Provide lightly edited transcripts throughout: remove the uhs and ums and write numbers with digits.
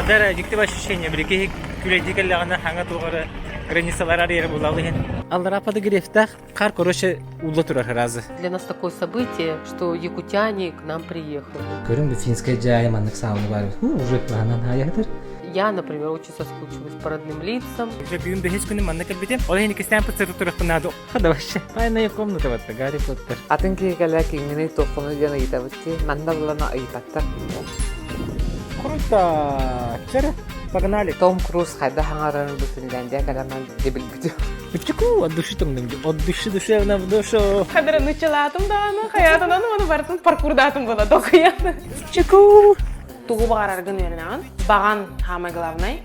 Адара дикте ощущение, брики күлейдикеллегана ханга тугары границалар арьер булалыгын. Аллара подогревтах кар короче улла турар разы. Для нас такое событие, что якутяне к нам приехали. Көрүң бу финская жай маннык сауны бар. Уже планан хаятыр. Я, например, очень соскучилась по родным лицам. Уже gün bir hiç günü manna kalbide. Olay ki sen pıtır tuturak bunado. Hadi başı. Aynı комната вот Гарри Поттер. Атынки калак ингени тохуну жана итабытти манда булана айтатта. Круто. Чара. Погнали. Том Круз хайда хангаран бу Финляндия каламан дебил биту. Почему от души там ним? От души душевно в душу. Kadar nıçılatım da onu hayatından onu bartın parkurdatım bula dokuyan. Чеку. Tuğu bağırar gün yerine bağan hama glavnay.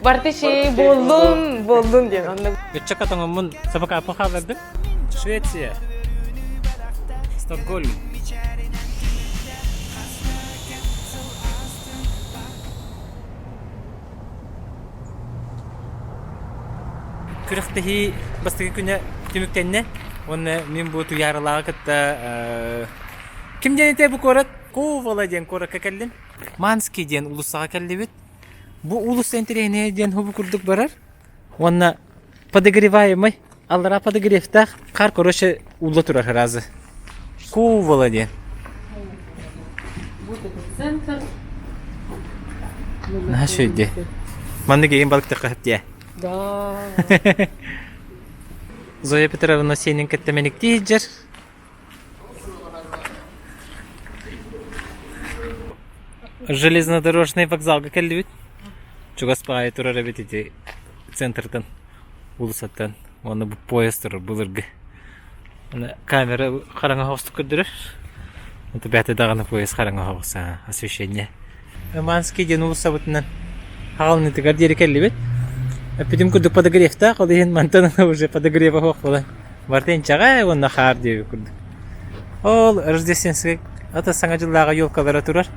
Bartı şey boldun diye onu. Geçecek adamın sabah apa haberdi? Şveçya. Stockholm. Kırıktahi bastaki güne tümüktenine onu min bu tuyarlığa katta kim denete bu korak kovala den korak akellin Manski den ulusağa kellibit bu ulus enterene den hubu kurduk barar onu подогреваемый аллара подогревтах кар короче улла турар разы kovala den Вот этот центр. на şöyle manda geyin balıkta kahptiye Да. Зоя Петровна senin kettemenik diyecek. Железнодорожный вокзалга келдибит. Чугаспай турар бетити центрдан улусаттан. Оны бу поезд турар булыргы. Ана камера караңга хавстык көрдүрөр. Онта бәте даганы поезд караңга хавса освещение. Манский ден улусабытынан хагалны тигар дери келдибит. Пидим курдук подогревта, калыйын мантана уже подогрева хок була. Бартен чага он нахар деп курдук. Ол рождественский ата саңа жыллага ёлкалары турар.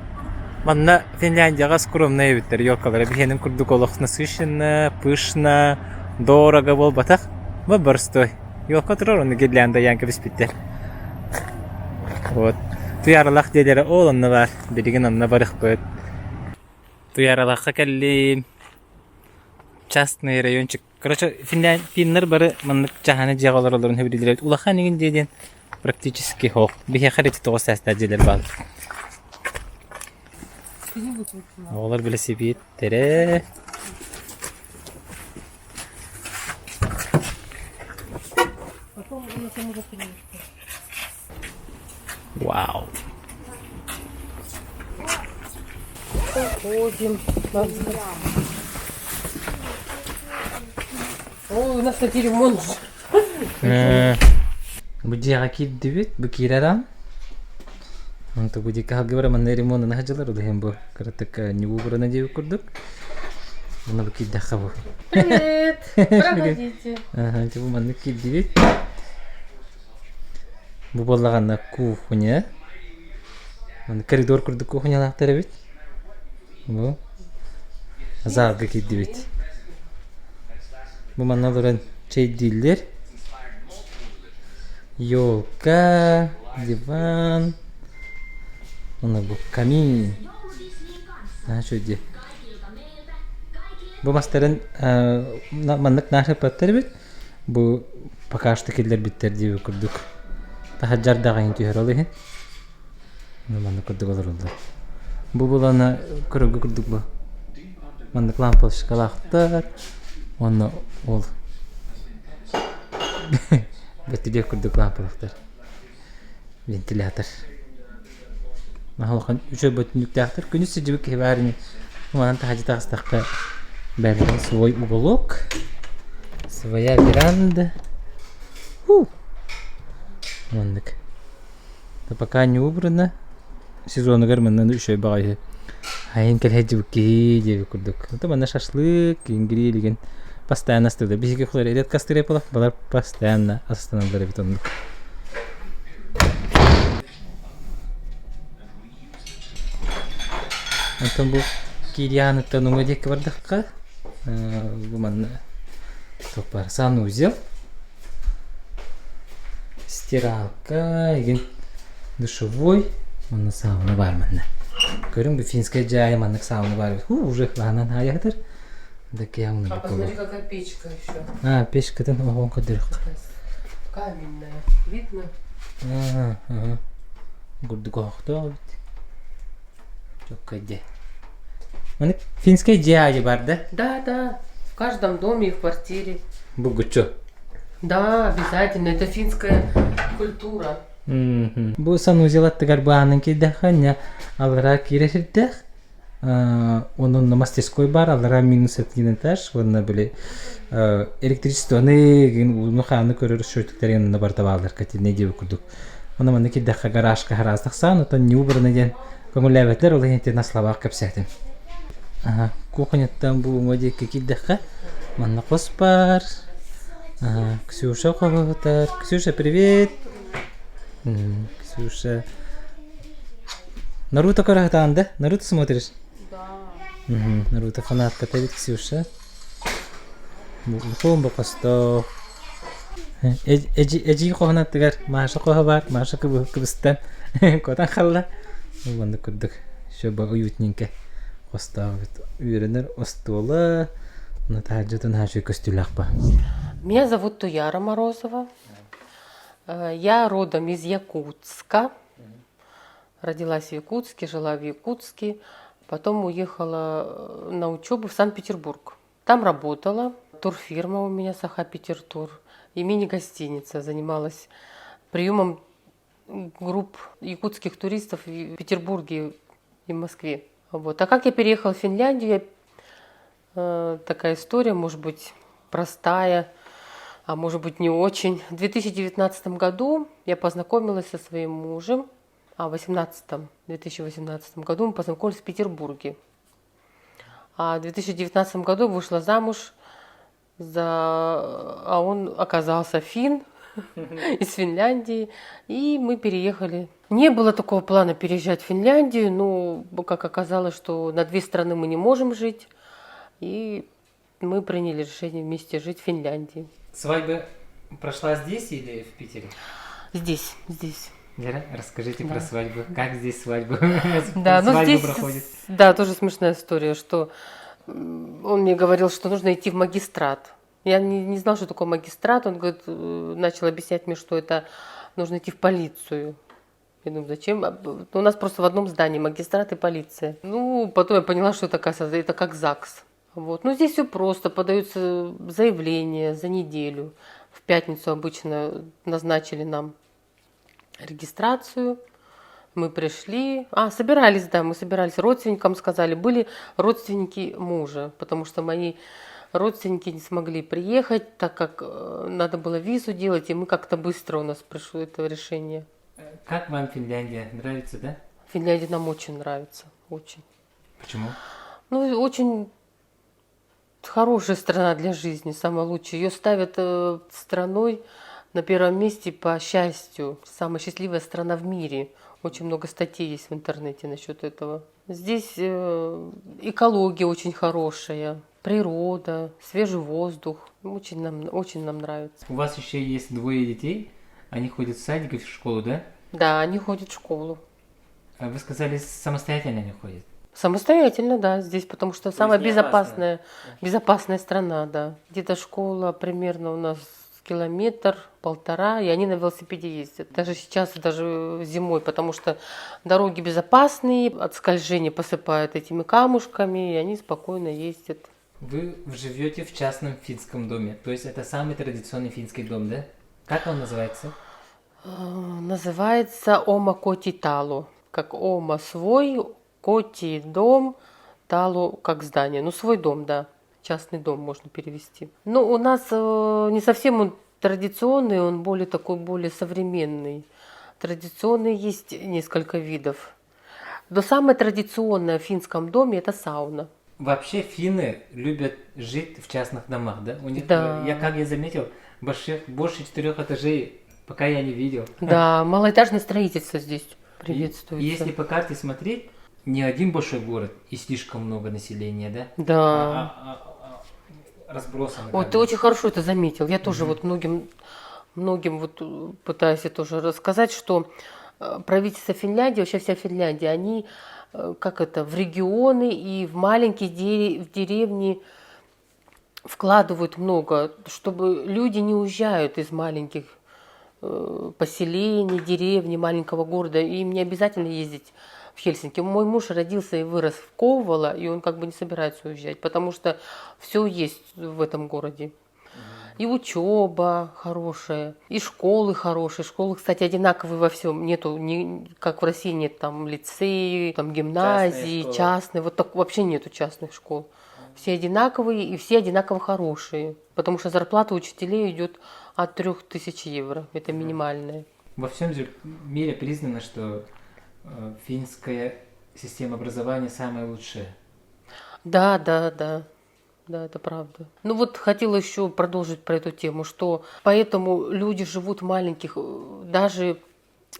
Манна Финляндияга скромная биттер ёлкалары. Бихенин курдук олох насыщенно, пышно, дорого бол батак. Ба барстой. Ёлка турар, оны гирлянда янка биспиттер. Вот. Туяралах делери ол онна бар. Билигин онна барых көт. Туяралахка келлим. Частный райончик. Короче, финнер бары маннык жаханы жагалар оларын хөбүрүлөр. Улахан деген деден практически хок. Бихе харити тогыз састажылар бар. Олар биле себет тере. Вау. Ходим. О, у нас кстати ремонт. Бу жага кирдибит, бу кирарам. Онто бу жека хагыбара мана ремонт нахажалар удем бу. Каратык нибу бурана жеп курдук. Мына бу кирде хабу. Привет. Проходите. Ага, бу мана кирдибит. Бу боллаганда кухня. Мана коридор курдук кухнялактар бит. Бу залга кирдибит. Bu mannaların şey değiller. Yolka, divan. Ona bu kamin. Ha şöyle. Bu masterın manlık naşa patlar bit. Bu pakaştakiler bitter diye kurduk. Daha jardağa intihar oluyor. Bu manlık kurduk olur oldu. Bu bulana kurduk bu. Manlık lampalı şokolaklar. Onu ol. Betüde kurduk lampalıktır. Ventilatör. Mahalkan üçe bütünlüktektır. Günü sıcak heberini. Umarım tahacı tağıstakta belirli свой уголок. Своя веранда. Маннык. Да пока не убрано. Сезон гарманнан üçe багай. Хайын келхеджи бүкки деп курдук. Это мана шашлык, ингрилиген. Постоянно стыды. Бизге хулар edет кастыре полак, балар постоянно останалар бит ондук. Антон бу киряны тануга дек бардакка. Бу мана топар санузел. Стиралка, душевой. Мана сауна бар мана. Көрün, bu финская жай маннык сауна бар. Уже ланан хаятыр. Так я уны бакулу. какая печка еще. Пешкадан оғын көдірік. Каменная. Видно? Гурдук оқты бит. Çok kötü. Hani финская жай бар, да? Да. В каждом доме и в квартире. Bu güçü. Да, обязательно. Это финская культура. Bu санузелаттыгар баанынки даханя алара киреширдэх. Onun мастерской бар, алара минус эткен этаж, онна биле электричествоны ген уну ханы көрөр шөтүктер янына бар табалар катине деп курдук. Оны манки даха гаражка хараздыксан, ото не убраны ден көңүлөбөтлөр ол энте наслабак кепсетим. Кухняттан бу моди кикиддахка манна кос бар. Ксюша коготар. Ксюша, привет. Ксюша. Наруто карахтан, да? Наруто смотришь? Да. Наруто фанатка ты, Ксюша. Бухом бакасто. Эджи когонаттыгар Маша кога бар. Маша кыбыстан. Котан халла. Мында курдук. Шоба уютненько. Поставит. Үйренер остола. На таджутан хаши костюлякпа. Меня зовут Туяра Морозова. Я родом из Якутска. Родилась в Якутске, жила в Якутске. Потом уехала на учебу в Санкт-Петербург. Там работала. Турфирма у меня Саха-Питертур. И мини-гостиница. Занималась приемом групп якутских туристов в Петербурге и в Москве. Вот. А как я переехала в Финляндию, такая история, может быть, простая, а может быть, не очень. В 2019 году я познакомилась со своим мужем, в 2018 году мы познакомились в Петербурге. А в 2019 году вышла замуж, а он оказался финн из Финляндии, и мы переехали. Не было такого плана переезжать в Финляндию, но как оказалось, что на две страны мы не можем жить, и мы приняли решение вместе жить в Финляндии. Свадьба прошла здесь или в Питере? Здесь. Вера, расскажите про свадьбу. Как здесь свадьба? Да, но Свадьба здесь, проходит. да, тоже смешная история, что он мне говорил, что нужно идти в магистрат. Я не знала, что такое магистрат. Он говорит, начал объяснять мне, что это нужно идти в полицию. Я думаю, зачем? У нас просто в одном здании магистрат и полиция. Ну, потом я поняла, что это как ЗАГС. Вот. Ну, здесь все просто. Подаются заявления за неделю. В пятницу обычно назначили нам регистрацию. Мы пришли. Мы собирались. Родственникам сказали. Были родственники мужа, потому что мои родственники не смогли приехать, так как надо было визу делать, и мы как-то быстро у нас пришло это решение. Как вам Финляндия? Нравится, да? Финляндия нам очень нравится. Очень. Почему? Ну, очень хорошая страна для жизни, самая лучшая. Ее ставят страной на первом месте по счастью. Самая счастливая страна в мире. Очень много статей есть в интернете насчет этого. Здесь экология очень хорошая, природа, свежий воздух. Очень нам нравится. У вас еще есть двое детей? Они ходят в садик и в школу, да? Да, они ходят в школу. А вы сказали, самостоятельно они ходят? Самостоятельно, да, здесь, потому что самая безопасная страна, да. Где-то школа примерно у нас 1-1,5 километра, и они на велосипеде ездят. Даже сейчас, даже зимой, потому что дороги безопасные, от скольжения посыпают этими камушками, и они спокойно ездят. Вы живете в частном финском доме, то есть это самый традиционный финский дом, да? Как он называется? Называется Ома-Коти-Тало. Как Ома свой, Коти дом, Тало как здание. Ну, свой дом, да. Частный дом можно перевести. Ну, у нас не совсем он традиционный, он более современный. Традиционный есть несколько видов. Но самое традиционное в финском доме – это сауна. Вообще финны любят жить в частных домах, да? У них, Да. как я заметил, больше 4 этажей, пока я не видел. Да, малоэтажное строительство здесь приветствуется. И если по карте смотреть, не один большой город и слишком много населения, да? Да. Разбросано. Вот ты очень хорошо это заметил. Я тоже вот многим вот пытаюсь тоже рассказать, что правительство Финляндии, вообще вся Финляндия, они как это, в регионы и в маленькие в деревни вкладывают много, чтобы люди не уезжают из маленьких поселений, деревни, маленького города. И им не обязательно ездить в Хельсинки. Мой муж родился и вырос в Ковало, и он как бы не собирается уезжать, потому что все есть в этом городе. И учеба хорошая, и школы хорошие. Школы, кстати, одинаковые во всем. Нету, как в России нет там лицеи, там гимназии, частные. Вот так вообще нету частных школ. Все одинаковые и все одинаково хорошие. Потому что зарплата учителей идет от 3000 евро. Это минимальная. Во всем же мире признано, что финская система образования самая лучшая. Да, это правда. Ну вот хотела еще продолжить про эту тему, что поэтому люди живут в маленьких, даже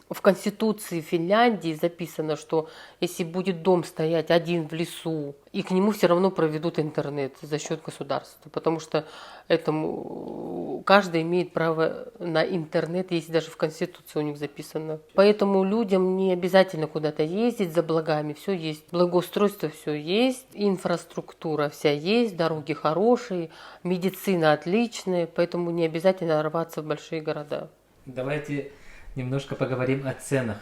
в Конституции Финляндии записано, что если будет дом стоять один в лесу, и к нему все равно проведут интернет за счет государства, потому что этому каждый имеет право на интернет, если даже в Конституции у них записано. Поэтому людям не обязательно куда-то ездить за благами, все есть. Благоустройство все есть, инфраструктура вся есть, дороги хорошие, медицина отличная, поэтому не обязательно рваться в большие города. Давайте немножко поговорим о ценах.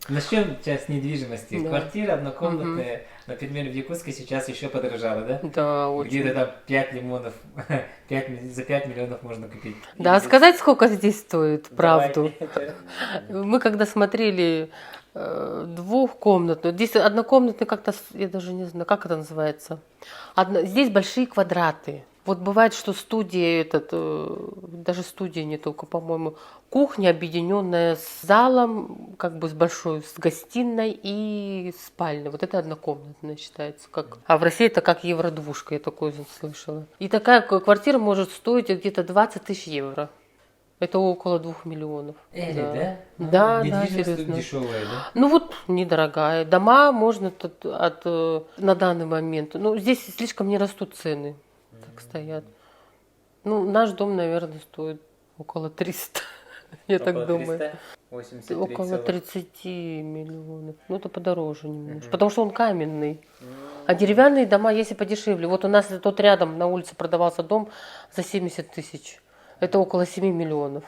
Начнем часть недвижимости. Да. Квартира однокомнатная, например, в Якутске сейчас еще подорожала, да? Да, очень. Где-то там 5 лимонов, за 5 миллионов можно купить. Да, сказать, сколько здесь стоит, правду. Давайте. Мы когда смотрели двухкомнатную, здесь однокомнатная как-то, я даже не знаю, как это называется. Здесь большие квадраты. Вот бывает, что студия, даже студия не только, по-моему, кухня, объединенная с залом, как бы с большой, с гостиной и спальней. Вот это однокомнатная считается. А в России это как евро-двушка, я такое слышала. И такая квартира может стоить где-то 20 тысяч евро. Это около 2 миллионов. Да? Да, Недвижимость серьезно. дешевая, да? Ну вот, недорогая. Дома можно на данный момент. Ну, здесь слишком не растут цены. Так стоят. Ну, наш дом, наверное, стоит около 300. Я так думаю. 83 Около 30 миллионов. Ну, это подороже немножко. Потому что он каменный. А деревянные дома есть и подешевле. Вот у нас тут рядом на улице продавался дом за 70 тысяч. Это около 7 миллионов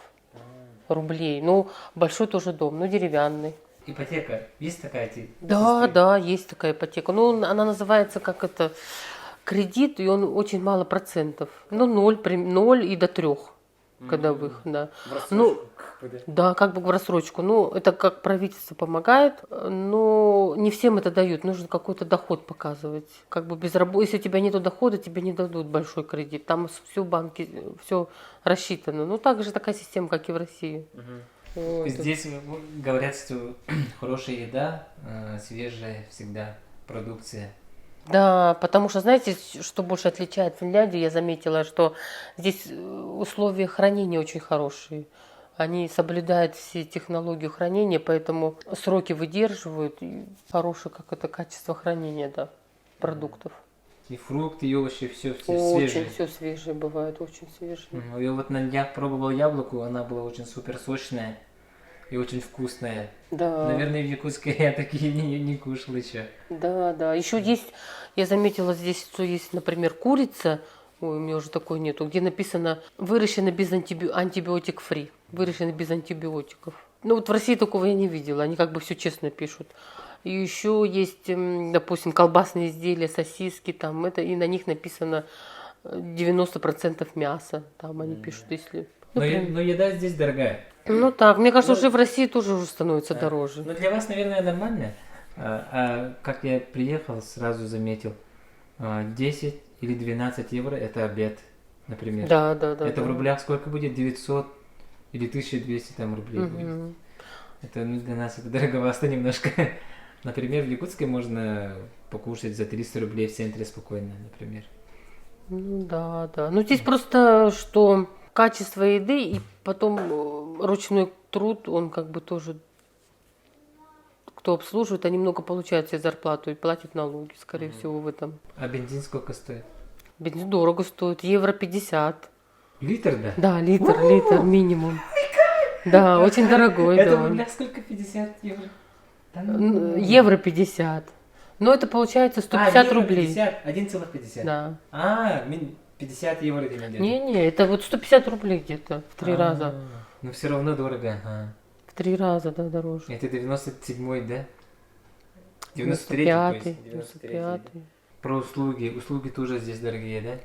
рублей. Ну, большой тоже дом, но деревянный. Ипотека. Есть такая типа? Да, есть такая ипотека. Ну, она называется как это... Кредит, и он очень мало процентов. Ну, 0 и до 3 годовых, да. Ну, да, как бы в рассрочку. Ну, это как правительство помогает, но не всем это дают. Нужно какой-то доход показывать. Как бы без работы, если у тебя нет дохода, тебе не дадут большой кредит. Там все банки, все рассчитано. Ну, так же такая система, как и в России. Вот. Здесь говорят, что хорошая еда, свежая всегда продукция. Да, потому что, знаете, что больше отличает Финляндию, я заметила, что здесь условия хранения очень хорошие. Они соблюдают все технологии хранения, поэтому сроки выдерживают, и хорошее качество хранения, да, продуктов. И фрукты, и овощи, все Очень свежее. все свежее бывает, очень свежее. Я вот я пробовал яблоку, она была очень супер сочная и очень вкусная. Да. Наверное, в Якутске я такие не кушал еще. Да. Еще есть, я заметила здесь, что есть, например, курица, ой, у меня уже такой нету, где написано «выращено без антибиотик-фри», выращено без антибиотиков. Ну вот в России такого я не видела, они как бы все честно пишут. И еще есть, допустим, колбасные изделия, сосиски, там это, и на них написано 90% мяса, там они пишут, если... Но еда здесь дорогая. Ну так, мне кажется, уже в России тоже уже становится дороже. Но для вас, наверное, нормально. Как я приехал, сразу заметил, 10 или 12 евро это обед, например. Да. Это в рублях сколько будет? 900 или 1200 там рублей будет. Это для нас это дороговато немножко. Например, в Якутске можно покушать за 300 рублей в центре спокойно, например. Ну да. Ну здесь просто, что качество еды и потом ручной труд, он как бы тоже, кто обслуживает, они много получают себе зарплату и платят налоги, скорее всего, в этом. А бензин сколько стоит? Бензин дорого стоит, евро 50. Литр, да? Да, литр минимум. Да, очень дорогой, Это да. в рублях сколько? 50 евро? Евро 50. Но это получается 150 рублей. 1,50. Да. 50 евро ты найдешь. Не-не, это вот 150 рублей где-то в 3 раза. Но все равно дорого. В 3 раза, да, дороже. Это 97-й, да? 93-й, 95-й. 93-й. Про услуги. Услуги тоже здесь дорогие, да?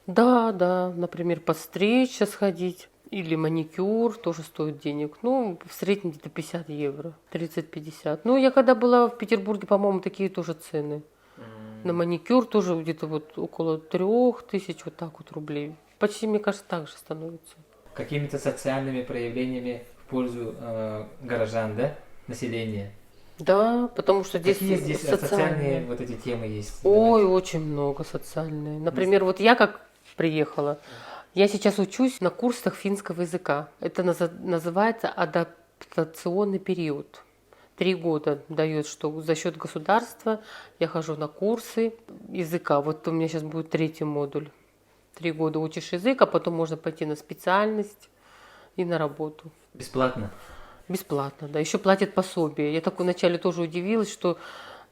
Да, да, например, подстричься сходить или маникюр тоже стоит денег. Ну, в среднем где-то 50 евро, 30-50. Ну, я когда была в Петербурге, по-моему, такие тоже цены. На маникюр тоже где-то вот около 3000 вот так вот рублей. Почти, мне кажется, так же становится. Какими-то социальными проявлениями в пользу горожан, да? Населения. Да, потому что здесь, Какие здесь социальные вот эти темы есть? Ой, очень много социальные. Например, вот я как приехала, я сейчас учусь на курсах финского языка. Это называется адаптационный период. 3 года дает, что за счет государства я хожу на курсы языка. Вот у меня сейчас будет 3-й модуль. 3 года учишь язык, а потом можно пойти на специальность и на работу. Бесплатно? Бесплатно, да. Еще платят пособие. Я так вначале тоже удивилась, что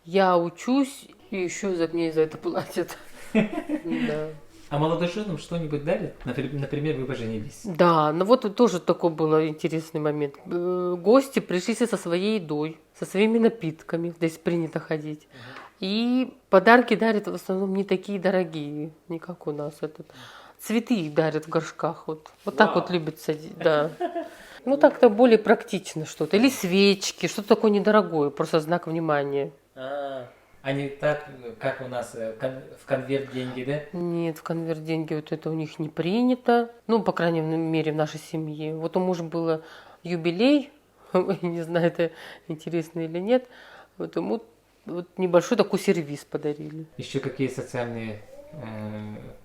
я учусь, и еще мне за это платят. Да. А молодоженам что-нибудь дали? Например, вы поженились. Да, ну вот тоже такой был интересный момент. Гости пришли со своей едой, со своими напитками, здесь принято ходить. И подарки дарят в основном не такие дорогие, не как у нас. Цветы их дарят в горшках. Вот так вот любят садить, да. Ну так-то более практично что-то. Или свечки, что-то такое недорогое, просто знак внимания. А не так, как у нас, в конверт деньги, да? Нет, в конверт деньги вот это у них не принято. Ну, по крайней мере, в нашей семье. Вот у мужа был юбилей, не знаю, это интересно или нет. Вот ему вот небольшой такой сервиз подарили. Еще какие социальные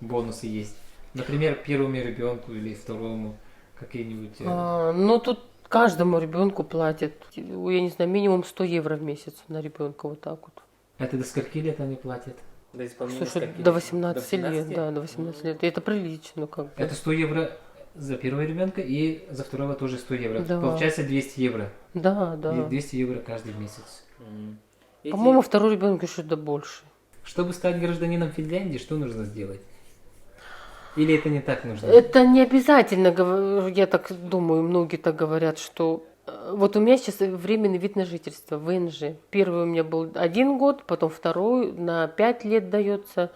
бонусы есть? Например, первому ребенку или второму какие-нибудь... Ну, тут каждому ребенку платят, я не знаю, минимум 100 евро в месяц на ребенка вот так вот. Это до скольки лет они платят? Слушай, до 18 лет, да, до 18 лет. И это прилично как бы. Это 100 евро за первого ребенка и за второго тоже 100 евро. Да. Получается 200 евро. Да, да. И 200 евро каждый месяц. По-моему, второй ребенок еще да больше. Чтобы стать гражданином Финляндии, что нужно сделать? Или это не так нужно? Это не обязательно, я так думаю, многие так говорят, что вот у меня сейчас временный вид на жительство, ВНЖ. Первый у меня был 1 год, потом второй на 5 лет дается,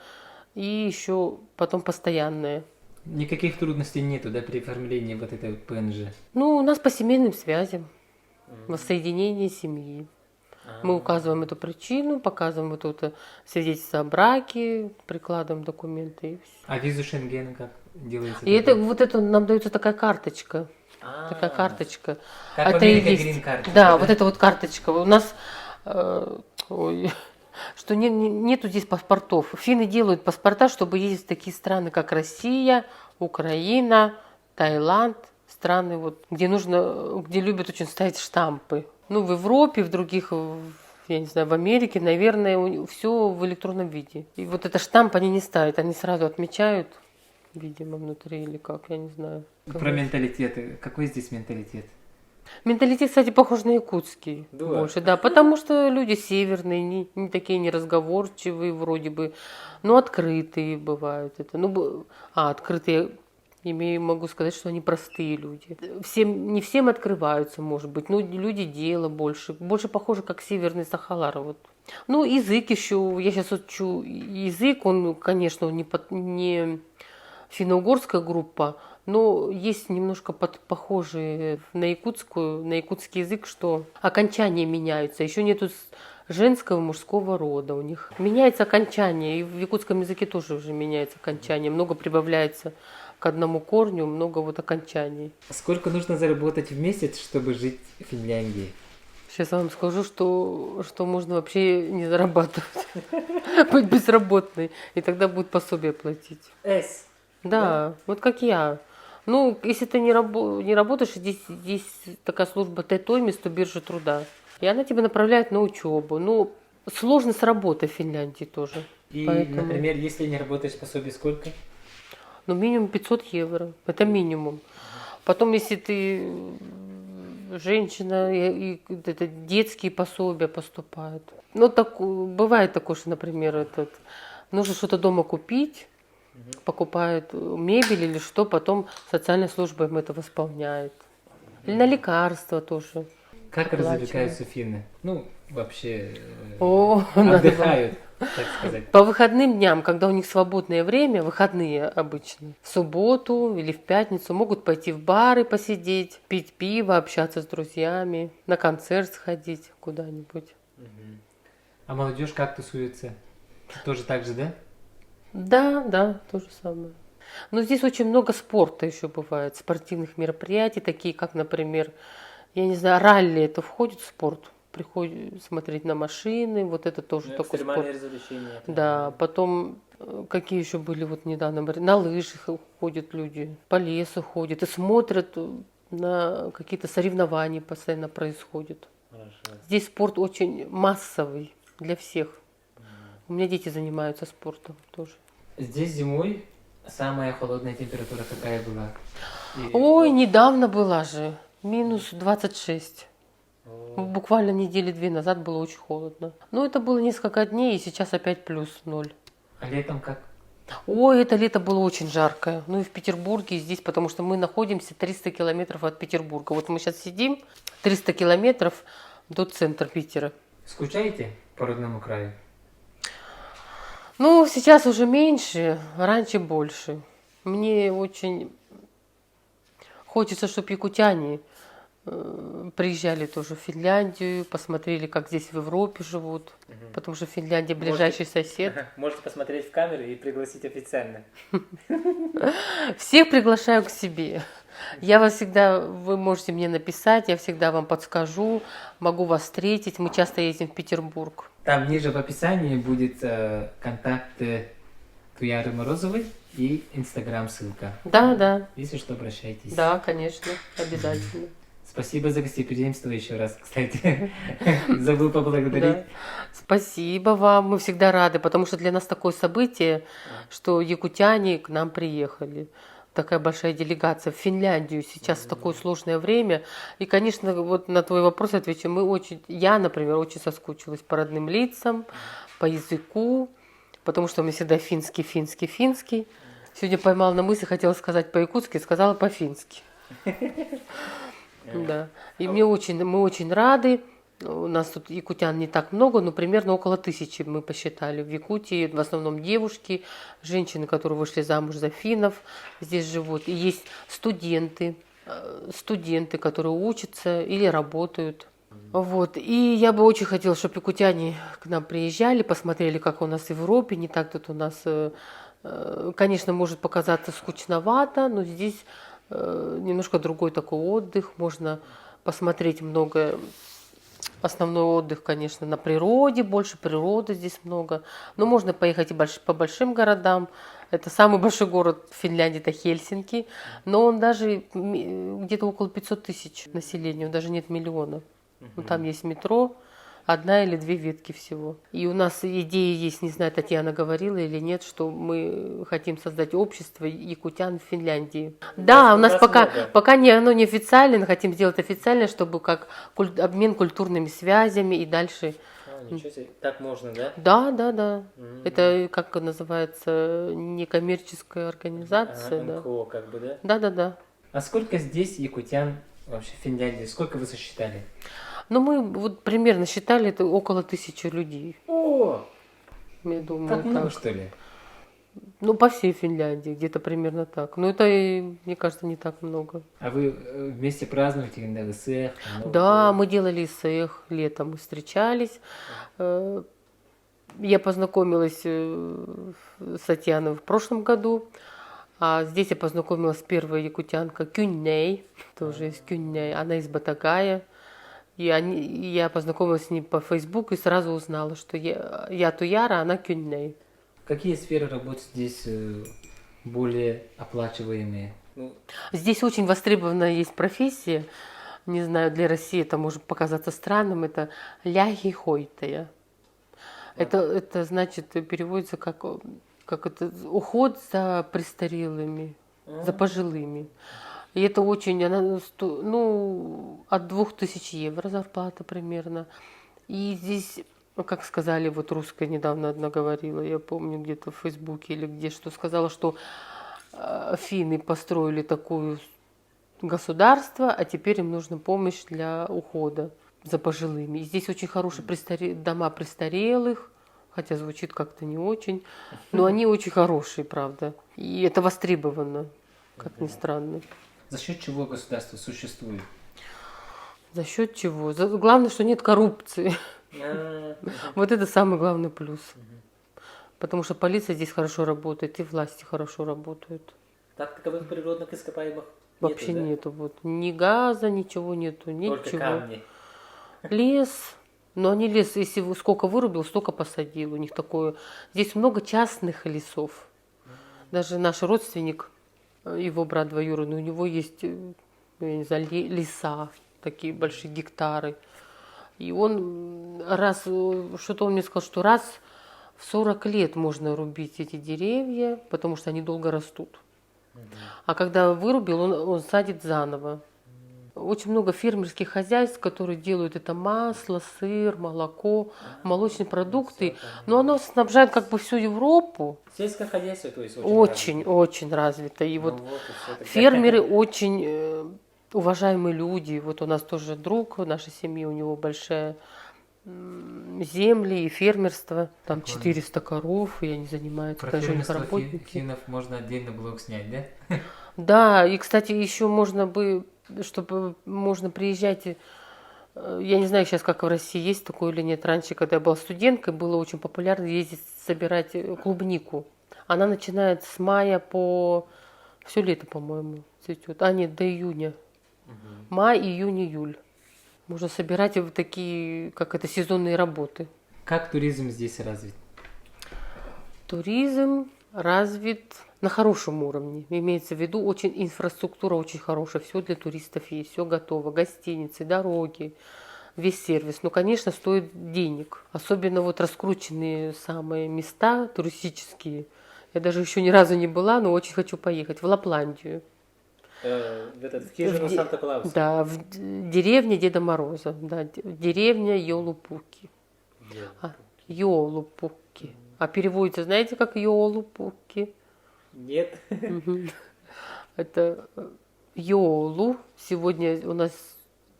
и еще потом постоянное. Никаких трудностей нету, да, при оформлении вот этой вот ПНЖ? Ну, у нас по семейным связям, воссоединение семьи. Мы указываем эту причину, показываем вот это свидетельство о браке, прикладываем документы и все. А визу Шенген как делается? И это вот это нам дается такая карточка. Такая карточка. Как в Это и Америке есть. green card. Да, вот эта вот карточка. У нас что нету здесь паспортов. Финны делают паспорта, чтобы ездить в такие страны, как Россия, Украина, Таиланд, страны, вот, где любят очень ставить штампы. Ну, в Европе, в других, я не знаю, в Америке, наверное, все в электронном виде. И вот этот штамп они не ставят, они сразу отмечают, видимо, внутри или как, я не знаю. Про менталитет. Какой здесь менталитет? Менталитет, кстати, похож на якутский. Да. Больше, да, потому что люди северные, не такие неразговорчивые вроде бы, но открытые бывают. Открытые, могу сказать, что они простые люди. Не всем открываются, может быть, но люди дела больше похожи, как северный Сахалар. Вот. Ну, язык еще, я сейчас учу язык, он, конечно, не финно-угорская группа, но есть немножко похожие на якутский язык, что окончания меняются. Еще нету женского и мужского рода у них. Меняется окончание, и в якутском языке тоже уже меняется окончание. Много прибавляется к одному корню, много вот окончаний. Сколько нужно заработать в месяц, чтобы жить в Финляндии? Сейчас вам скажу, что можно вообще не зарабатывать, быть безработной, и тогда будет пособие платить. Да, вот как я. Ну, если ты не работаешь, здесь такая служба Т-Тоймис, то биржа труда. И она тебя направляет на учебу. Ну, сложно с работой в Финляндии тоже. И, Поэтому, например, если не работаешь, пособие сколько? ну, минимум 500 евро. Это минимум. Потом, если ты женщина, и это детские пособия поступают. Ну, так, бывает такое, что, например, нужно что-то дома купить, покупают мебель или что, потом социальная служба им это восполняет. Или на лекарства тоже. Как Оплачивают. развлекаются финны? Ну, вообще О, надо отдыхают, так сказать. По выходным дням, когда у них свободное время, выходные обычно, в субботу или в пятницу могут пойти в бары посидеть, пить пиво, общаться с друзьями, на концерт сходить куда-нибудь. А молодежь как тусуется? Тоже так же, да? Да, то же самое. Но здесь очень много спорта еще бывает, спортивных мероприятий, такие как, например, я не знаю, ралли, это входит в спорт. Приходят смотреть на машины, вот это тоже такой спорт. развлечения. Да, потом какие еще были вот недавно, на лыжах ходят люди, по лесу ходят и смотрят на какие-то соревнования постоянно происходят. Хорошо. Здесь спорт очень массовый для всех. У меня дети занимаются спортом тоже. Здесь зимой самая холодная температура какая была? Ой, недавно была же, минус 26. Буквально недели 2 назад было очень холодно. Но это было несколько дней, и сейчас опять плюс 0. А летом как? Ой, это лето было очень жаркое. Ну и в Петербурге, и здесь, потому что мы находимся 300 километров от Петербурга. Вот мы сейчас сидим 300 километров до центра Питера. Скучаете по родному краю? Ну, сейчас уже меньше, раньше больше. Мне очень хочется, чтобы якутяне приезжали тоже в Финляндию, посмотрели, как здесь в Европе живут. Потому что Финляндия ближайший сосед. Можете посмотреть в камеру и пригласить официально. Всех приглашаю к себе. Вы можете мне написать, я всегда вам подскажу, могу вас встретить. Мы часто ездим в Петербург. Там ниже в описании будет контакт Туяры Морозовой и инстаграм ссылка. Да, Если что, обращайтесь. да, конечно, обязательно. Спасибо за гостеприимство еще раз, кстати. Забыл поблагодарить. Да. Спасибо вам, мы всегда рады, потому что для нас такое событие, что якутяне к нам приехали. Такая большая делегация в Финляндию сейчас в такое сложное время. И, конечно, вот на твой вопрос отвечу. Я, например, очень соскучилась по родным лицам, по языку, потому что у меня всегда финский. Сегодня поймала на мысли, хотела сказать по-якутски, сказала по-фински. Да. И мы очень рады. У нас тут якутян не так много, но примерно около 1000 мы посчитали. В Якутии в основном девушки, женщины, которые вышли замуж за финнов, здесь живут. И есть студенты, которые учатся или работают. Вот. И я бы очень хотела, чтобы якутяне к нам приезжали, посмотрели, как у нас в Европе. Не так тут у нас, конечно, может показаться скучновато, но здесь немножко другой такой отдых. Можно посмотреть многое. Основной отдых, конечно, на природе, больше природы здесь много. Но можно поехать и по большим городам. Это самый большой город в Финляндии, это Хельсинки. Но он даже где-то около 500 тысяч населения, даже нет миллиона. Ну, там есть метро, 1 или 2 ветки всего. И у нас идея есть, не знаю, Татьяна говорила или нет, что мы хотим создать общество якутян в Финляндии. Да, у нас пока оно не официально, но хотим сделать официально, чтобы как обмен культурными связями и дальше. Ничего себе, так можно, да? Да. Это как называется, некоммерческая организация. НКО, как бы, да? Да. А сколько здесь якутян вообще в Финляндии? Сколько вы сосчитали? Ну, мы вот примерно считали, это около 1000 людей. О, Я думаю, так много, что ли? Ну, по всей Финляндии, где-то примерно так. Но это, мне кажется, не так много. А вы вместе празднуете НДВС? Да, мы делали ИСЭХ летом, мы встречались. Я познакомилась с Татьяной в прошлом году. А здесь я познакомилась с первой якутянкой Кюнней, тоже из Кюнней. Она из Батагая. И я познакомилась с ней по Фейсбуку и сразу узнала, что я Туяра, а она Кюнней. Какие сферы работы здесь более оплачиваемые? Здесь очень востребованная есть профессия. Не знаю, для России это может показаться странным. Это ляхи-хойтая. Это значит, переводится как это, уход за престарелыми, за пожилыми. И это очень, от 2000 евро зарплата примерно. И здесь как сказали, вот русская недавно одна говорила, я помню где-то в Фейсбуке или где, что сказала, что финны построили такое государство, а теперь им нужна помощь для ухода за пожилыми. И здесь очень хорошие дома престарелых, хотя звучит как-то не очень, но они очень хорошие, правда. И это востребовано, как ни странно. За счет чего государство существует? За счет чего? Главное, что нет коррупции. Вот это самый главный плюс. Потому что полиция здесь хорошо работает, и власти хорошо работают. Так таковых природных ископаемых Вообще нету. Вот ни газа, ничего нету, ничего. Только камни. Лес. Но они лес, если сколько вырубил, столько посадил. У них такое. Здесь много частных лесов. Даже наш родственник, его брат двоюродный, у него есть, я не знаю, леса, такие большие гектары. И он что-то он мне сказал, что раз в 40 лет можно рубить эти деревья, потому что они долго растут. А когда вырубил, он садит заново. Очень много фермерских хозяйств, которые делают это масло, сыр, молоко, молочные продукты. Но оно снабжает как бы всю Европу. Сельское хозяйство, то есть Очень развито. И вот фермеры очень уважаемые люди. Вот у нас тоже друг в нашей семье, у него большая земли и фермерство. Там 400 коров, и они занимаются, даже у них работники. Финнов можно отдельно блог снять, да? Да, и, кстати, еще чтобы можно приезжать, я не знаю сейчас, как в России есть такое или нет. Раньше, когда я была студенткой, было очень популярно ездить собирать клубнику. Она начинает с мая по все лето, по-моему, цветет. Нет, до июня. Май, июнь, июль. Можно собирать вот такие, как это, сезонные работы. Как туризм здесь развит? Туризм развит на хорошем уровне. Имеется в виду, инфраструктура очень хорошая. Все для туристов есть, все готово. Гостиницы, дороги, весь сервис. Но, конечно, стоит денег. Особенно вот раскрученные самые места туристические. Я даже еще ни разу не была, но очень хочу поехать в Лапландию. В хижину Санта-Клауса. Да, в деревне Деда Мороза. Да, деревня Йолупуки. Йолупуки. А переводится, знаете, как Йолупуки? Нет. Это Йолу. Сегодня у нас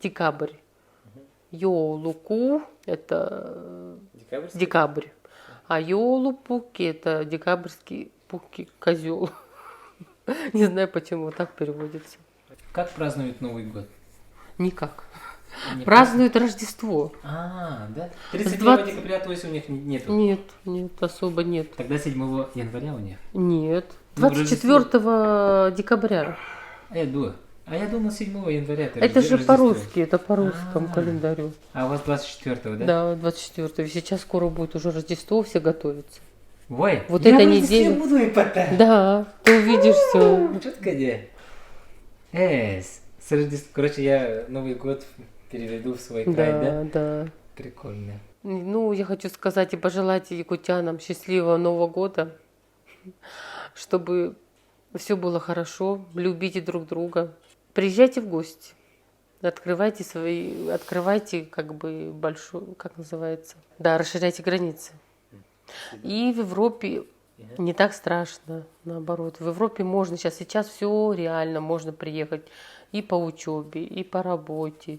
декабрь. Йолуку – это декабрь. А Йолупуки – это декабрьский пуки, козел. Не знаю, почему так переводится. Как празднуют Новый год? Никак. Празднуют Рождество. Да? 31 декабря, то есть у них нету? Нет, особо нет. Тогда 7 января у них? Нет. 24 декабря. Я думал 7 января. Это же по-русски, это по русскому календарю. А у вас 24-го, да? Да, 24-го. Сейчас скоро будет уже Рождество, все готовятся. Ой, вот эта неделя. Буду и потом. Да, ты увидишь все. Четко где? Короче, я Новый год переведу в свой край, да? Да. Прикольно. Ну, я хочу сказать и пожелать якутянам счастливого Нового года, чтобы все было хорошо, любите друг друга. Приезжайте в гости, открывайте как бы большую, как называется? Да, расширяйте границы. И в Европе не так страшно, наоборот. В Европе можно сейчас все реально, можно приехать и по учебе, и по работе,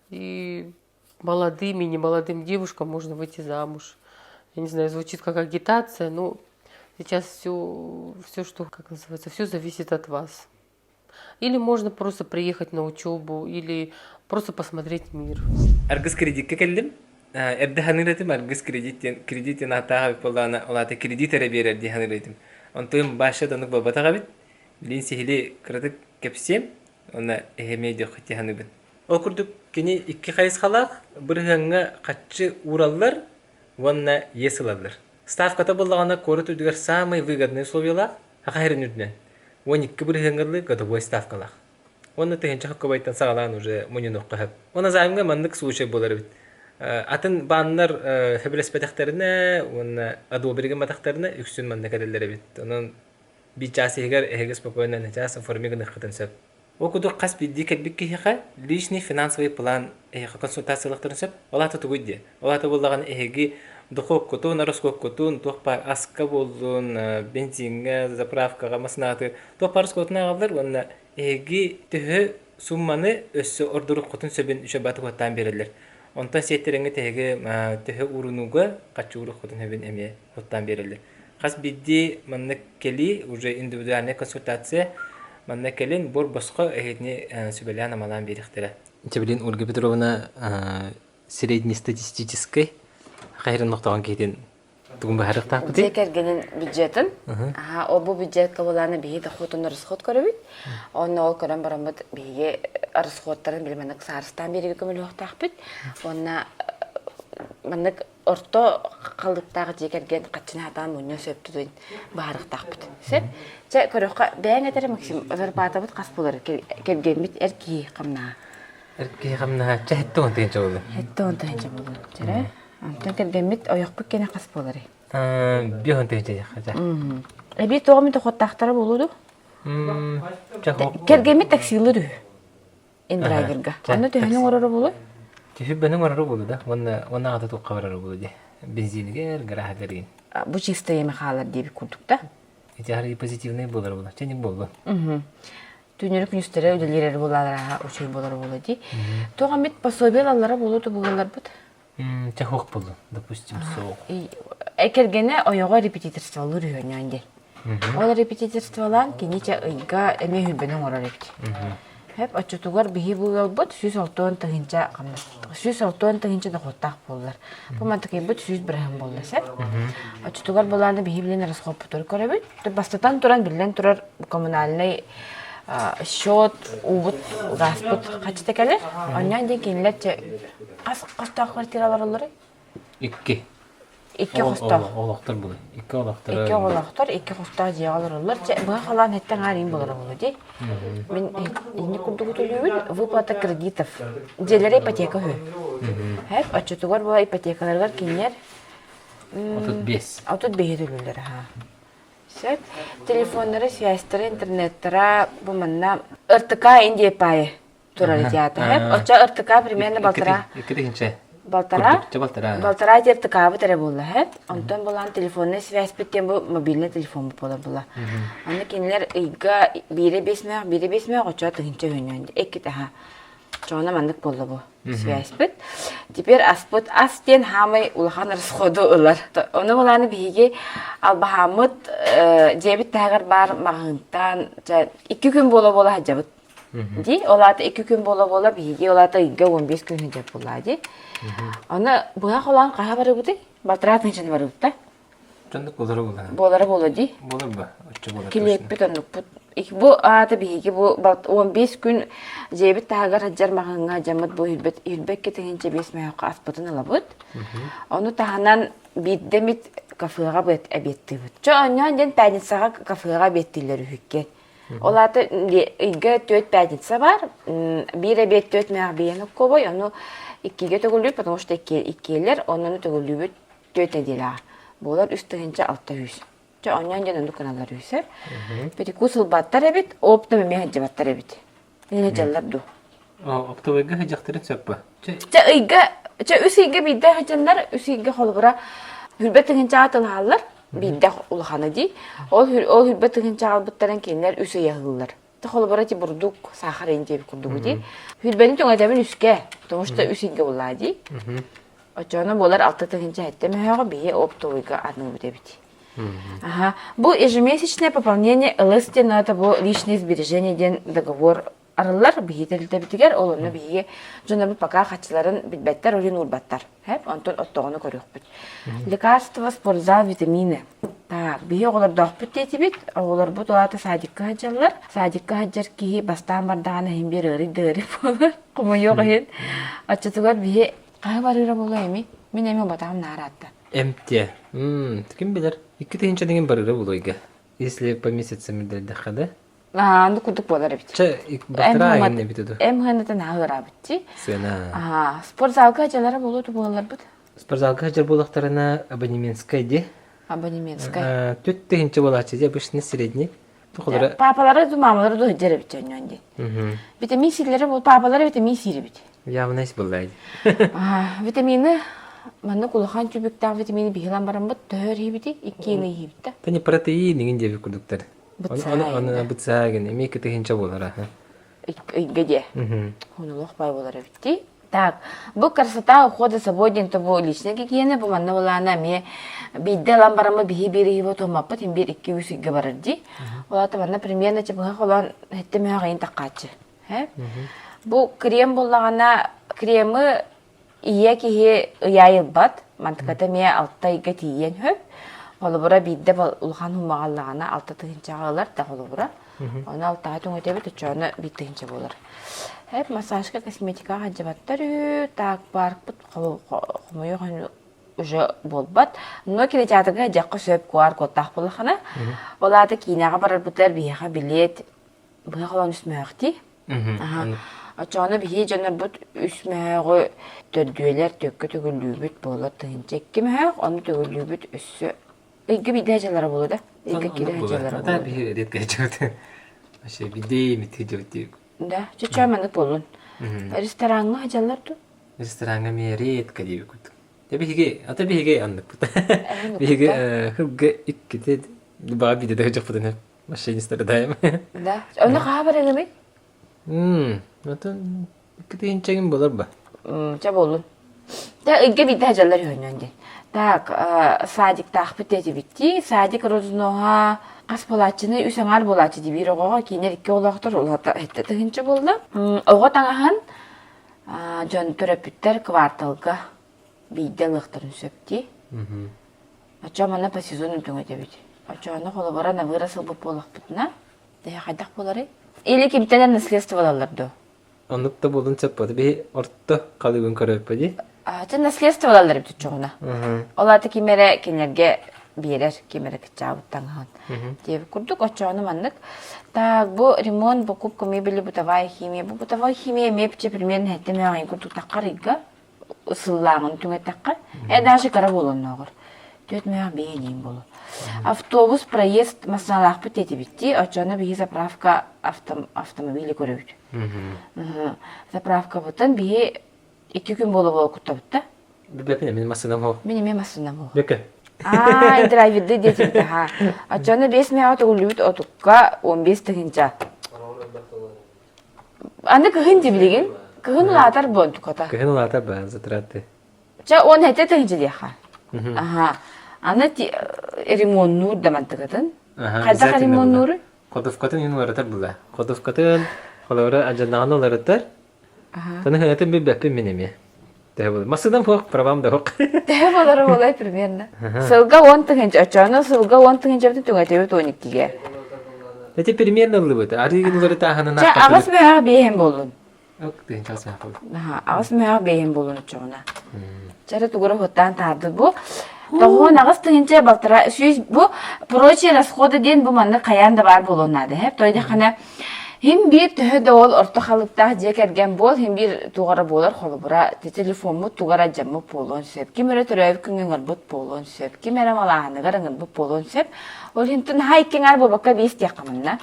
и молодым и немолодым девушкам можно выйти замуж. Я не знаю, звучит как агитация, но сейчас все, что, как называется, все зависит от вас. Или можно просто приехать на учебу, или просто посмотреть мир. Эрде ханыратым аргыс кредитен атаға болана олаты кредиторы берерди ханыратым. Онтойм башы донук бабатаға бит. Лин сихили кратык кепсем, она эхемейді құтти ханыбын. Ол күрдік кені икки қайыз қалақ, бір ханға қатшы ураллар, ванна есылалар. Ставката болағана коры түрдігер самый выгодные условиялар, хақайрын үрдінен. Он икки бір ханғалы годовой ставкалақ. Онна тыхенча хаққабайтан сағалан уже мұнын оққахып. Она займға мандық случай болар бит. Атын баннар хебрес петахтерне, он адобриген матахтерне, үксүн манна каделлери бит. Онон бичасы егер эгес спокойно начаса формиген хытын сеп. О куду қас бидди кәлбік кейхіға лишний финансовый план консультациялықтарын сөп, олаты тұгыдде. Олаты болдаған әйгі дұқық көтін, арыскөк көтін, тоқпар асқа болдың, бензинге, заправкаға, масынаты, тоқпар көтін ағалдар, онына әйгі түхі сумманы өссі ордырық көтін сөбін үші баты көттан берілер. Онтан сеттеріңі тәйгі түхі ұрынуға қатшы ұрық көтін өбін әме көттан берілер. Қас бидди манны кели, уже индивидуальная консультация, манна келин бор боско эхетни сүбелян амалан берихтера. Тебелин Ольга Петровна среднестатистической хайрын ноқтаған кейден бүгін бәріқ тақпыды? Зекергенин бюджетін. Ол бұл бюджет кабыланы бейді құтын ұрысқот көрібіт. Оны ол көрін барамыд бейге ұрысқоттарын білменік сарыстан берігі көмілі оқтақпыт. Оны маннык орто қалдықтағы жекерген қатшына атан мұнын сөпті дойын баарық тақпыт. Сәп? Жа көріққа бәйін әтері Максим, өзір батабыт қас болыр келгенбет әркей қамна. Әркей қамна, жа әтті онтайынша болу? Әтті онтайынша болу. Жара? Антон келгенбет ойықпық кені қас болыр. Бе онтайынша жа. Әбей тоғымен тоқыттақтары болуду? Келгенбет таксилы Индрайверга. Аны түйінің орары болу? Түйі бәнің орары болу да, оны ағыта тоққа барары болу де. Бензинігер, гарахадарын. Бұл чисто емі қалар дейбі күрдік да? Итяғары позитивный болар болу, чәнік болу. Түйінері күністері өделері болалар, үшей болар болу дей. Тоған бет пособел аллара болуды бұғалар бұд? Чахоқ болу, допустим, соқ. Әкергені ойоға репетиторство олыр үйінен де. Ол репетиторстволан кенече ұйға әме хүбінің орар епті. Hep açıtıgar bihi bu yol bud 106 tığınca qamnas. 106 tığınca da qottaq bollar. Bu mantıqı bud 100 birham bollasa. Açıtıgar bollarını bihi bilen rasxop tur körəbit. Bastatan turan bilen turar kommunalny счет убут гаспут kaçta gəlir? Ondan da kinletçe qasta kvartiralar olur. 2. 2 qosta. Oğlaqtar bolur. 2 oğlaqtar. 2 oğlaqtar, 2 qosta jeyalар olur. Bu qalan hetten arın bolur bolur. Мен не курдук төлөбүт, выплата кредитов. Делери ипотека хө. Хәп ачытугар була ипотекаларга кинер. Отут 5. Отут 5 төлөлөр, ха. Сәп телефоннары, связьтары, интернеттара бу манна РТК Индия пае турар диата. Хәп ача РТК примерно балтара. Балтара РТК бутара була, хәп. Антон булан телефонны связь биттен бу мобильный телефон була. Аны кинлер ыйга бире бесме ача тыгынча хөннән. Эки таха. Чона мандык болду бу. Связь бит. Теперь аспот астен хамай улхан расходу улар. Оны буланы биге албахамыт дебит тагыр бар магынтан 2 күн бола хаҗабыт. Ди, олаты 2 күн бола биге олаты 15 күн деп булады. Аны буга калган кая бары бути? Батратын жын бары бутта. Чондук болары була. Болары болоди. Болар ба? Оччо болар. Килеп битонук бут. Бу аты биге бу 15 күн жебит тагыр хаҗар магынга жамыт бу илбек кетегенче 5 майга аспытын алабыт. Аны таханан биддемит кафега бет әбетти бут. Чоннан ден пятницага кафега беттилер үкке. Олаты иге 4 пятница бар. Бире бет 4 майга бияны кобой, аны 2-ге төгүлүп, потому что 2-лер, онуну төгүлүп 4 неделя. Болар үстігінче 600. Оннан ден онды каналар үйсер. Перекусыл баттар әбет, опты мәме хаджа баттар әбет. Нене жаллар ду. Оптовайга хаджақтарын сөп ба? Үс үйге бейді хаджанлар, үс үйге қолғыра хүрбеттігінче атыл халар, бейді ұлғаны дей. Ол хүрбеттігінче албыттарын кейінлер үс үйяғылар. Холбара ти бурдук сахар инде курдугу ди. Хүрбени тоң адамын үскә, потому что үсинге булады. Очона болар 6 тыгынча әттеме бие оптовыйга адны бит. Ага. Бу ежемесячное пополнение ЛСТ надо бу личные сбережения ден договор аралар бие телте битигер, олону бие жона бу пока хачларын битбеттер орин урбаттар. Хәп антон оттогону көрөк бит. Лекарства, спортзал, витамины. Так, бие олар дохпут детибит, олар бу туата садикка хаджалар. Садикка хаджар ки бастан бардагана химбер ыры болар. Кому yok хен. Ачытыгар бие кай барыра бола эми. Мен эми батам наратта. Эмте. Ким билер? 2 тыгынча деген барыра болойга. Если по месяцам дәлдәхә да? Анды кудук болар бит. Батра эне битеду. Ханатан агыра битти. Сена. Спортзалга хаджалар болот болалар бит. Спортзалга хаджар болактарына абонементская ди. Абонементская. 4 тыгынча болачы, обычно средний. Тухулара. Папалары ду мамалары ду хыджары бит жөннөн. Витамин Силери бул папалары витамин Си бит. Явнайс буллайды. Витамины манны кулахан чүбүктан витамины бихилан баран бут төр хибити 2 еңе хибитте. Тани протеин деген жеби курдуктар. Бутсай. Оны бутсаген эмеки тегенче болара. Игеде. Хонолох бай болар битти. Так, бу красота ухода собой ден то бу личная гигиена, бу манна булана ме бидде ламбарама бихи бири хибо то маппат им бир 2 үсүгө барырди. Олата манна примерно чебга холан хеттеме агын таккачы. Бу крем боллагана кремы ие кихи яйылбат, мантыката ме алтайга тиен хөп. Олобура бидде улхан хумагаллагана алта тыгынчагалар да олобура. Оны алтага төңөтөбүт өчөнө биттигинче болор. Hep massajka kosметика хаджабаттар так баркпыт хомойо уже болбат. Но келе жатырга жакка сөп куар коттак булахана. Оларды кинага барар бутар бияга билет. Буга калан үсмөкти. Ачаны бие жанар бут үсмөгө төдүлөр төккө төгүлүбүт болот тынчек кимэ аны төгүлүбүт өссө. Эге бидежалар болот да. Эге кирежалар. Та бие ретке чыкты. Аше бидей митежөтү. Да, чөчөмөнү болун. Ресторанга хажалар ду. Ресторанга мерет кадиби кут. Табиге, ата биге андык бут. Биге хылга иккете ба биде да жакпыдан машинистер дайым. Да. Оны кабар эми? Ата иккете инчеген болор ба. Ча болун. Да, эге биде хажалар өнөндө. Так, садик тахпыт эти битти, садик рознога Қас болачыны үсәңар болачы деп ирогога кинер 2 олақтар олата этте тегенче болду. Ого таңахан жон төрөпүттер кварталга бийде лыктырын сөпти. Ача мана по сезону төңөтө бит. Ача аны холобара на вырасыл бу болакпытна. Дая кайдак болары? Или кимтелер наследство алаларды. Аныкта болун чаппады би орто калыгын көрөппүди. Ача наследство алалар бит чогуна. Олаты кимере кинерге берер кемерек чабыттанған. Деп курдук очону мандык. Так, бу ремонт, покупка мебели, бытовая химия. Бу бытовая химия мепче примерно хеттеме ағын курдук таққарыға. Сыллағын түңе таққар. Даже кара болон ногыр. Төт меға бейнейін болу. Автобус, проезд, масыналақ бітеті бітті. Очону бейі заправка автомобили көрөбіт. Заправка бұтын бейі 2 күн болу күтті бітті. Бепене, мен масынам хо. Мен масынам хо. Беке. Драйверді детімді, ха. Ачаны 5 меға тұғылыбыт отыққа 15 тігінча. Аны кығын дебілеген? Кығын ұлатар бұн тұқата? Кығын ұлатар бұн, затыратты. Ча, он әте тігінчі де, ха? Аны ремон нұр даман тұғытын? Қайдаға ремон нұры? Қодовқатын ең ұларатар бұла. Қодовқатын қолауыры ажаннаған ұларатар. Таны хынатын бір бәппен менеме. Масыдан хоқ, правам да хоқ. Тәе болары болай примерно. Сылға 10 тігінчі, очаны сылға 10 тігінчі бітін түңәтебет 12-ге. Эти примерно лыбыт. Арыгын улары тағаны Ча, ағыз мәға бейхен болын. Ок, тігінчі ағыз мәға болын. Ағыз мәға бейхен болын ұчығына. Чары тұғыры хоттан тарды бұл. Тоғын ағыз тігінчі балтыра, бұл прочие расходы ден бұл манны қаянда бар болуынады. Тойды қана Хим бир төһөдө ол орто халыктаа жекерген бол, хим бир тугара болар холбура, телефонму тугара жаммы болон сөп. Кимере төрөп күнгөр бут болон сөп. Кимере малааны гараңын бут болон сөп. Ол хинтин хайкеңар бобакка бис тякамынна.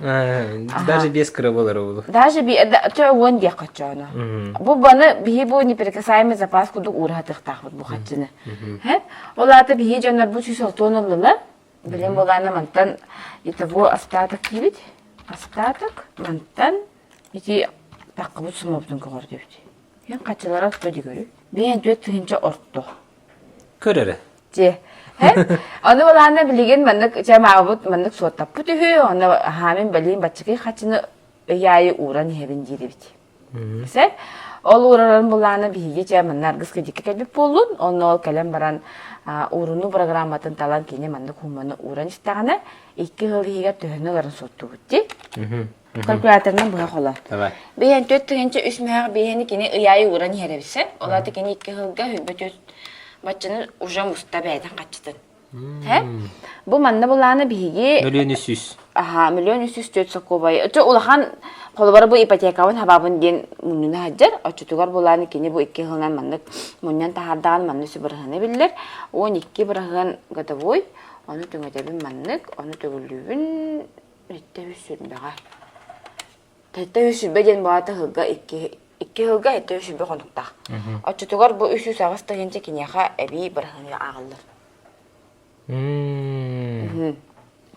Даже без кыра болар ол. Даже би то вон дякачана. Бу баны би бу неприкасаемый запас кудук урхатык тахбыт бу хатчыны. Оларды би жонор бу сүйсөл тонолла. Билем болганы мантан итого остаток кибит. Остаток, мантан, ити таққыбыт сумаптың көғыр депті. Мен қачалар атты дегөрі. Бейін төт түгінші орту. Көрері? Же. Оны болағына білеген мандық жамағыбыт мандық суаттап бұты хүй, оны хамин білейін бачықы қачыны ұяйы уран херін жері біті. Сәр, ол урарын болағына біге жаманнар ғысқы декі кәлбіп болуын, оны ол кәлем баран уруну программатын талан кене мандық хуманы уран істағана, 2 жыл егер төхінілерін сотту бұтті. Калькуляторынан бұға қола. Бейін төт түгенше үсмәғі бейіні кене ұяйы уран херебісі. Олады кене 2 жылға хүлбі төт бачыны ұжа мұста бәйден қачытын. Бұл манна болағына бейге... Миллион 300. Аха, миллион 300 төт соқу бай. Өті олақан қолыбары бұл ипотекавын хабабын ден мұнына хаджар. Өтітуғар болағына кене бұл 2 жылынан мандық мұннан тахардаған маннысы бірғаны білдер. 12 бірғын ғадавой. Onu tüngötebin manныk, onu tөгүлүүбүн Bitte hüsürbeğe. Tette hüsürbeğen bağıta hılga iki hılga ette hüsürbe konukta. Açıtıgar bu üsü sağısta hence kinyaha ebi bırhını ağılır.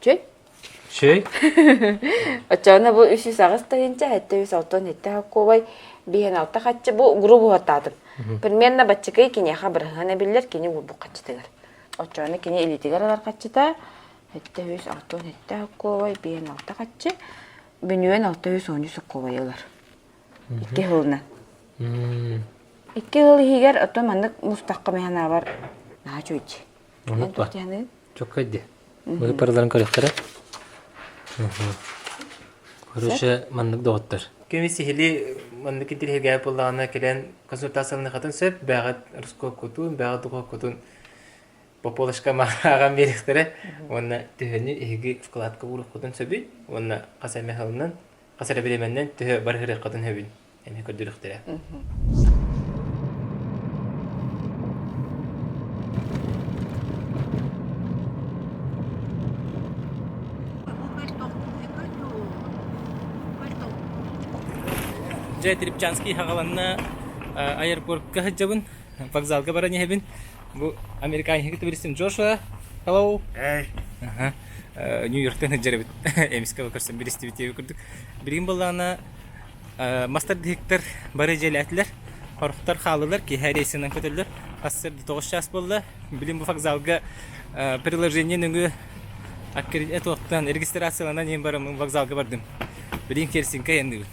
Çöy? Şey? Açığına bu üsü sağısta hence ette hüsü oton ette hakkovay bihen altta kaçı bu grubu hatadım. Примерно бачыкай киняха бырhını bilir kini bu kaçtıgar. Açığına kini elitigar alar kaçıda. Ette hüsü oton ette hakkovay bihen altta kaçı. Bünüyen altta hüsü oncu sokkovayılar. İki hılına. İki hıl higer oton mandık mustaqqa mehana var. Naha çöйчи. Unutma. Çok hadi. Bu paraların karaktere. Короче, маннык доғыттар. Кемесі хили маннык итир хиргай боллағына келен консультациялыны қатын сөп, бәғат руско көтун, бәғат дұға көтун пополышқа мағаған беріктері, онна түхіні хиги вкладқа бұрық көтун сөбі, онна қасай мәхалынан, қасара беременнен түхі бар хирек көтун хөбін, әме көрдіріктері. Жай Трипчанский хағаланна аэропортқа жабын, вокзалға бараны хебін. Бұл американский туристим Джошуа. Hello. Hey. Нью-Йорктан жарабыт. Эмискава көрсөм биристи битеби көрдүк. Бирин боллана мастер директор бары желәтләр. Хорхтар халылар ки һәр рейсинен көтөллөр. Асыр 9 час болду. Билим бу вокзалга приложение нүгү аккредитаттан регистрацияланан ем барам вокзалга бардым. Бирин керсинка энди.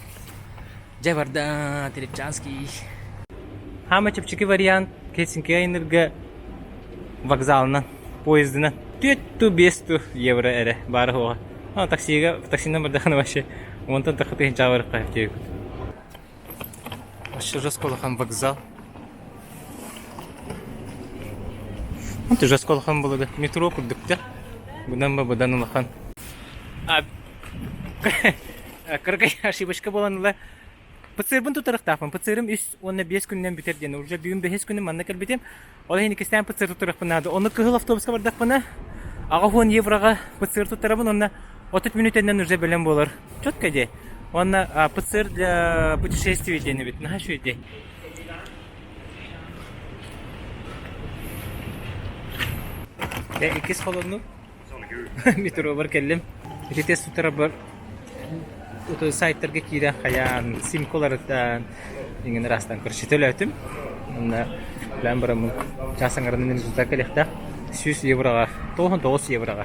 Джаварда Трипчанский. Хама чепчики вариант Хельсинки айнырга вокзалынан, поездынан 400-500 евро әрі бары оға. Таксинен бардағаны башы. Онтан тақытығын жауырық қайып дейік. Башы жас-колыған вокзал. Онты жас-колыған болады. Метро күрдікті. Бұдан ба бұдан ұлақан. Қырғай ошибочка боланылар. Пыцырбын тұтырықтақпын. Пыцырым 5 күннен бітер дені. Уже бүгін 5 күннен манна кірбетем. Ол хені кестен пыцыр тұтырықпын ады. Оны кығыл автобусқа бардақпына. Аға 10 евроға пыцыр тұтырабын. Оны 30 минутеннен уже білем болар. Четко де. Оны пыцыр для путешествия дені бет. Наға шөй де. Екес қолыны. Метро бар келім. Ретес тұтыра бар. Ото сайттарга кире хаян симколардан иңин растан көрсөтөлө өтүм. Мына билан барам жасаңардан результат келехта 100 еврога, 99 еврога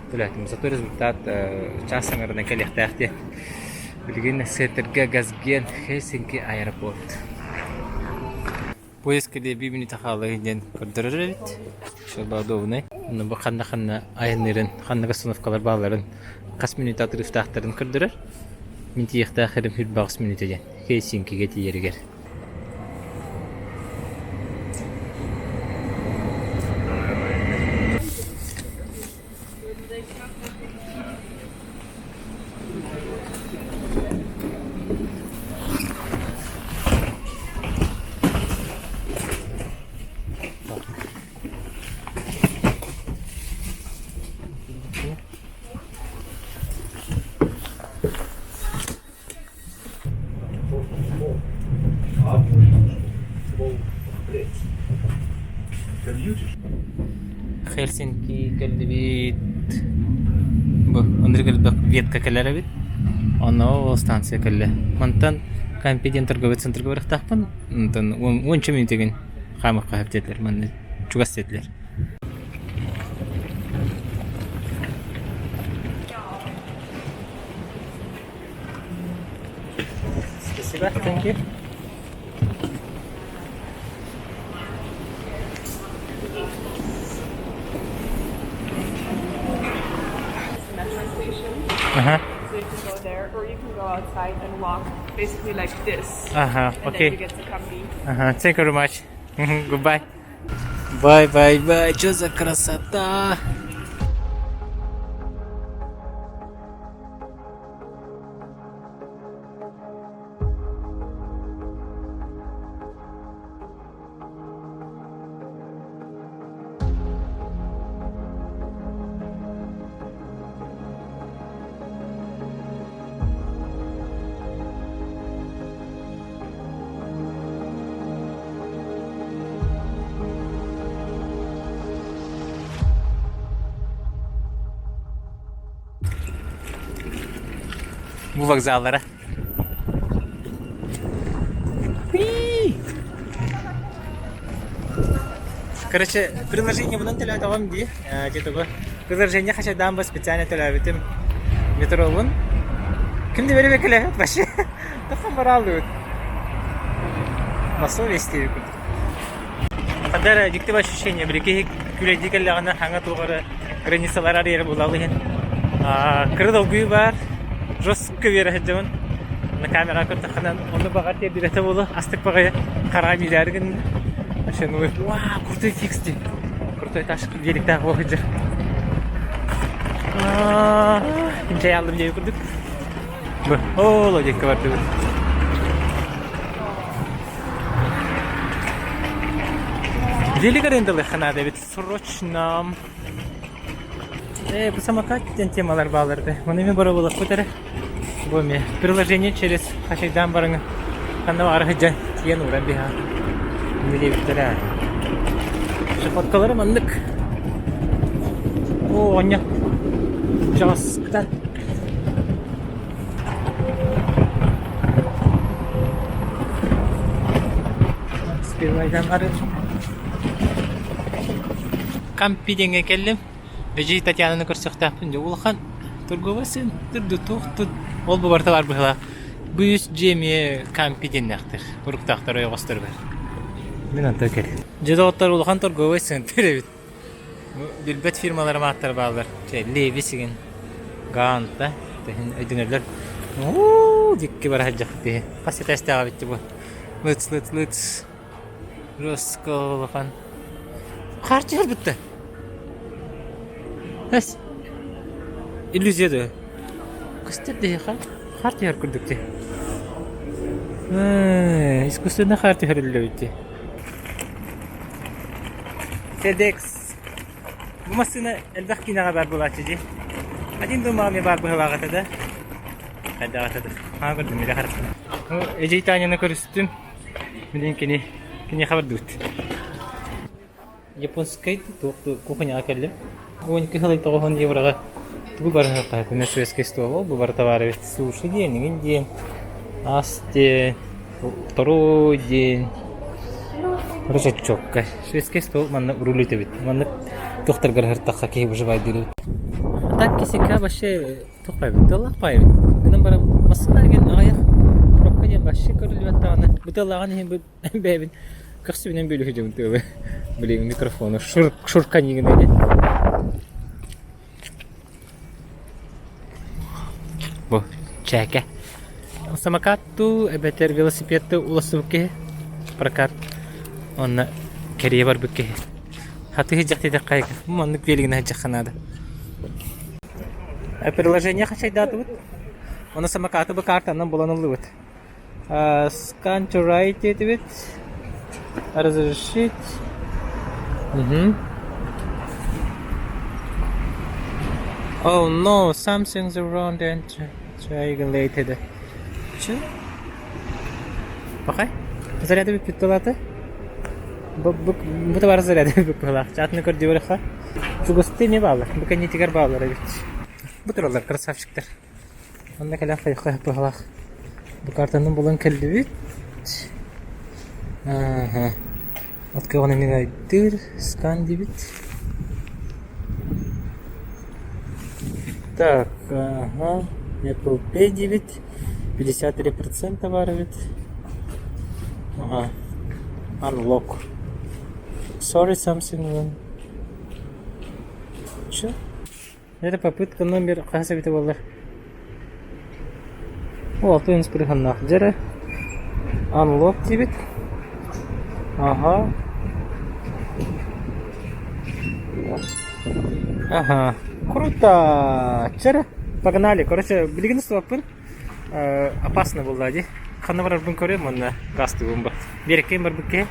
төлөтүм. Зато результат жасаңардан келехта. Билген сеттерге газген Хельсинки аэропорт. Поездка де 1 минут халыгын көрдөрөт. Шабадовны. Мына бу кандай айнырын, кандай остановкалар бааларын кас минут атырыфтактарын көрдөрөр. Мен тиекте ахырым хүл багыс минут эден. Хельсинкиге тиергер. Хельсинки келди бит. Бу андыргыл бак ветка келер бит. Аны станция келе. Монтан компетент торговый центрга барактакпын. Монтан 10 минут деген камакка хаптетлер. Мен чугас детлер. Спасибо, thank you. So you can go there, or you can go outside and walk basically like this. And Okay. then you get to comfy. Thank you very much. Goodbye. Bye. Что за красота? bu vokzallara. Короче, приложение bundan tela tamam diye. Gitu приложение haşadan bas spesialne tela bitim metrobun. Kimde böyle bekle başı. Tamam baralı. Nasıl vesti? Kadar ciddi baş ощущение biriki küleci kelleğine hangi tuğara границалар арер булалыгын. Кырдал гүй бар. Жестко верхеден. На камера көртөхнөн оны багат дирете болу. Астык багай кара билерген. Ашын ой, вау, крутой фикс ди. Крутой ташк великтаг болжыр. Инче алдым деп көрдүк. Бу, логика бар деп. Делигарендалы хана деп срочно. Bu самокатен темалар баларды. Монымен бара болак көтөрө. Бу ме приложение через хашайдан барыңы. Кандай арыгы тиен уран биха. Миле биттера. Фоткалары мандык. О, оня. Жаскта. Спирвайдан ары. Кампиденге келдим. Бежи Татьянаны көрсөктөпүн же улахан торговый центрде токтут. Ол бу барталар была. Бүйүс жеме кампиденнактыр. Буруктактар ойгостор бар. Мен anta кел. Жедоттор улахан торговый центр бит. Билбет фирмалары маттар балдар. Леви сиген Ганта. Тен өдүнөрлөр. Оо, дикки бар хаджакты. Пассетастага битти бу. Лыц. Росколахан. Карчыр битти. Эс. Иллюзия. Кыстыды харты яр күрдүктү. Искусственно харты хәрелләүтти. FedEx. Bu masına elbette yine haber bulaşıcı. Один дома ми бар была гатада. Када гатада. Gördüm bir harf. Ece İtalya'nı көрүстүм. Мен кини хабар дут. Японский тоқты кухня келдим. Он кыхылай тогон еврога. Бу барга кайып мен сөзгө стол. Бу бар товары суши ден, ден. Асте второй день. Рожочокка. Сөзгө стол мана урулуйт бит. Мана доктор гаргартакка кей выживай дилет. Так кисека башы токпайбы. Доллаппайбы. Менен бара масаларген аяк пробка ден башы көрүлүп аттаганы. Буталаган эми бебин. Кырсы менен бөлүп жүрөм төбө. Билең микрофону шуркан егин эле. Бу чака. Самокатту эбетер велосипедти уласып ке. Прокат. Онна керие бар бүкке. Хаты хижакты да кайык. Монук белигине жаканады. Приложение хачайдаты бут. Оны самокаты бу картанан буланылды бут. Scan to write it бит. Разрешить. Oh no, something's wrong and triangulated. Че? Пахай? Заряды бит питталаты? Bu da var zararı bu kadar. Çatını kır diyor ha. Şu göster mi bağlar? Bu kan yetigar bağlar evet. Bu turlar krasavçıklar. Onda kalan fayda yapıyorlar. Bu kartanın bulan keldi bit. Aha. Открываем мигайтыр, скан дебит. Так, ага. Apple Pay дебит. 53% варвит. Ага. Unlock. Sorry, something wrong. Че? Это попытка номер хасабита болар. О, алтын спрыганнах жара. Unlock дебит. Ага. Ага. Круто. Чара. Погнали. Короче, билигин стоппын. Опасно было, ди. Ханавар бун көрөм, онна гасты бумба. Берекем бар бүкке.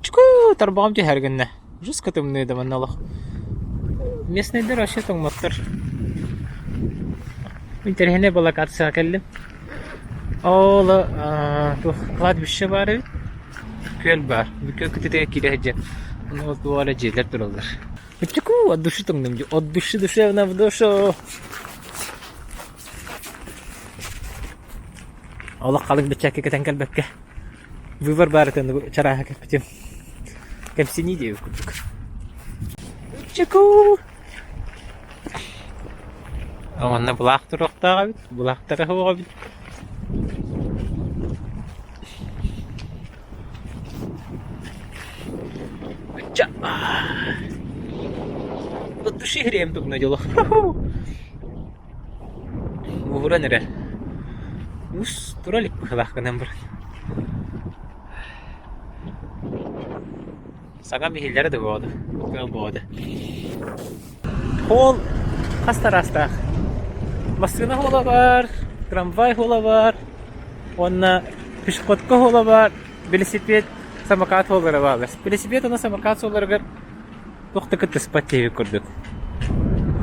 Чуку, тарбагам же хергенне. Жус катымны да манналах. Местныйдер вообще тоңматтар. Интернетне бала катса келдим. Ола, кладбище бар бит. Köl бар. Бүкө күтөтө киреже. Onu duvara jeler dururlar. Чуку, от души тоңдым. От души душевно в душу. Ola kalın bıçak keten kalbekke. Vıvar baratan bu çaraha kapatım. Kemsini diye kurduk. Çiko. Ama bulak turukta abi. Bulak tarafı abi. Bıçak. Bu şehriyem tukna yolu. Bu bura nere? Us, turalik bakılak kanan bura. Sagan bir hilleri de boğdu. Böyle boğdu. Hol. Hasta rasta. Maskına hola var. Tramvay hola var. Onna pişkotka hola var. Velosiped samakat holara var. Velosiped ona samakat holara Тоқты кытты спать тебе көрдік.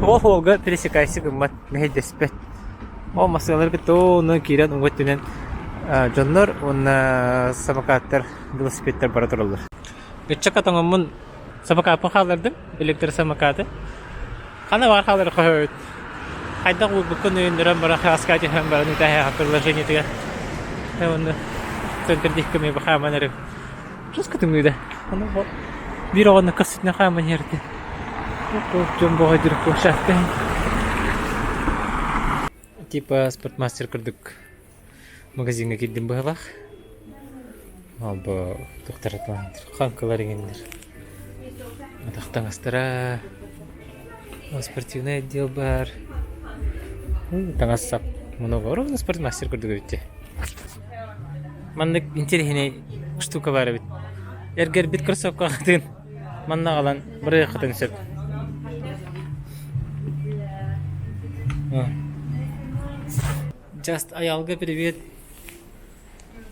Ол холға пересекайсы гыммат мехейді спать. Ол масыларғы тоны кейрен ұңғыттенен жонлар, оны самокаттар, велосипедтер бара тұралар. Өтчі қатаңымын самокатпын қалардым, электр самокаты. Қана бар қалары қойд. Қайдақ ол бүкін үйіндерін бара қаскати хан бара нетахе приложение тіге. Оны центрдік көмей бұқа манарым. Жыз күтім үйді. Bir oğlanın kasıtına kayman yerde. Korktum bu hadir koşaktı. Типа спортмастер кырдык магазинге кирдим быгалак. Ал бу докторатлар, ханкалар дегендер. Атактан астыра. Спортивный отдел бар. Таңассап много ровно спортмастер кырдык өтте. Мандык интересный штука бар бит. Эргер бит кроссовка катын. Манна калан бир катын сөп. Just аялга привет.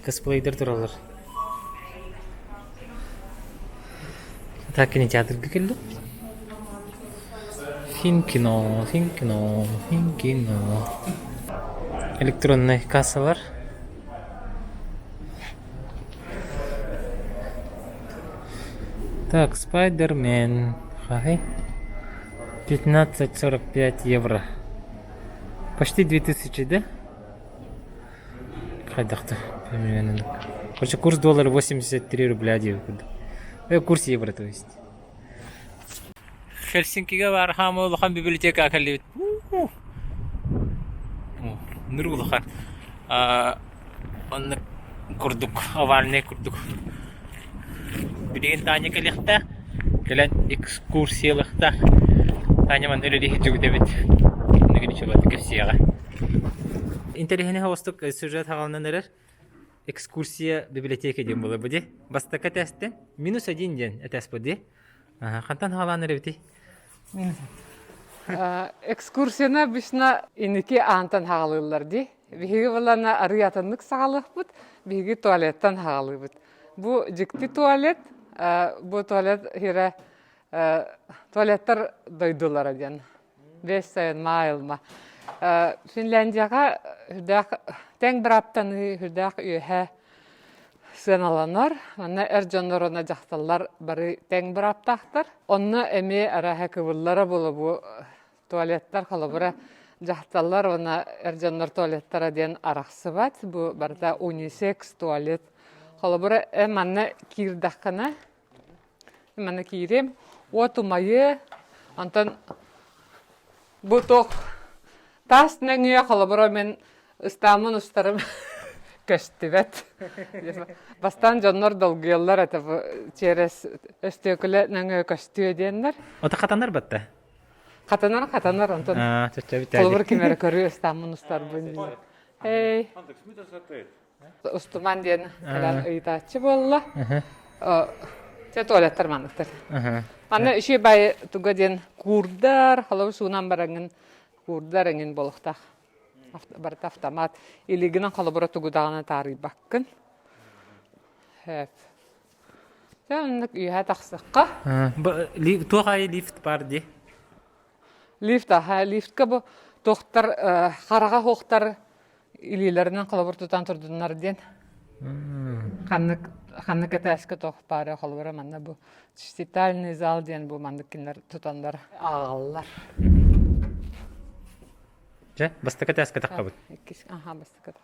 Косплейдер туралар. Так не театрга келди. Финкино. Электронный кассалар. Так, Спайдермен. Хай. 15.45 евро. Почти 2000, да? Хайдахты. Короче, курс доллара 83 рубля. Курс евро, то есть. Хельсинкиге бар хам улахан библиотека акалли. Нур улахан. Он курдук, аварный курдук. Билеген Таня келехта, келен экскурсиялыхта. Таня ман өлелихи жүгдебет. Неген чулады кепсияға. Интересный хавостық сюжет хағалынан әрер. Экскурсия библиотека ден болы бұде. Бастака тәсті. -1 ден әтәс бұде. Қантан хағалан әрер біте? Экскурсияна бішна инеке антан хағалылар де. Беге болана арыятынлық сағалық бұд, беге туалеттан хағалы бұд. Бу жікті туалет, бу туалет хире туалеттар дойдулар аден. 5 сайын майылма. Финляндияға тең бір аптаны хүрдәк үйе сыналанар. Онна әржонлар ona жақталар бары тең бір аптақтар. Онна әме әраға кывыллара болы бу туалеттар қалыбыра жақталар. Онна әржонлар туалеттар аден арақсы бат. Бу барда унисекс туалет. Қалыбыра әманна кирдаққана. Әманна кирем. Отумайы. Антон бу тоқ тас нәңе қалыбыра мен ұстамын ұстарым көштібет. Бастан жонлар долгиялар әтіп через өстекілі нәңе көшті өденлер. Ота қатанар бәтті? Қатанар. Антон қалыбыр кемері көрі ұстамын ұстар бұн. Эй. Ұстыман ден кәлән ұйтатшы болла. Те туалеттар маңықтар. Маны үші бай тұға ден курдар, қалыбы суынан бараңын курдар әңін болықтақ. Барыта автомат. Илигінен қалыбыра тұғыдағына тарый баққын. Тәлінік үйе тақсыққа. Туғай лифт бар де? Лифт, лифтқа бұл тоқтар, қараға хоқтар илилерінен қалыбыр тұтан тұрдынлар ден. Қаннық әтәскі тоқ бары қалыбыра манда бұл чиститальный зал ден бұл мандық кенлер тұтандар ағалар. Бастака тәскі таққа бұд? Бастака таққа.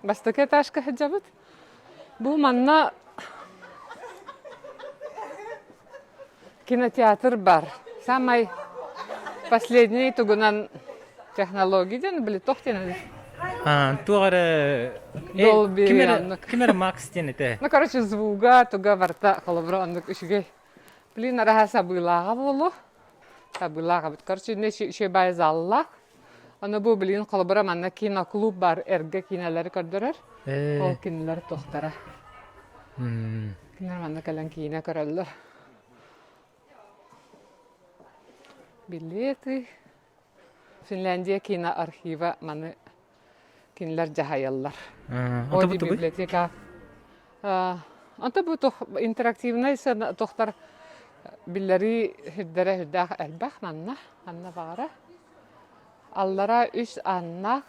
Бастыке ташка хаджабыт. Бу манна кинотеатр бар. Самый последний тугунан технологиядан били тохтен. Тугара Dolby яннык. кимер Макс тенете. Ну, короче, звуга туга варта холобро андык ишге. Блин, араха сабылага болу. Сабылага бит. Короче, не шебай заллах. Аны бу блин холобро манна киноклуб бар, эрге кинолары көрдөрөр. Ол кинолар тохтара. Кинолар манна калан кино көрөллөр. Билеты. Финляндия киноархива маны кинолар жахаяллар. Оди библиотека. Anta bu interaktivnay sen tohtar billeri hiddere hiddah elbah manna bağıra. Allara üç annak.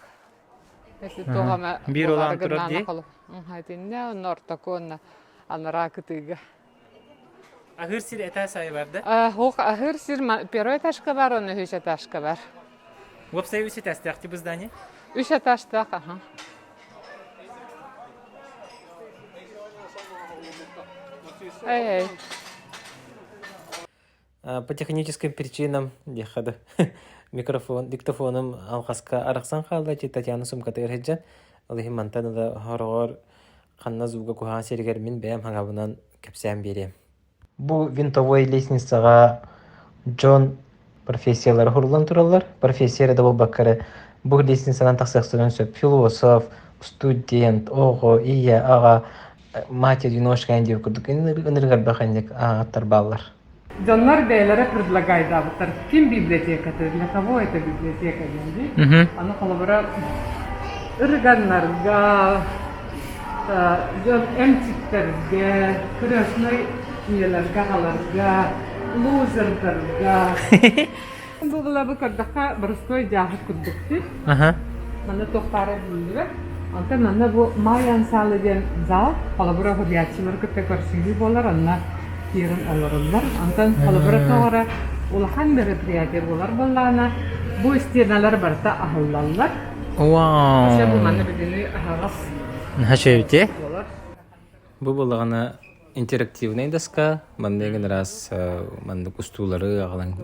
Mesela tohama bir olan turur diye. Haytinne onun ortakona anlara kıtıga. Ahır sir eta sayı vardı. Hoq ahır sir pero etaşka var onu üç etaşka var. Web servisi test yaptı bizdani. Üç etaşta aha. Эй. По техническим причинам дехады микрофон диктофоном алгаска араксан калды Татьяна сумката эрхеджен. Алыхи мантаны да хорогор канна зуга кухан сергер мин бәм хагабынан кепсәм берем. Бу винтовой лестницага Джон профессиялар хурлан туралар. Профессия да бул баккары. Бу лестницадан таксаксырын сөп философ, студент, ого, ия, ага, мать одиночка инди курдук. Энергар баханник аттар баллар. Джоннар бейлere предлагает автор. Ким библиотека? Для кого эта библиотека? Она коллабора ырганнарга, Джон эмчиктерге, красной нелерга халарга, лузердарга. Bu bula bu kadar barstoy jahat kurdukti. Mana tohtara bildiler. Anta mana bu mayan sağlayan zal, kolabora hürriyatçıları köpek karşılığı bolar anna yerin alırlar. Anta kolabora sonra ulhan merepiyatı bolar bollana bu istiyorlar barta ahıllarlar. Wow. Şey bu mana bedeni ahas. Haşevti. Bu bulağına интерактивный доска, мандеген раз мандык устулары агалан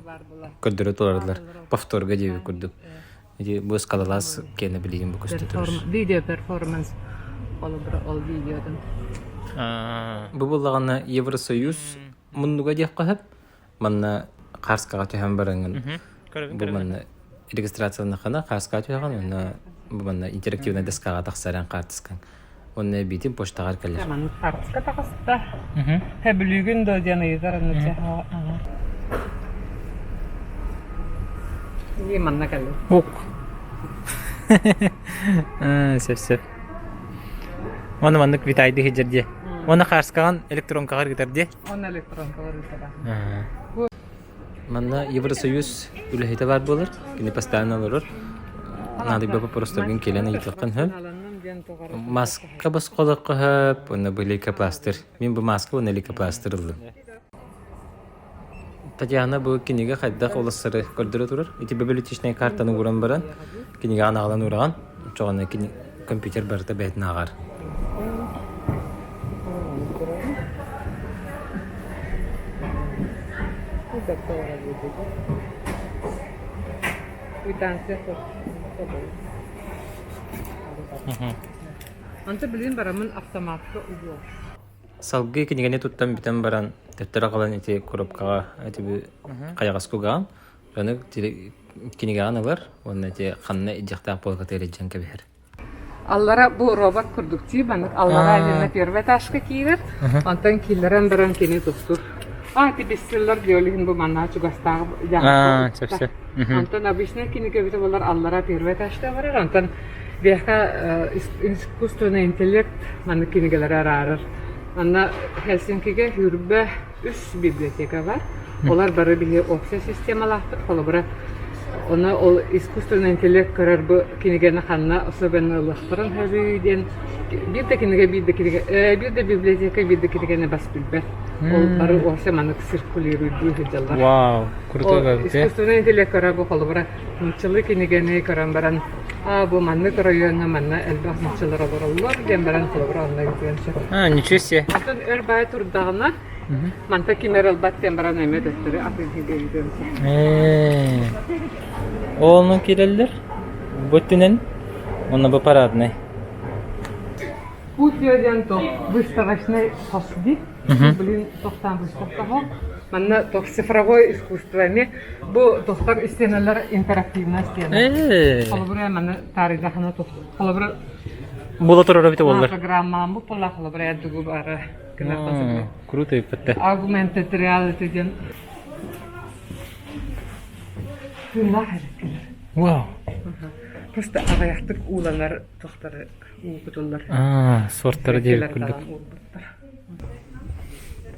көддөрө турарлар. Повторга деп көрдүк. Эти бу скалалас кене билген бу көстөтөр. Видео перформанс колобра ол видеодон. Бу булганы Евросоюз мундуга деп калып, манна Карскага төһөн барынгын. Бу манна регистрацияны гана Карскага төһөн, бу манна интерактивный доскага таксаран картыскан. Онны битим поштагар келер. Манны картыска такаста. Хэблүгүн да жана язарны чаха. Ни манна келер. Ок. Сеп. Оны мандык витайды хежерде. Оны Карскаган электрон кагар кетерде. Он электрон кагар кетер. Манна Евросоюз үлехете бар болар. Кини постоянно болор. Надо бы просто ген келени итаккан хэ. Маска бас колоккап, оны бу лейкопластыр. Мен бу маска оны лейкопластырылды. Татьяна бу киниге хайдак олассыры көрдөрө турар. Ити библиотечный картаны уран баран, киниге анагалан ураган, чоганы кини компьютер барда бетин агар. Анты билин барамын автоматты угу. Салгы кинигене туттан битен баран, теттера калан ити коробкага, ити би каягаскуга, жаны киниге аналар, оны ити ханна идjaqta полка тережен кебер. Аллара бу робот курдукчи, банык аллара айына первый этажка кийлер, антан кийлерен баран кини туттур. Ти бестселлер диолигин бу манна чугастагы жакты. Чепсе. Антан обычно киниге бите болар аллара первый этажта барар, антан Веха искусственный интеллект манны кинигелер арарыр. Анна Хельсинкиге хүрбе 3 библиотека бар. Олар бары биле опция системалаhtır. Колобра оны ол искусственный интеллект көрөр бу кинигени ханна особенно лыктырын хөбүйден Bir de biblioteka ne bas bilber. O arı o semanık sirkulüyor hıcalar. Вау, крутой O бәбі. искусственный интеллект кара bu холбара. Мучылык инегене каран баран. Bu manны коройона manna elbах мучылара баралар. Дем баран холбара анна гитенче. А, ничего себе. Атын өрбай турдагына. Манта кимерел бат дем баран эмет эстери атын хиге гитенче. Oğlunun kireliler. Bütünen. Ona bu paradne. Путь один то выставочный посуди, блин, тохтан выставка. Манна тох цифровое искусство не, бу тохтар стеналар интерактивная стена. Холобра манна тарихта хана тох. Холобра Була турара бите болар. программа бу пола холобра дугу бара. Кына Круто и петте. Augmented reality ден. Күнә хәрәкәтләр. Вау. Просто аяқтык уланар тохтары укытулар. Сорттары деп күлдік.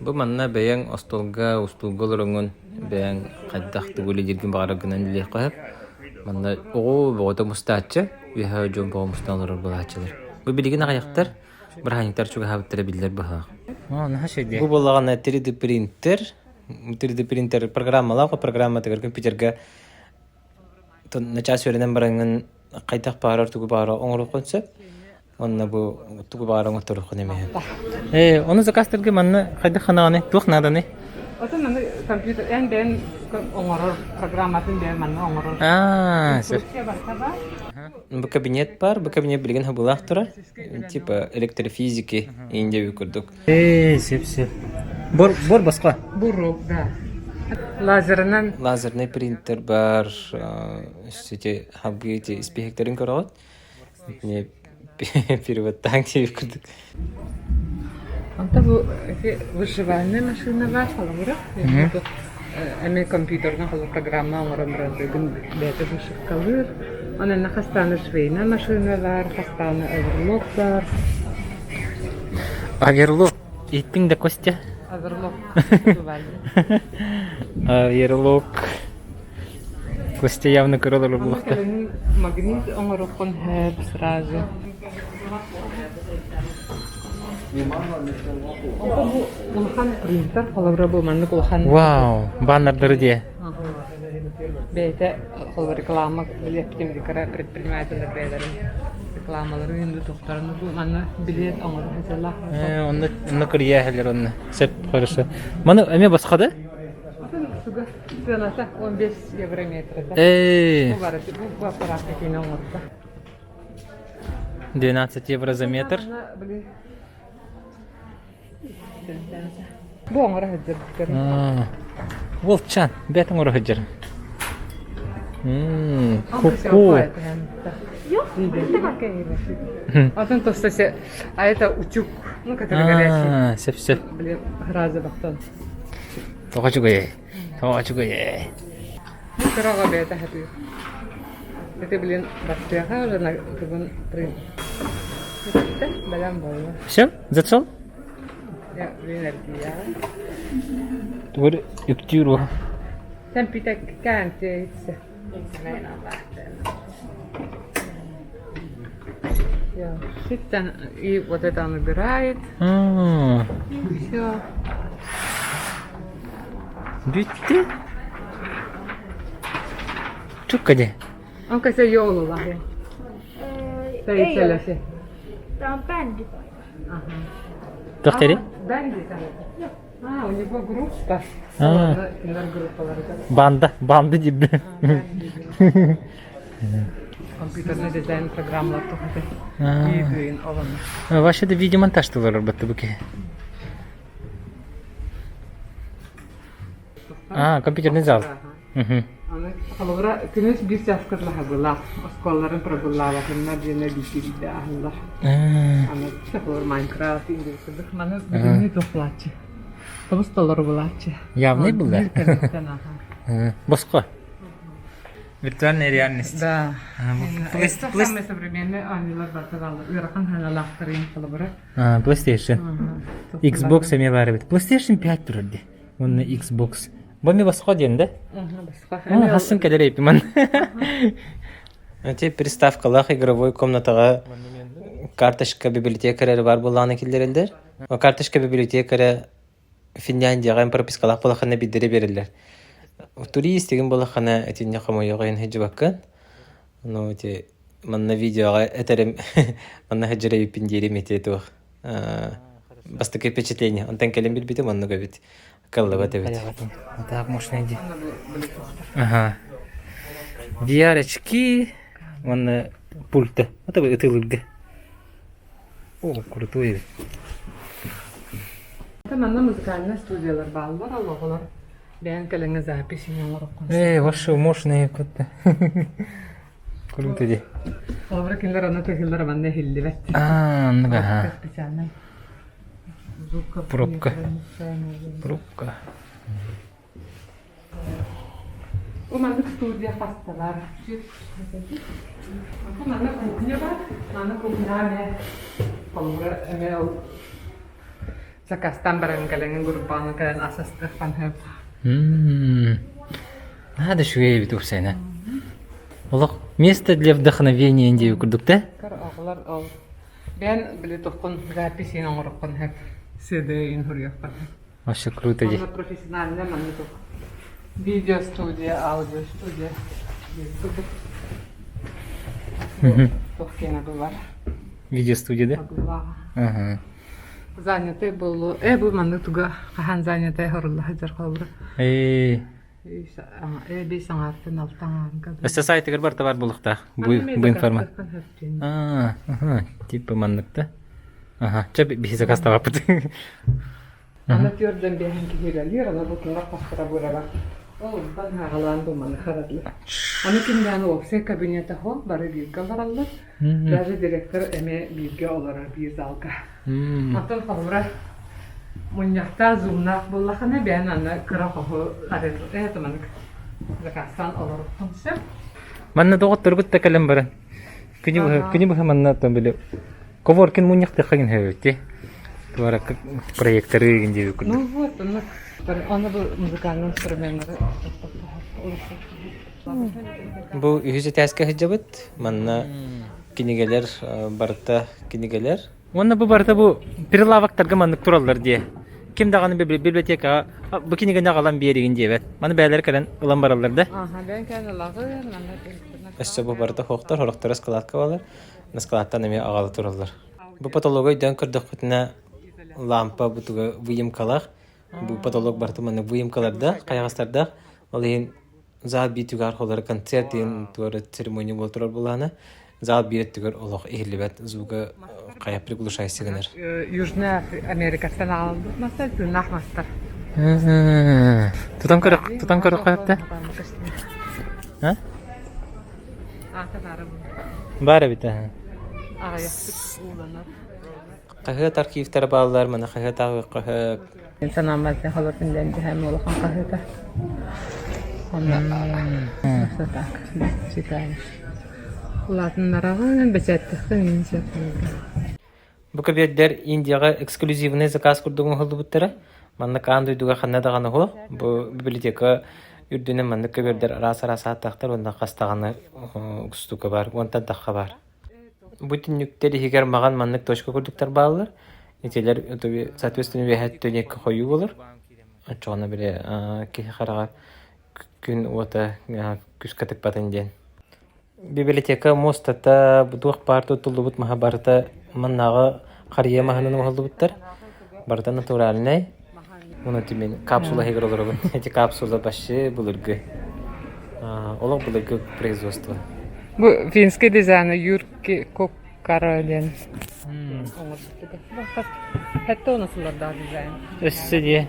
Бұл манна бәяң остолга, устулголорыңын бәяң қайдақты гөлі жерген бағара гынан иле қойып. Манна оғы бұғыда мұстаатчы, үйі жон бұғы мұсталары бұлачылар. Бұл білген аяқтар, бір ханектар чуға хабыттары білдер бұға. Бұл болағана 3D принтер программалауға, программа тегер компьютерге начас өрінен бараңын қайтақ бағарар түгі бағара оңыру қонсып, онына бұл түгі бағара оңыру қон емейі. Оны закастырге манны қайдақ қанағаны, туық наданы? Оты мәні компьютер, ән бән оңырыр, программатын бән мәні оңырыр. Сәр. Бұл кабинет бар, бұл кабинет білген хабылақ тұра, типа электрофизики үйінде көрдік. Сеп. Бор басқа? Буру, да. Лазернан. Лазерный принтер бар, сөйте хабғы еті спехектерін көріғат. Не переводтан деп көрдік. Anta bu вышивальная машина var falan Әме компьютерна халы программа оңырымырады gün бәті вышив қалыр. Onun hastane швейна машина var, hastane overlock var. Оверлок. Иттің де Костя? Overlock. Оверлок. Костя явно көрілер бұлықты. Магнит оңырықын хәп сразу. Улхан принтер, холобра bu manlık ulhan. Вау, баннердары де. Бейте холобра реклама билеткен дикара предпринимательдер бейлерин рекламалары енді тоқтарыны bu manlı билет оңыр хәсәллах. Оны көрия әлер оны. Сәп, хорошо. Маны әме басқа да? Ценасы 15 еврометрда. Bu var, bu аппарат екен оңырда. 12 евро за метр. Bu оңыр хәдер. Волчан, бәтің ұры хыджыр. Ку-ку. Атын тостасы, а это утюг, ну, который горячий. Сәп. Блин, гроза бақтан. Тоғачу көйе. Ну, дорога бәті хәдер. Это, блин, бақтыяға уже на күбін прин. Это, бәлем болды. Все, зацел? Я, блин, әрдия. Tuoda yktyrua. Sen pitää kääntyä itse. Meinaan lähteä. Joo. Sitten otetaan nabirает. Все. Bitti. Tukka de. Onko se joululahja? Se itsellesi? Tämä on bändi. Tohteri? Bändi tällainen. У него группа. Bandı gibi. Компьютерный дизайн программалар тоқыды. Үйгейін оғаны. Ваша да видеомонтаж тылар арбатты бүке. Компьютерный зал. Қалығыра күнес бір сәскірлігі бұла. Осколларын прогуллава. Кінна бүйіне бүйшерді ағылар. Қалығыр Майнкрафт индексідік. Маны бүгінні тоқлачы. $100 булачы. Явный был, да? Басқа. Виртуальная реальность. Да. Это самые современные анилар бартагалы. Уйрақан ханалақтырын қалыбыры. PlayStation. Xbox әме бары бит. PlayStation 5 тұрырды. Оны Xbox. Бұл ме басқа дейін, да? Басқа. Хасын кәдер епімін. Те приставкалақ игровой комнатаға карточка библиотекалары бар буланы килдерелдер. О карточка библиотекары Финляндияга пропискалак булахана бидере берилер. Турист деген булахана этинне камойгын хеҗбаккан. Ну те манна видеога этерем манна хеҗрей пиндери метету. Бастык впечатление. Он тан келем бит манна габит. Каллаба дебит. Так можно иди. Ага. VR-очки, он пульта. Это вы тылыгы. О, крутой. Таманна музыкальный студиялар баллар, аллаһлар. Бән калыңа записini алырыккан. Вашу можно икотта. Круто ди. Албар кинлер аны төгелләр манна хиллибет. Нага. Специально. Пробка. Пробка. У манна студия хасталар. Манна кухня бар. Манна кухня албар эмел. Закастан баран калыңа группаны калан асастык фанхеп. Надо швей бит усена. Олог место для вдохновения индию курдук да? Кар аглар ал. Бән биле тохкын записini алырыккан хеп. CD-ин хурьяхпан. Вообще круто ди. Манна профессиональный манна тох. Видеостудия, аудиостудия. Тохкена булар. Видеостудия, да? Булар. Ага. Занятый был. Бу манна туга хахан занятый хорулла хаҗар калбыр. Би саңартын алтан. Эссе сайты бар бар булыкта. Бу информация. Ага. Типа манныкта. Ага. Чап би заказ табапты. Ана тёрден беһен кирәләр, ана бу кына паспорт бурара. О, бан хагалан бу ман харадлы. Аны киндән офсе кабинеты хо бары бир калараллар. Даже директор эме бирге алар бир залга. Атын хавра муньякта зумнак буллахана бән аны кыра хо харет. Этман закастан алар консеп. Манна доктор бит тәкәлем бара. Кини бу манна тәмбеле. Коворкин муньякта хагин хәвәти. Туара проекторы индию курдук. Ну вот, она был музыкальный инструмент. Бу үзе тәскә хәҗәбет. Манна кинигелер барта кинигелер. Онна бу барта бу перелавактарга маннык тураллар ди. Ким даганы библиотека бу киниге нагалан береген дебет. Маны бәйләр калан улан бараллар да. Ага, бен кәне лагы, Эссе бу барта хоктар, хороктар складка балар. Складтан эме агалы тураллар. Бу патологой дан кырдык күтнә лампа бутуга выемкалар. Бу патолог барта маны выемкаларда, кайгастарда. Ал ен зал битүгәр холар концерт ен туары церемония бултырар буланы. Зал биеттүгәр олох эхлебет зуга кая приглашайсыгынар. Южная Америка алды. Масал тунах мастер. Тутам карак кайапта. А? Бара бит. Ага, ястык уланар. Кахы архивтар балалар мана кахы тагы кахы. Инсан аммазны халар финляндия һәм улахан кахыта. Онда. Так, читаем. Латыннарагын бәчәттәхтән инсәп. Бу кебетләр Индияга эксклюзивный заказ курдугын холду буттара. Манна кандай дуга ханна даганы хо. Бу библиотека үрдүнен манна кебетләр раса тактар онда кастаганы устука бар. Онда да хабар. Бутин нүктәле хигәр маган маннык точка курдуктар балалар. Нителәр соответственно вәһәт төнек кою булыр. Ачуна беле ки харага күн ота күскәтек патенден. Библиотека мостата будук парты тулубут махабарта маннага кария маханын холдубуттар. Барда натуральный. Муну тимен капсула хигәр олар. Эти капсула башы булыргы. Олар булыргы производство. Бу финский дизайнер Юрки Коккаролен. Хәтта унысыларда дизайн. Эсседе.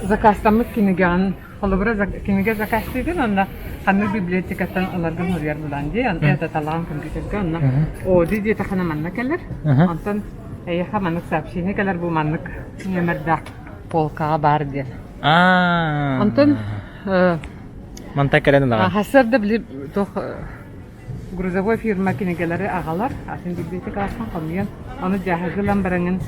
Закастамык кинеган, холобра кинеге закастыгын, анда ханны библиотекаттан аларга хурьяр булан ди, анда это талан компьютерга, анда о диди тахана манна келер, антан эйха маннык сообщение келер бу маннык номерда полкага бар ди. Антан Манта калан лаган. Хасарда били тох грузовой фирма кинегелери агалар, атын библиотекасын камыян, аны жаһагылан бараңын,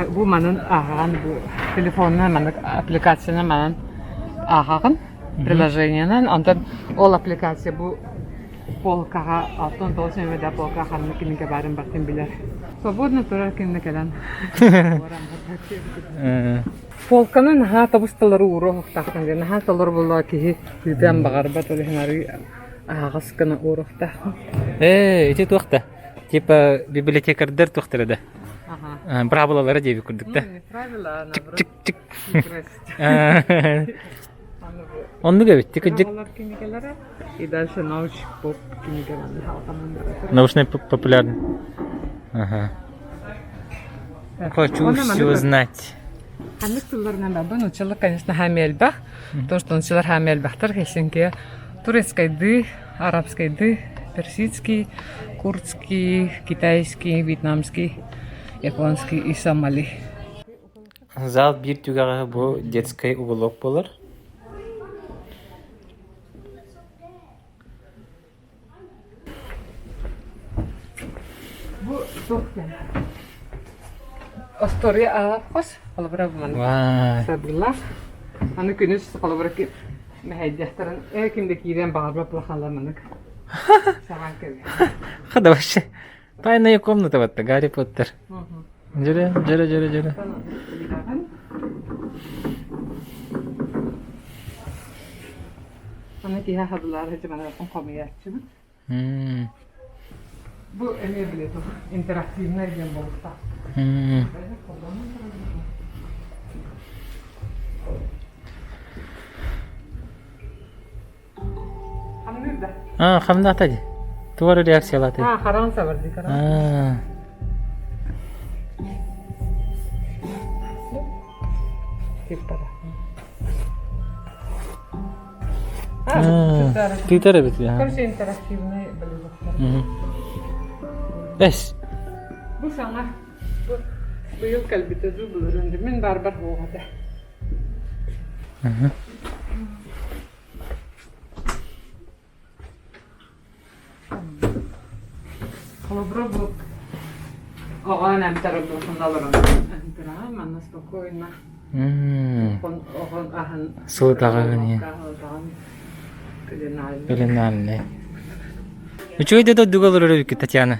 бу манын аган бу телефонна маннык аппликацияна манын агагын приложениянан, антан ол аппликация бу полкаға алтын толсын өйді полка қанны кенеге барын бақтын білер. Свободно тұрар кенне келен. Полканын ха табысталары уру тақтан ден ха талар болла ки үйден бағар ба толы хенары ағас кына уру тақтан. Эти туақта. Типа библиотекардар туақтары да. Правилалары деби күрдік та. Правила Чик-чик. Онды гэбит, тика жик. кенегелері и дальше научник поп кенегелері халқамын. Научный популярный. Ага. Хочу все знать. Ханнык тулларынан бабын училык, конечно, хамелбах. Потому что училар хамелбахтар Хельсинки. Турецкийды, арабскийды, персидский, курдский, китайский, вьетнамский, японский и сомали. Зал бир түгәгә бу детский уголок булыр. Bu Sofyan. Astoria Alapos, kalau berapa mana? Вай. Sebelah. Anu kini kalau berapa mehajahtaran, kim dekiran bahagia pelakala mana? Sangat kiri. Хада вообще. Тайная комната вот Гарри Поттер. Жире. Anu kira hadular hece mana komiyatçı. Bu emir bile tu interaktif nereden bulsa. Hamnırda. Хамда тади. Туары реакциялаты. Karansa var di karan. Tipada. Титер бит я. Короче interaktifne bile. Эс. Bu sana bu yıl kalbite bulurundu. Min barbar hoğada. Kalau bu orang terlalu sendalur. Antara mana spokojna. Он ахан. Султаганы. Пеленальный. Ну что это дугал ролики, Татьяна?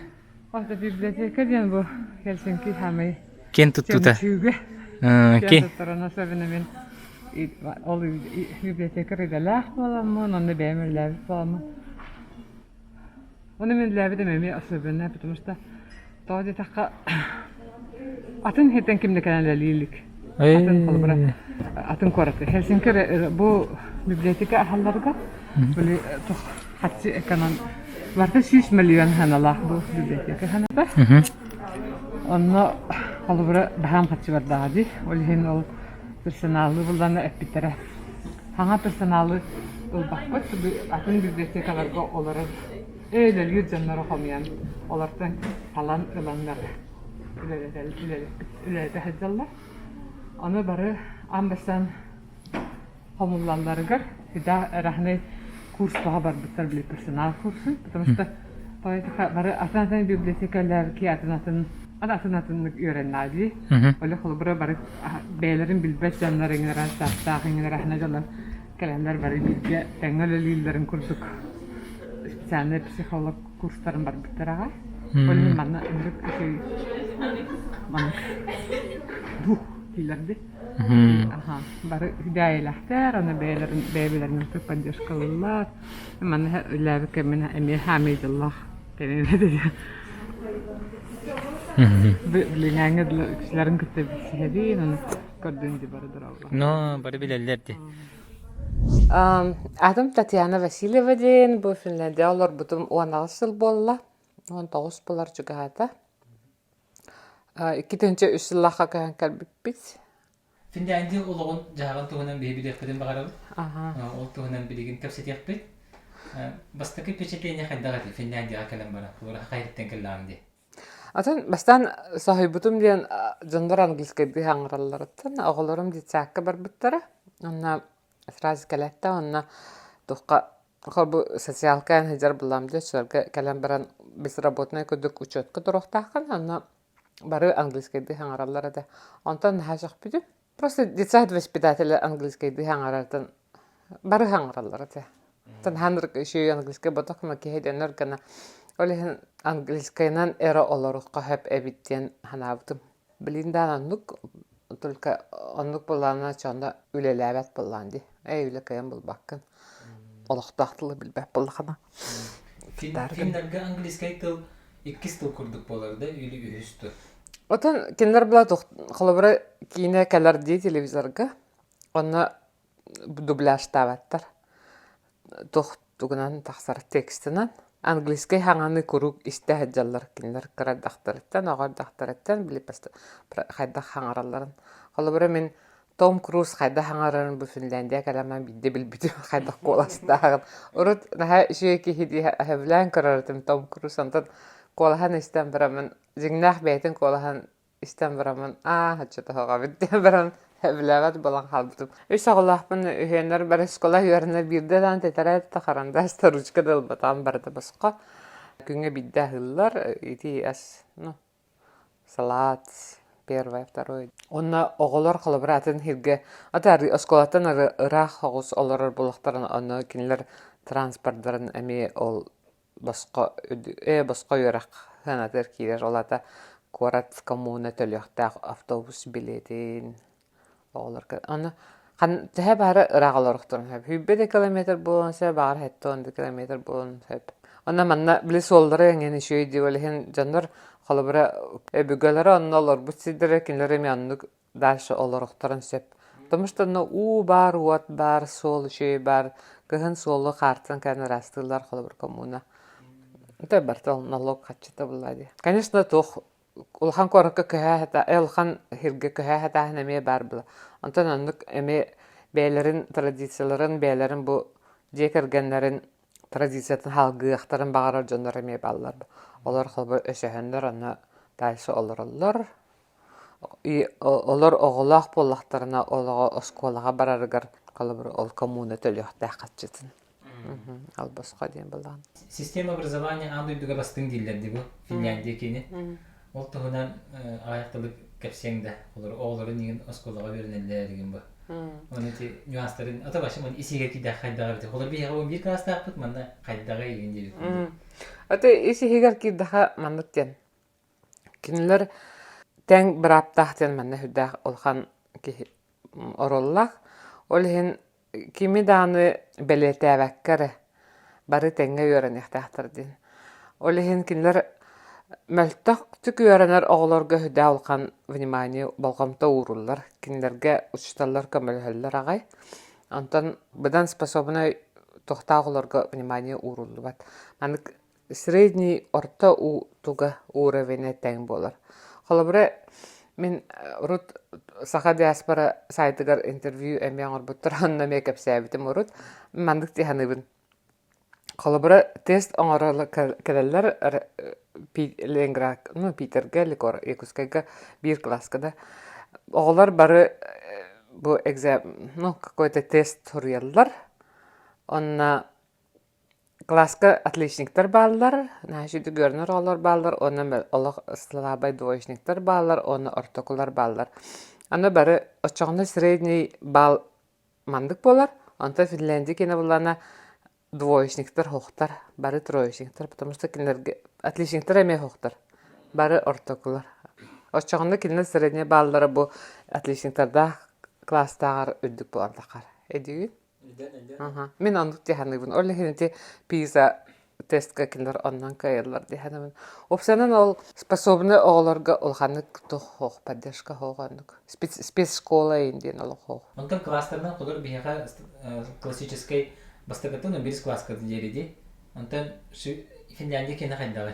Orada bibliotekadyan bu Helsinki hamay. Кен тут тут? Ken tarana sevinemin ol bibliotekar idalah falan onu beğenirler falan. Onu men läbi de memi asabına потому что тоді така атын хетен kimde kanallilik. Атын kalbura атын koratı. Helsinki bu biblioteka ahallarga böyle çok hatsi ekonom vardı 100 milyon hanalah bu biblioteka hanada. Onu kalbura baham hatsi var dağdı. Olihin ol personalı buldan epitere. Hanga personalı ol bakpat атын bibliotekalarga olarak öyle yüzdenler okumayan olardan falan olanlar ileride hacallar. Onu barı ambesan homullanlarıgar hida rahne kurs daha var bitter bile personal kursu. Потому что barı atanaten bibliotekerler ki atanatınlık öğrenmeli. Öyle kolubura barı beylerin bilbet canların rastağın rahne jallar kalemler barı bilge tengelelilerin kursuk. Spesialne psikolog kursların var bitter ağa. Öyle manna emrik şey mank bu ileride. Aha, barı hidayelahtar, ana beylerin tupancaş kalırlar. Manna öyle bir kemine emir hamidullah denir dedi. Bilingange kişilerin kütübesi değil, onu gördüğünde barıdır Allah. No, barı bilerlerdi. Adım Tatiana Vasilyeva deyin, bu Finlandiya olur butum 16 yıl bolla, 19 bolar juga hata. 2-3 yıllaqa kahan kalbipit. Finlandiya uluğun jağın tuğunan bebi defterin bağıralım. Ol tuğunan biligin kapsat yapıp. Bastaki впечатление хаддагати Finlandiya kalam bara. Ora hayretten kallam di. Atan bastan sahibutum diyen janдар английский ди hangırallarıttan oğullarım ditsakka barbittara. Onna сразу kaletta onna тухка bu социалкан хажар булам ди чөлгө калам баран biz работная көдөк учетка дурохтакан onna бары английский ди hangırallara da. Ondan hajaq bidu. Просто детсад воспитатели английский ди hangırardan бары hangırallara da. Тан ханыр шүй английский боток ма кеһеденер гана. Олehen английскайнан эра олорукка хэп эбиттен ханабытым. Билиндан аннук только аннук булана чанда үлеләбәт булланды. Үле кайын булбаккын. Олохтактылы билбәп буллахана. Фильмдерге английский тыл 2 тыл курдук боларда үлі үстü. Отан кинлер бла холобра кине калар ди телевизорга. Онна дубляж таваттар. Тугунан тахсар текстинан английский хаңаны курук истәһәҗәлләр кинлер кырдактырыттан агардактырыттан билеп хайда хаңаралларын. Холобра мен Том Круз хайда хаңарарын бу Финляндия каламан бидде билбит хайда коластагын. Урут наһа шеки хиди хавлан карартым Том Круз антат колахан истән барамын. Зигнах бәйтен колахан истән барамын. Хачта хага бидде барам хавлават балан халбытым. Үс аглахпын өһеннәр бар школа юарына бирдән тетәрәт тахаранда старучка дылбатан барды баска. Күнгә бидде хыллар ити ас, салат первое, второе. Онна оголор халбыратын хирге атары осколаттан ырах хогус олорор булактарын аны кинлер транспортларын эми ол баска баска юрак ханатер килер олата корат коммуна төлөктак автобус билетин оголор аны хан тэһэ бары ырагалорохтон хэп хүббе километр болонса бар хеттон километр болон хэп аны манна билес олдары эңени шөйди олehen жандар халбыра эбүгөлөр оннолор бутсидере кинлер эми аннык дальше олорохторун сөп потому что бар уат бар сол шөй бар кыһын солу картын канарастылар халбыр коммуна это бартал налог хатчыта булады конечно тох улхан корка кэхата элхан хирге кэхата неме бар бул антан аннык эми бәйләрен традицияларын бәйләрен бу жекергеннәрен традициятын халгыактарын багарар жондар эме баллар олар халбы өсөһөннөр аны дайсы олорлор и олар оголак боллактарына олага осколага бараргар калбыр ол коммуна төлөктә хатчытын ал баска ден булган Система образования андый дуга бастың диллерди бу Финляндия кини. Ол тогунан аяктылык кепсеңдә олар оглары неген осколага беренелер деген бу. Оны ти нюанстарын ата башы мен исиге киде хайдага бит. Олар бия 11 класста акыт мында хайдага иген дип. Ата исигер киде мандыктен. Кинлер тең бер аптахтен менне хүдә олхан ки ороллак. Олhen kimi dаны белетәвәккәре бары тәңгә йөрән ихтахтырдын. Олhen кинлер мөлтәк түк йөрәнәр огларга хүдә алган внимание балгамта уруллар. Кинләргә учталлар камелһәлләр агай. Антан бидан способны тохтагларга внимание уруллы бат. Аны средний орта у туга уровень тең булар. Халбыра мен рут саха диаспора сайтыгар интервью эмяңор буттаранна мекап сәбитем рут мандык тиханыбын. Халбыра тест оңоралы келелер Ленграк, Питерге ликор Якутскайга бир класскада. Оғлар бары бу экзамен, какой-то тест турьяллар. Онна класска отличниктер баллар, нәшиді görünür олар баллар, оны олақ слабай двоечниктер баллар, оны ортокулар баллар. Аны бары очоғны средний бал мандык болар, онта Финляндия кені булана двоечниктер хоқтар, бары троечниктер, потому что кинлерге отличниктер эме хоқтар, бары ортокулар. Очоғны кинлер средний баллары бу отличниктерда класстағар үддік боландақар. Эдігін? Мен андык диханыбын. Оле хенете пиза тестка кинлер оннан кайырлар диханыбын. Опсанан ол способны оғларга олханык тохох, поддержка хоғанык. Спецшкола инден ол хоқ. Онтан класстардан кудыр бияға классической бастакатын 11 класска дилериди. Онтан Финляндия кені қайдағы?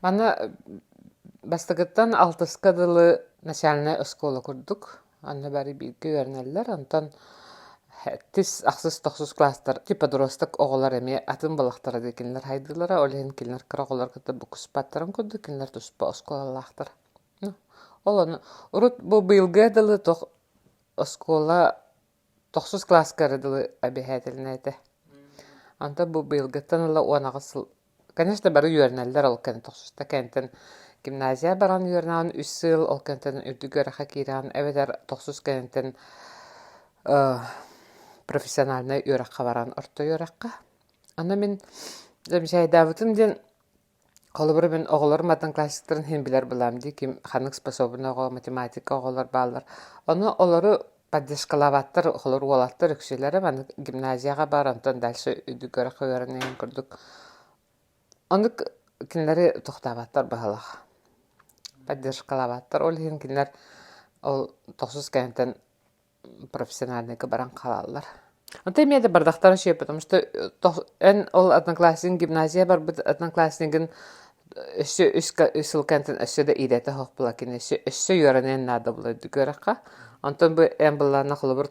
Мана бастакаттан 6-ска дылы начальная школа курдук. Анна бары билге вернеллер. Онтан тис ахсыз-тохсыз класстар типа подросток оғылар эме атын балақтары декенлер хайдылара, олен келнер кыраголар кыта букус паттарын курду, келнер туспа осколалақтар. Ол оны урут бу быйылга дылы тох оскола тохсыз класскары дылы абихателіне әйті. Анта бу быйылгаттан ыла уанағысыл. Конечно, бары юернеллер ол кәні тохсызда кәнтен гимназия баран юернаған үссыл, ол кәнтен үрдігері хакиран, әведер тохсыз кәнтен профессиональный юраққа баран орто юраққа. Ана мен Давытым ден Холбары мен оғылар матын классиктерін хен білер білам ди, ким ханық способын оғы, математика оғылар балар. Оны олары поддержкалаваттар, олар олаттар үкселері, маны гимназияға бар, антон дальше үдігері қойарынен күрдік. Оны кінлері тұқтаваттар бағалақ. Поддержкалаваттар, ол хен кінлер ол тоқсыз кәнтен профессиональныйға баран қалалар. Онта емеді бардақтары шей, потому что ол одноклассин гимназия бар, бұд одноклассинген үсіл кәнтін үсі де идеті хоқ бұла кен, үсі үйерінен нады бұла дүгеріққа. Онтан бұл ән бұлларына құлы бір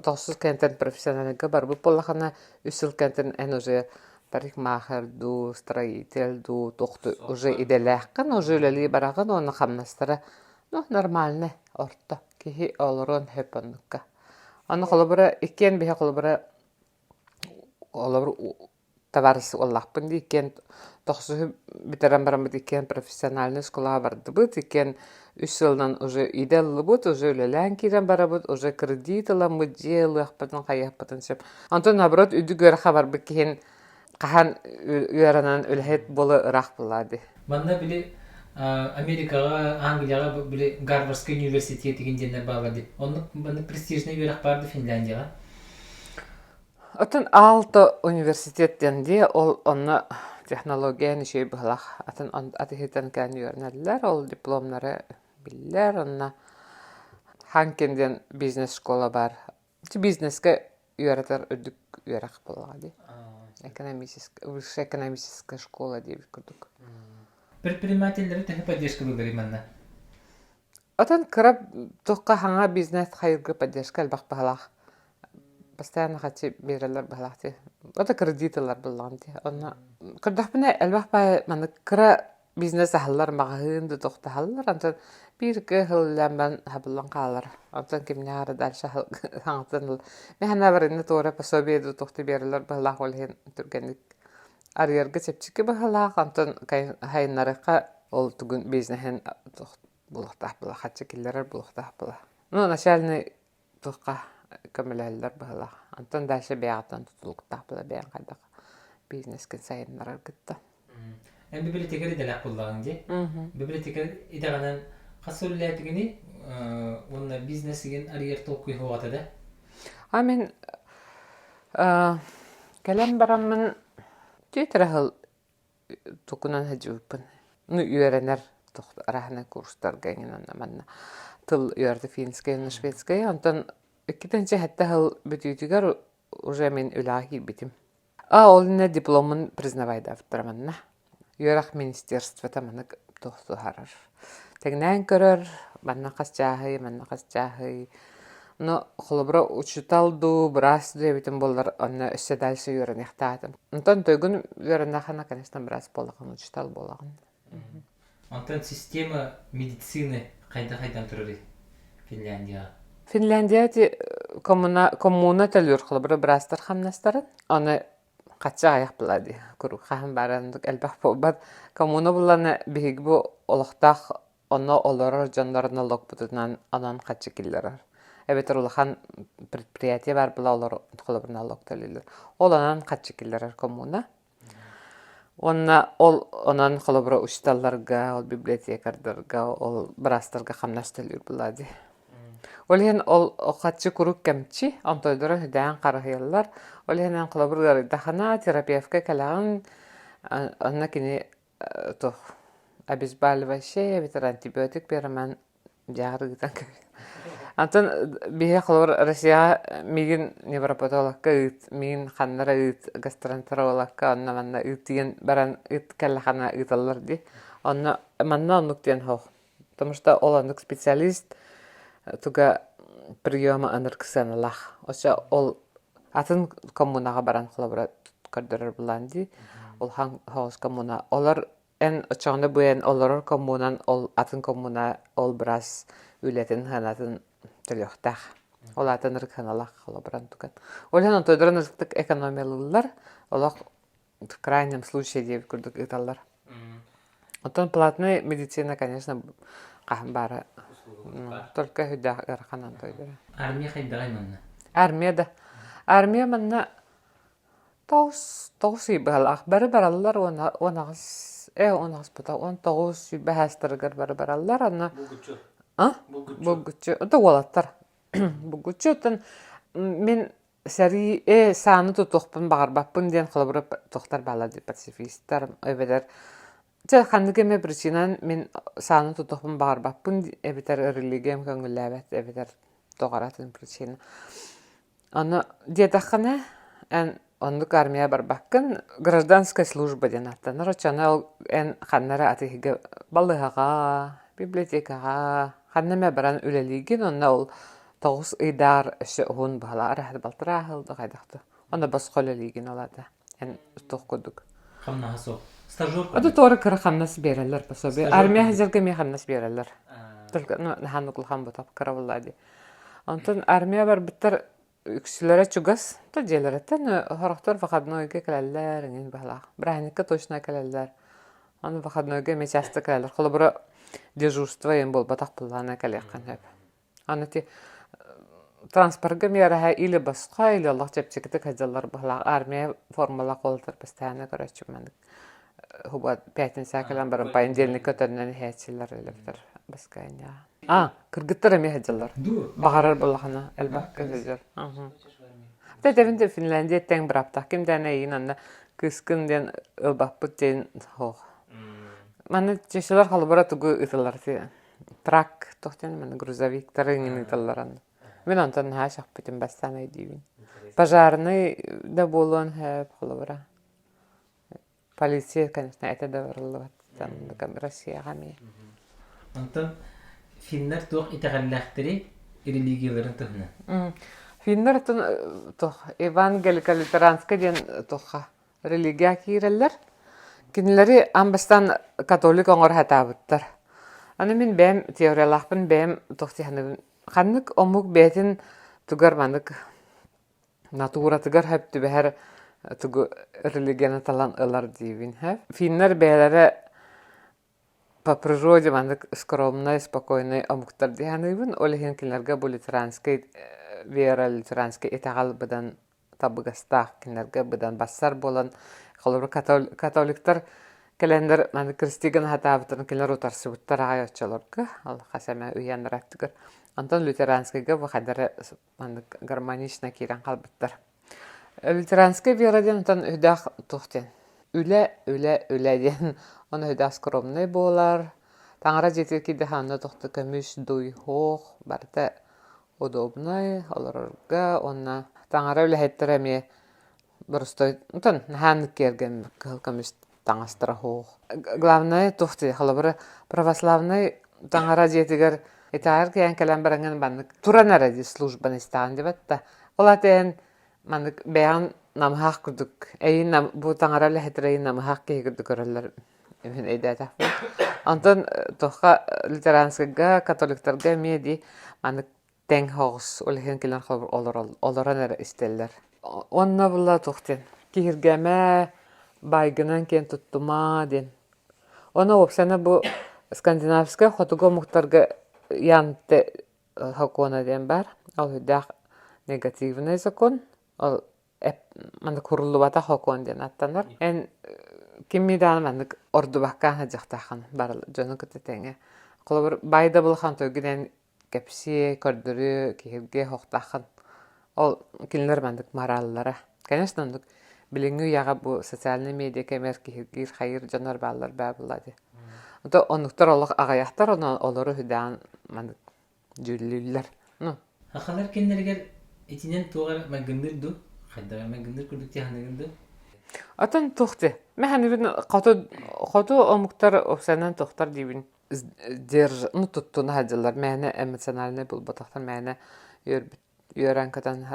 тоқсыз кәнтін профессионалыға бар, бұл бұллақына үсіл кәнтін ән уже парикмахерду, строительду, тоқты уже иделәққан, уже өлелі бараған, оны қамнастары, нормальны орта, кейі олырын хөппаныққа. Аны қолыбыра, иккен бейе қолыбыра товарысы оллақпын де, иккен тоқсығы бітерен барамыд, иккен профессиональный сколаға барды бұд, иккен үш жылынан уже иделі бұд, уже өлелән керен бара бұд, уже кредит аламы, делы ақпытын, қаяқпытын сеп. Антон, наоборот, үді көрі қабар бұд, кейін қахан үйерінен өлхет болы ұрақ болады. Манда біле Америкаға, Англияға біле Гарвардский университет дегендеріне бағады. Оны престижный үйерақ барды Финляндияға? Отын 6 университеттен де ол оны технологияны шей бұғылақ. Отын атығыттан кән үйерінәділер, ол дипломнары білілер. Онына Ханкенден бизнес школа бар. Бизнеске үйеретер үдік үйерақ болғады. Высшая экономическая школа дейбі күрдік. Предпринимательдері тәхі поддержка бұлдары манна? Отын кіріп тұққа хаңа бизнес қайырғы поддержка әлбақ бағалақ. Постоянно қачы берелер бағалақ де. Ота кредиталар бұлған де. Күрдік бұна әлбақ бай маны кіра бизнес ахылар мағығынды тұқты халылар. Антын бір-кі хылылан бән хабылан қалар. Антын кемне ары дальше хаңытын ұл. Мен хана барыны тоғыра пособиеду тұқты берелер бағалақ олген түргенік. Арьерге сепчике бағалақ, антон хайынарықа ол түгін бизнесен бұлықтақ бұла, қатшекелер бұлықтақ бұла. Начальный тұққа көміләлілер бағалақ. Антон дәші бәғаттан тұтылықтақ бұла бәйін қайдақ бизнескен сайынлар аргытты. Библиотекер иделәк бұллағын де? Библиотекер идеғанан қасы өліләтігіні онына бизнесіген арьер толқуй хоғаты да? Мен кәлем барамын Түйтерахыл тұқынан хәджуіппін. Үйеренер арахына курстар гәңін анна. Тыл үйерді финскай, шведскай. Антон, үккетенче хәтті хыл бүтүйтігер уже мен үләғи бітім. Олына дипломын признавайды автораманна. Үйерақ министерство таманы тұқты харар. Тәгнән көрір, манна қас жағы. Но холобра учиталду, брас дебитим болар, онна өссе дальше үйерін яқтадым. Антон тойгун үйерін нахана, конечно, брас болағын, учитал болағын. Антон, система медицины қайдан тұрыры Финляндияға? Финляндия коммуна тәлір холобра брастар хамнастарын. Оны қатша аяқ болады. Күрі қағын барандық әлбәқ болбад. Коммуна боланы бейгі бұл олықтақ, оны оларыр жандарына лок бұтынан анан қатшы келдерар. Әбетер улахан предприятие бар бұла олар қолабырна локталилер. Ол анан қатшекелер коммуна. Онан қолабыра ұшталларға, ол библиотекардарға, ол брастарға қамнашталыр бұлады. Ол ен ол қатшы күрік кәмчі, антойдыры хүдән қарығылар. Ол ен қолабырға дақана терапевка кәлағын, онна кені обезболивающий, әбетер антибиотик берімен жағыры гітан көбі. Антон бие холор Россия мигин невропатологка ит, мигин ханнара ит, гастроэнтерологка, онна манна итиен баран ит каллахана италлар ди. Онна манна оннуктен хох. Потому что ол оннук специалист туга приема анарксаналах. Оша ол атын коммунага баран холобра кардырар буланди. Ол хан хос коммуна. Олар эн очоғында буен олар коммунан, ол атын коммуна, ол брас үлетін ханатын төлөқтақ. Ол атын рыкханалақ холобран туган. Олан онтойдыран ызықтық экономиялылар, олақ в крайнем случае деп күрдік италлар. Отон платный медицина, конечно, қағын бары. Только хүдді ғарқанан тойдыран. Армия қайдағай манна? Армия манна тоғыз үйбәлақ бәрі баралар, онағыз бұта, 19 үйбәхәстіргір бәрі баралар, аны... Бұггүтчі, это олаттар. Бұггүтчі, оттан мен сәрі саны тұтуқпын бағарбақпын ден қылыбыры тұқтар балады пацифистар, өбедер. Қандығыме причинан мен саны тұтуқпын бағарбақпын, өбедер религиям көңілі өбедер тоғаратын причина. Оны дедаққаны, ондық армия барбаққын гражданская служба ден аттаныр. Очаны ән қаннары атығыға балығаға, библиотекаға, қаннаме баран үлелеген, онна ол 9 ыйдар үші ұғын бағала арахады балтыра ақылды қайдақты. Онна басқа үлелеген олады. Ән ұстық көдік. Қамнаға соқ. Стажер Оды торы кірі қамнас берелер. Армия хазерге ме қамнас берелер. Нахан ұқылған бұтап кірі болады. Онтан армия бар біттір үксілері чугас, то делереттен хорохтор выходнойге кәләлләр, еңін бағалақ. Бірәнікке точно кәләлләр. Оны выходнойге мечасты кәләлләр. Қолы бұры дежурство ең бол батақ бұллана кәләққан өп. Оны те транспортға мераға или басқа, или Аллах чәпчекті кәзелер бағалақ. Армия формала қолытыр бістәне көрәтші мәнік. Хуба 5 сәкілен барын пайынделіні көтәрінен хәтшілер әліптір. Басқайын, кыргыттар эме хаджалар. Багарар болахана элбак көзөр. Тәтәвинде Финляндия тең бир апта кимдән әйин анда кыскынден ылбаппыт ден хо. Маны чешелар халбара тугу италар ти. Трак тохтен мен грузовик тарыгын италларан. Мен антан хашак битен бастан айдивин. Пожарный да болон хәп халбара. Полиция, конечно, это даварлы там Россияга ме. Антон финнер туох итәгәлләхтери религияларын төхнә. Финнер тух евангелика лютеранска ден туха религия кирелләр. Кинләре амбастан католик оңор хатабыттар. Аны мен бәм теориялахпын бәм тухтиханы ханнык омук бәтин тугар мандык натура тугар хәп түбәһәр тугу религияны талан ылар дивин хәп. Финнер бәләре по природе мандык скромный, спокойный омуктар диханыбын, олехин кинлерге бу лютеранский вера лютеранский итагал быдан табыгастах кинлерге быдан бассар болан холор католиктар календер мандык кристиган хатабытын кинлер утарсыбыттар айоччолорга ал хасама уянраттыгыр. Антон лютеранскийге бу хадары мандык гармонично кирен калбыттар. Лютеранский вераден антон үдах тухтен. Үле ден оны үдә скромный болар. Таңара жетер киде ханна тохты көмүш дуй хох, барта удобный, аларга онна таңара үле хеттереме бұрыстой. Антон хан керген көмүш таңастыра хох. Главное тухты халыбыр православный таңара жетегер итар киян калам баранган баннык туранара ди службаны истан дебатта. Олатен мандык бәян намхақ күрдік. Әйін бұл таңаралы хетерейін намхақ кейгірді көрілер. Мен әйдәді ақпын. Антон тұққа лютеранскіға, католиктарға меді маны тәң хоғыз олығын келен қалбыр олыран әрі істелер. Онна бұла тұқтен. Кейіргәмә байгынан кен тұттыма ден. Оны опсаны бұл скандинавская хотуға мұқтарға янты хакона ден бар. Ал хүдәқ негативный закон. Ал мандык хурулу бата хокон ден аттанар. Эн киммидан мандык орду баккан хажактахан бар жону кытетеңе. Колобур байда булхан төгүнен кепси көрдүрү кирге хоктахан. Ол кинлер мандык мараллара. Конечно, мандык билиңү яга бу социальный медиа кемер киргир хайыр жонор баллар бабылады. Ото онуктар олох агаяктар олору хүдан мандык жүлүллер. Ну. Хакалар кинлергер этинен тугар магындырду. Хайдага магындыр күрдүктө ханагынды. Атын тухты. Мәхәнибин қоту омуктар опсанан тухтар дибин. Держ, ну туттуна хаджалар. Мәне эмоциональный был батактан мәне йөрән катан.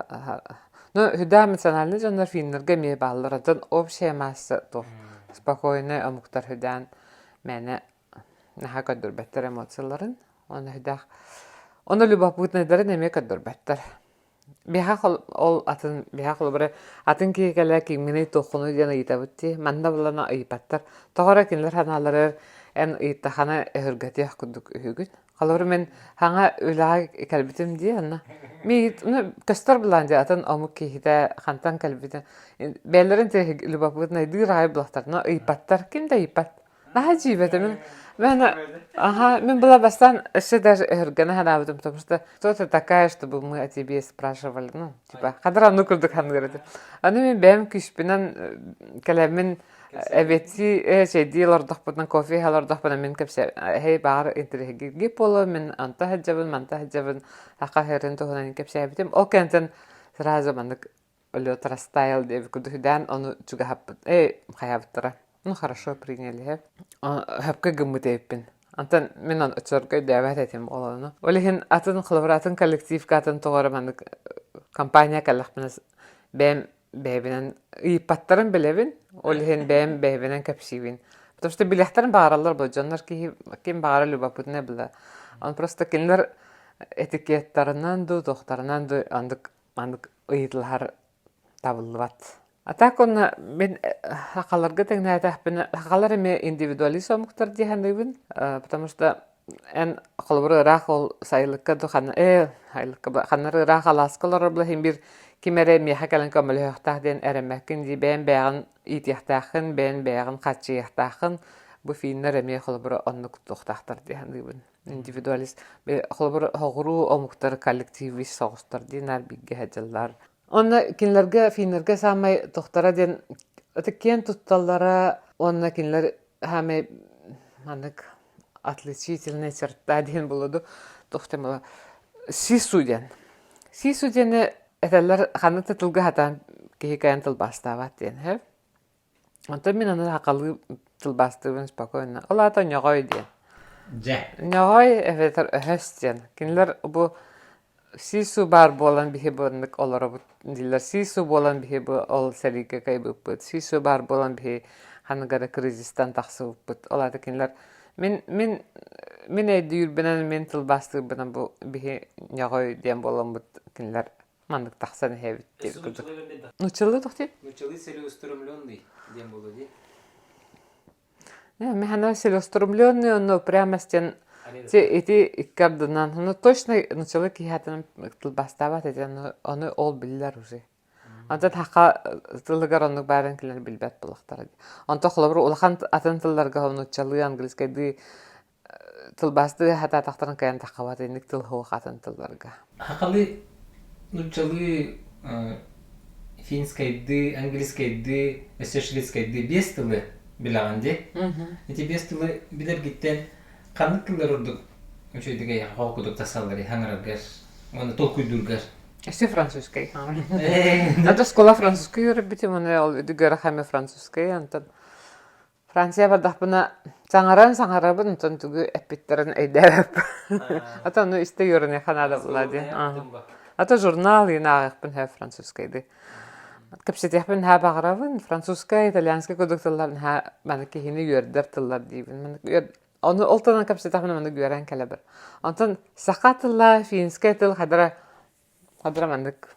Ну хүдә эмоциональный жандар финнерге ме баллар. Атын общая масса тух. Спокойный омуктар хүдән мәне наха кадыр бәттер эмоцияларын. Оны хүдә. Оны любопытныйдары неме кадыр бәттер. Бихахол ол атын бихахол бер атын кигеле кимгени тохуну дена итабытти манда булана айпаттар тогора кинлер ханалары эн ыйтахана эргәтия кудук үгүт Халыр мен хаңа үләг кәлбитем ди анна. Ми көстөр булан ди атын амык кихидә хантан кәлбитем. Бәләрен те любопытный ди рай булактар. Но ипаттар кимдә ипат? Наһа җибәтем. Мен была бастан еще даже эргана ханабытым, потому что кто-то такая, чтобы мы о тебе спрашивали, ну, типа, хадра ну курдук хан говорит. Аны мен бәм кишпинан кәләмен эвети şeydi лордох бутан кофе халордох бутан мен кепсе хей бар интереги поло мен анта хаджабын ака херен тохнан кепсе битем о кентен сразу мандык лёт растаял деп кудудан оны чуга хап хаяптыра. Ну хорошо приняли, хапка гымытеппин. Антан мен ан очорга дәвәт этем оланы. Олехин атын хлавратын коллектив катын тоғары мандык компания каллахмыныз бәм бәбинен ипаттарын белебин, олехин бәм бәбинен капсивин. Потому что билеттарын бағаралар бұл, жандар кем бағары любопытны білі. Он просто кинлер этикеттарынан ду, тоқтарынан ду, андык ыйытылар табылбат. Атак он мен хакаларга тегне атахпын, хакалар эме индивидуалист омуктар дихандыбын, потому что эн холбуры рахол сайлыкка духана хайлыкка ханары рахаласкалар бла химбир кимере мехакалан камалыхтах ден эремекин ди бен бягын итяхтахын бен бягын качыяхтахын бу финнер эме холбуры оннук тохтахтар дихандыбын. Индивидуалист холбуры хогуру омуктар коллективист согустар динар бигге хаҗаллар. Онна кинлерге финнерге самай тохтара ден өтөккен тутталлара онна кинлер хаме манык отличительный черта ден болду тохтема сисуден этеллер ханны тылга хатан кехикаян тылбастабат ден хэ онта мен аны хакалы тылбастыбын спокойно олата нягой ден нягой эветер höstен кинлер бу Сису бар болан бихе боннык оларабыт дилер. Сису болан бихе ол сәлиге кайбыппыт. Сису бар болан бихе ханагара кризистан тақсыбыппыт. Олады кинлер. Мен әйді юрбінен мен тыл басты бінен бұл бихе нягой дем болан бұт кинлер. Мандык тақсан хәбит деп күрдік. Нучылы тоқти? Нучылы целеустремленный дем болу ди. Мен хана целеустремленный, но прямо стен эти иккардынан, ну точно начало кихатан тылбастабат этен, оны ол билер уже. Анда тақа тылыгар онук барын килер билбет булактар. Анда холобру улахан атын тылларга началы английский ди тылбасты хата тактарын каян тақабат эник тыл хо хатын тылларга. Хакалы нучалы финский ди, английский ди, шведский ди бес тылы билаганди. Эти бес тылы билер гиттен Канык кылдар урдук, өчөйдүгө яка окудук тасаллары, хаңырагар, оны толкуйдургар. Все французский. Это школа французский ребятим, оны ол үдүгөр хаме французский, антон Франция бардахпына саңарабын, антон түгү эппиттерин эйдереп. Ата ну исте юрыны ханада булади. Ата журнал янагыппын хэ французскийди. Кепсетехпин хэ багарабын, французский, итальянский кудукталларын хэ маныки хини юрдер тыллар дейбин. Onu oltadan kapsa tahminen bana gören kalabar. Ondan sakatla finsketl hadra mandık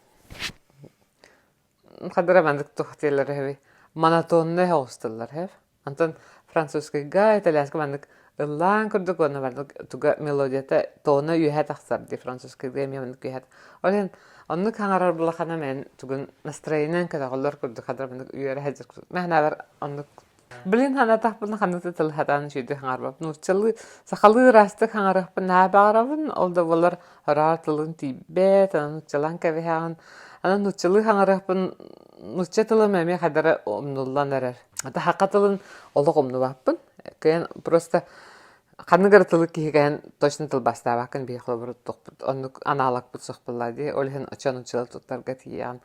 tuhtiler hevi. Monotonne hostellar hev. Ondan fransuska ga italyanska mandık ıllan kurduk onu vardık tuga melodiyata tonu yuhat aksar di fransuska ga mandık yuhat. Olen onu kangarar bulakana men tugun настроениен kadağlar kurduk hadra mandık uyara hajar. Mehna var onu Блин, хана тахпын ханаты тыл хатан шүйді хаңарбап. Нұрчылы сақалы расты хаңарапын нәбағарабын, олда болар рар тылын тибет, нұрчылан кәве хағын. Ана нұрчылы хаңарапын, нұрча тылы мәме қадары омнуллан әрер. Ата хаққа тылын олық омну баппын. Кәйін просто қанығыр тылы кейі кәйін точно тыл бастабақын бейқылы бұры тұқпыд. Оны аналақ бұд сұқпылады. Олығын ұчан нұрчылы тұттарға тиян.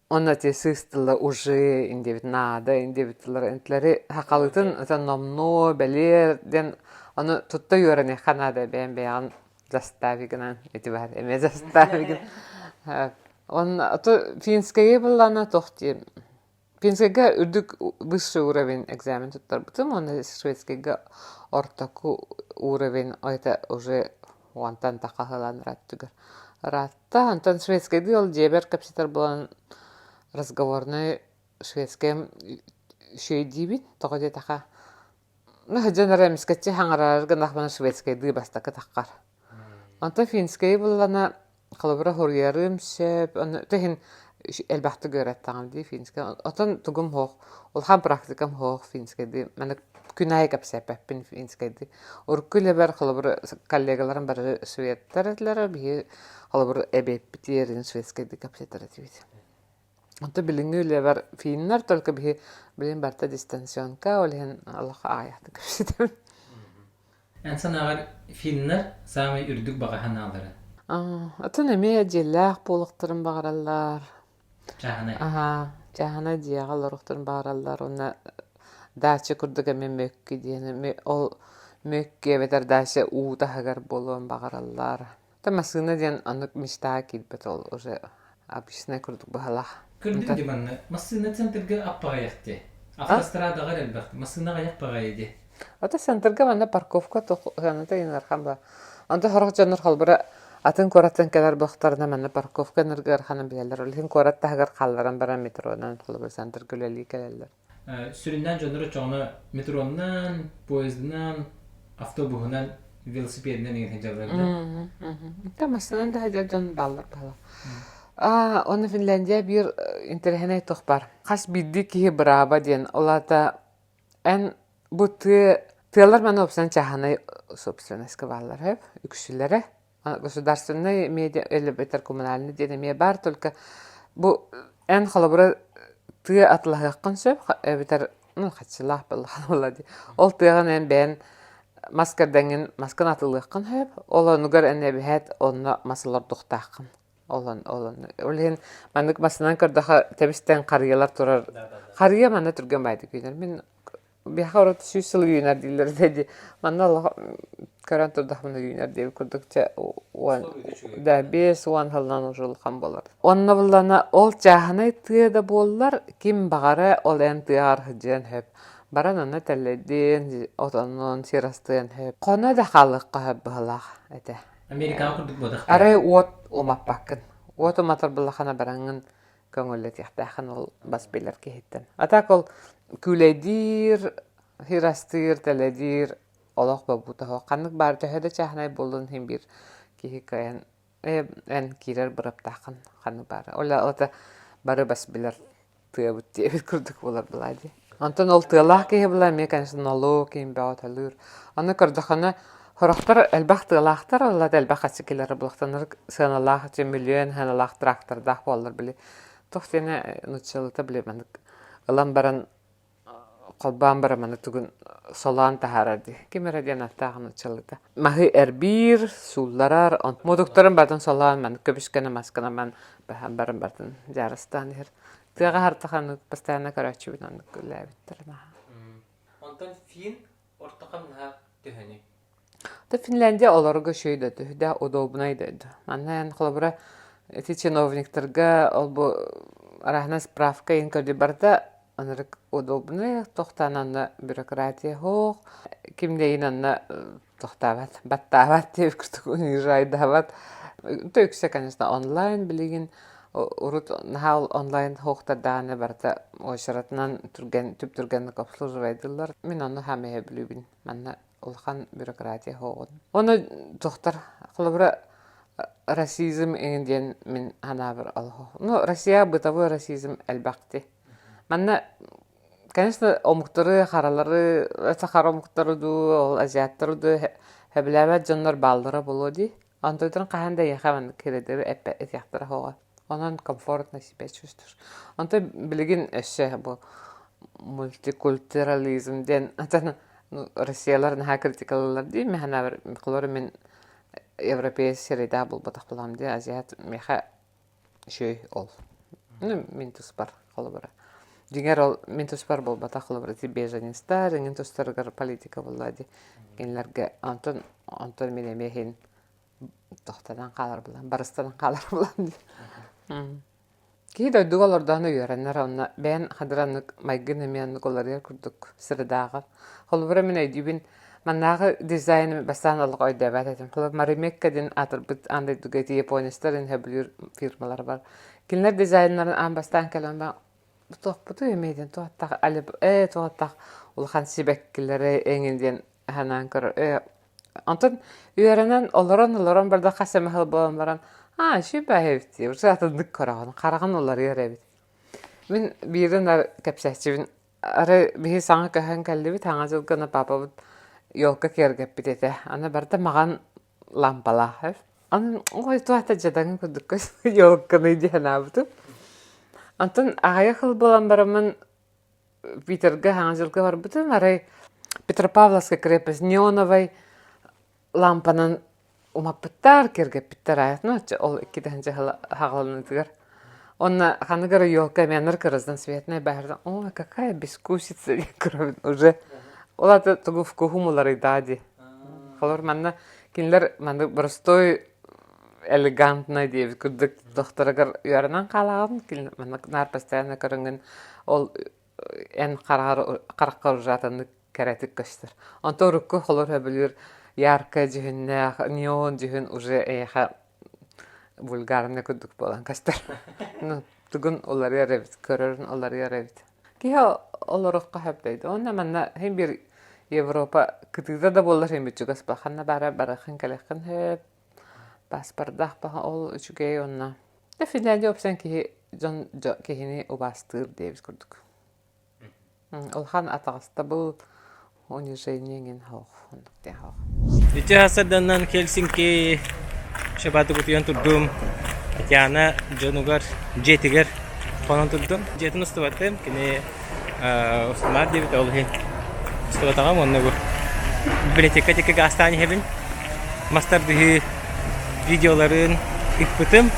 Онна те сыстылы уже индевит нада, индевитлер энтлери хакалытын это номно белер ден оны тутта юране ханада бен заставигнан эти бар эме заставигн. Он то финское булана тохти. Финское үрдүк высший уровень экзамен туттар бутым, он шведское ортаку уровень это уже вантан тахалан раттыгар. Ратта антан шведское дел жебер капситар булан разговорный шведским шөйдибит, тоғыде тақа Хаджанара мискатчи хаңарар гынахмана шведскайды бастакы таққар. Онта финскай буллана халыбыра хорьярым сөп, тахин элбахты көрәттағым ди финскай. Отан тугум хоқ, ол хам практикам хоқ финскайды. Мәні күнай кәпсәппін финскайды. Уркүлі бәр халыбыра коллегаларым бәрі шведтар әтлері, бі халыбыра әбеп бітерін шведскайды кәпсәттар әтібейді. Онта билинги үлі бәр финнар, только бі билин бәрті дистанционка, олеген Аллаха аяқты кәпсәттім. Әнсан ағар финнар самай үрдік бағахан алары. Атын әме желләқ болықтырын бағаралар. Чаханай. Жахана дияғал ұрықтырын бағаралар. Оны дачы күрдігі мен мөккі дейіні. Ол мөкке бетер дачы уутағығар болуын бағаралар. Тамасына дейін анық мечтаға келбет ол. Уже обычный күрдік бағалақ. Күрдік деманны, масына центрге аппаға яқты. Автострадағар әлбәқті, масынаға яқпаға еді. Ота центрге манна парковка тоқығаныда енархан ба. Онда хорық жаныр қалбыра атын кораттан келер бұқтарына манна парковка ныргар ханын биялар. Олхин кораттағығар қалларан бара метродан қалбыра центрге өлелі келелер. Сүрінден жоныры çoğunu metrondan, poezdынан, автобусынан, велосипедінен еген жалбарда. Тамасынан да жон баллар бала. Оны Финляндия bir интерхеней тоқ бар. Қас бидді кие браба ден. Олата ән bu tığlar bana opsan çahanay собственностька баллар hep, үкшілері. Государственный медиа или бетер коммунальный денемия бар, только bu ән қалабыра тыя атлағаққан сөп, бетер қатшылақ балған олади. Ол тыяған ән бән маскардаңын, маскан атылыққан hep, ола нугар әне бәхет, онна масалар тоқтаққан. Олен мәнік масынан көрдіға тәбістен қариялар тұрар. Қария мәні түрген байды көйнер. Мен бияқа орат 100 жыл үйінер дейлер деді. Мәні Аллаға көрен тұрдақ мұны үйінер дейіл көрдікче 5-10 жылынан ұжылған болар. Онына бұллана ол жағынай тыйда болылар, кем бағары ол ән тыйар хыджен хөп. Баран оны тәледен, отанын сирастыен хөп. Қона да қалыққа хөп бұғылақ әді. Америкаға күрдік бодық. Арай от омап бақын. От оматыр бұлақана бараңын көңілі тияқтақын ол бас белер кейттен. Атақ ол күледір, хирастыр, тәледір, олақ бабута хоқ. Қанық бар төхеді чахнай болын хем бір кейі көйен ән керер бұрап тақын қаны бары. Ола ота бары бас белер тыя бұт дейбіт күрдік болар бұлайды. Антон ол тыялақ кейі бұлай, мен кәнішін налу кейін бәуат әлір. Аны көрдіқаны хорохтар элбах тылахтар алла элбах ачыкелер булактаныр сыналах миллион ханалах трактордах боллар били тохтене нучылыта били мен ылам баран колбан бара мен тугун солан тахарады кемер ден аттагын нучылыта махи эрбир сулларар модуктарын батын солан мен көбүшкене маскана мен бахан баран батын жарыстан хер тыга хартахан постоянно карачу бинан күләбиттер ма Онтан фин ортакамна төһәни. Та Финляндия оларга шөйдө да удобнайды. Маннан холбра эти чиновниктарга ол бу арахна справка инкоди барда анрык удобный тохтананна бюрократия хох кимдейнанна тохтават баттават деп күтүк университет төксө конечно онлайн билеген урут нахал онлайн хохта даны барда ошаратнан турген түп турген обслуживайдылар мен аны хаме билибин манна улхан бюрократия хоғын. Оны тоқтар қылыбыра расизм еңден мен хана бір алғы. Ну, Россия бытовой расизм әлбақты. Манна, конечно, омуқтары, қаралары, сақар омуқтары ду, ол азиаттары ду, әбіләбәт жонлар балдыра болуды. Антойдың қағанда еқаман кередері әтияқтары хоға. Онан комфортно себя чувствуешь. Антой білген әші бұл мультикультурализмден, Россиялар наха критикалалар ди, механа бір миқлары мен европейс серейда бұл батақ бұлам ди, азиат меха шөй ол. Мен тұс бар қолы бара. Дегер ол мен тұс бар бұл батақ қолы бара ди бежанистар, еңін тұстарғар политика бұлла ди. Генлерге антон мен емехен тоқтадан қалар бұлам, барыстадан қалар бұлам ди. Ки дойдуг олорданы үйренер онна бән хадыраннык майгын эмияннык олар күрдік сырыдағы. Холбыра мен өйдүйбін маннағы дизайны бастан алық ойдабат этим. Холбыра Маримеккаден атырбыт андай дугайты японистарын хөбілер фирмалар бар. Килнер дизайнларын ан бастан кәлін ба Tohputu emeyden tuhattaq alip tuhattaq ulhan sibekkileri engindien hanan kör. Antın üyerenen oloran barda qasamahıl bolanlaran. Ha, şu bahevti. Uzatındık karağın. Qarağın olar yerebit. Min birin kapsahçıbın arı bihi sana kahan kallibi tangazıl gana bababut yolka kergep bitete. Ana barda mağan lampala hef. Anın oy tuhata jadangın kuduk yolka neydi hanabutu. Antın ağaya xıl bolan baramın Питерге хаңжылғы бар бұтын арай Петропавловска крепость неоновай лампанын умаппыттар кергеппиттер аят, ну, ол 2-нче хағылыныдығар. Онна ханығыр елка менір кырыздан светная бәрді. Ой, какая бескусица, уже. Олаты тұғы вкухумулары дади. Қалар манна кинлер манны простой элегантный деп күрдік доқтырығыр үйарынан қалағын, манна нар постоянно көріңген ол en qaraqqa жатанды кәрәтік көштір. Онто рукку холор хөбілер ярка жүйінне, неон жүйін уже эйха вульгарны күдік болан көштір. Түгін олар ярабит, көрерін олар ярабит. Кеха олар ұққа хөбдейді. Онна манна хем бір Европа күтігді да болар хем бүт жүгіс бақанна барақын кәліқін хөб. Паспардақ баға ол үчігей онна. Финляндия опсан кехini убастыр дейбіз күрдік. Олхан атағыста бұл унижениеңен хауқ. Ити хасарданнан Хельсинки шабаты бұтыян тұрдым. Атяна жонугар жетігер қонан тұрдым. Жетін ұстываттым. Кені ұстымар дейбіт олхен. Ұстыватағам онны бұл. Библиотека текеге астаны хебін. Мастардығы видеоларын икпытым.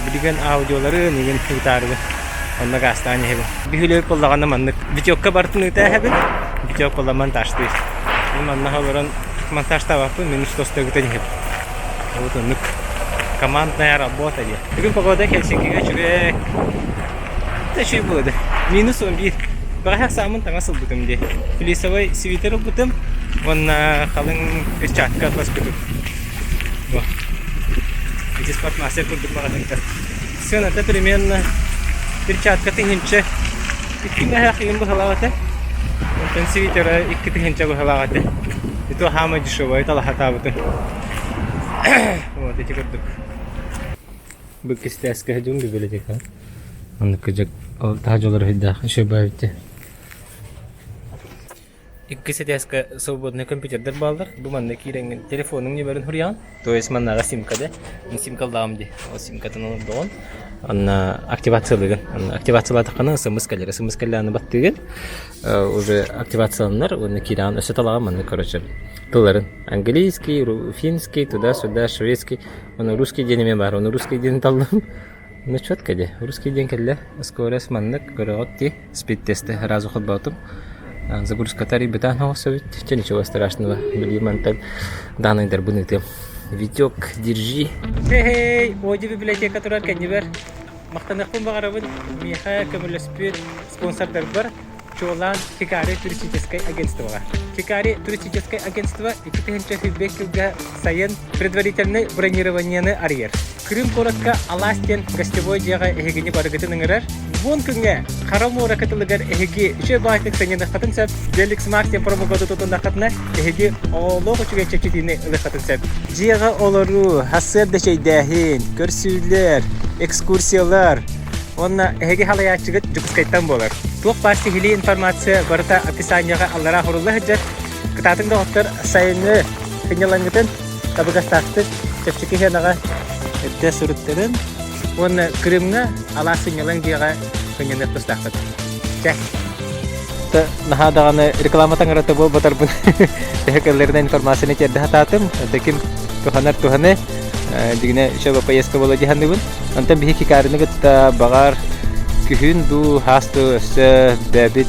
Білген аудиоларын еген ұтарығы. Онна гастаны хебин. Бихилеп боллаганда маннык видеокка бартын ыта хебин. Видеок болла монтажды. Манна халаран монтажта бапы мен что-то гытен хеб. Вот он командная работа де. Бүгүн погода Хельсинкиге чүрек. Ташый болды. Минус 11. Бага самын таңасыл бутым де. Флисовый свитер бутым. Онна халын перчатка басбытым. Во. Эти спортмастер курдук багатынка. Все, это примерно перчатка тыгынча. Иккине хакыйын бахалавата. Онтан свитера икки тыгынча бахалавата. Это хама дешевая, это лохотабыты. Вот эти курдук. Быкистяска ходим библиотека. Он кыжак тажолар хидда шебавите. Иккисетяска свободный компьютер балдар. Буманна киренген телефонун неберин хурян. То есть маннага симкада. Симкалдам ди. О симкатын олдон. Анна активациялыгын. Активациялатакана смс-калер. смс-калерны баттыгын. Уже активацияланар. Оны киран өсөталаган манны короче. Тыларын. Английский, финский, туда-сюда, шведский. Оны русский денеме бар. Оны русский ден талдым. Ну чётко де. Русский ден келле. Скорость маннык көрөгөтти. Спид-тесты разу ходбатым. Загрузка тарибетан хавасовит. Ничего страшного. Билиманталь. Данный дарбунытым. Витек, держи. Хей-хей, оди библиотека турар кеннибер. Мақтанақпын бағарабын. Миха Камилоспир спонсордар бар. Чолан Хикари туристическое агентство. Хикари туристическое агентство 2000 фидбэкилга сайын предварительное бронирование на арьер. Крым коротко аластен гостевой дяга эгени баргытын ыңырар. Вон күнгө карамора катылыгар эги үчө байтык сенен хатын сап Деликс Максим промокоду тутунда хатна эги олого чуга чечитине хатын сап. Жига олору хасыр дешейдахин көрсүлөр, экскурсиялар. Онна эги халаячыгыт жукускайттан болар. Тук парси хили информация барыта описанияга аллара хорулла хыжат. Кытатын доктор сайыны кынялангытын табыгастакты чепчики хенага эдде сүрүттөрүн. Онна Крымга аласынялан дияга кынянып тустакты. Чек. Та нахадаганы реклама таңыраты бол батарбын. Техникалерден информацияны терде хататым. Текин туханы дигне шоба поездка бола дихандыбын. Антан бихи кикарыны гытта багар күхүн ду хасту с дебит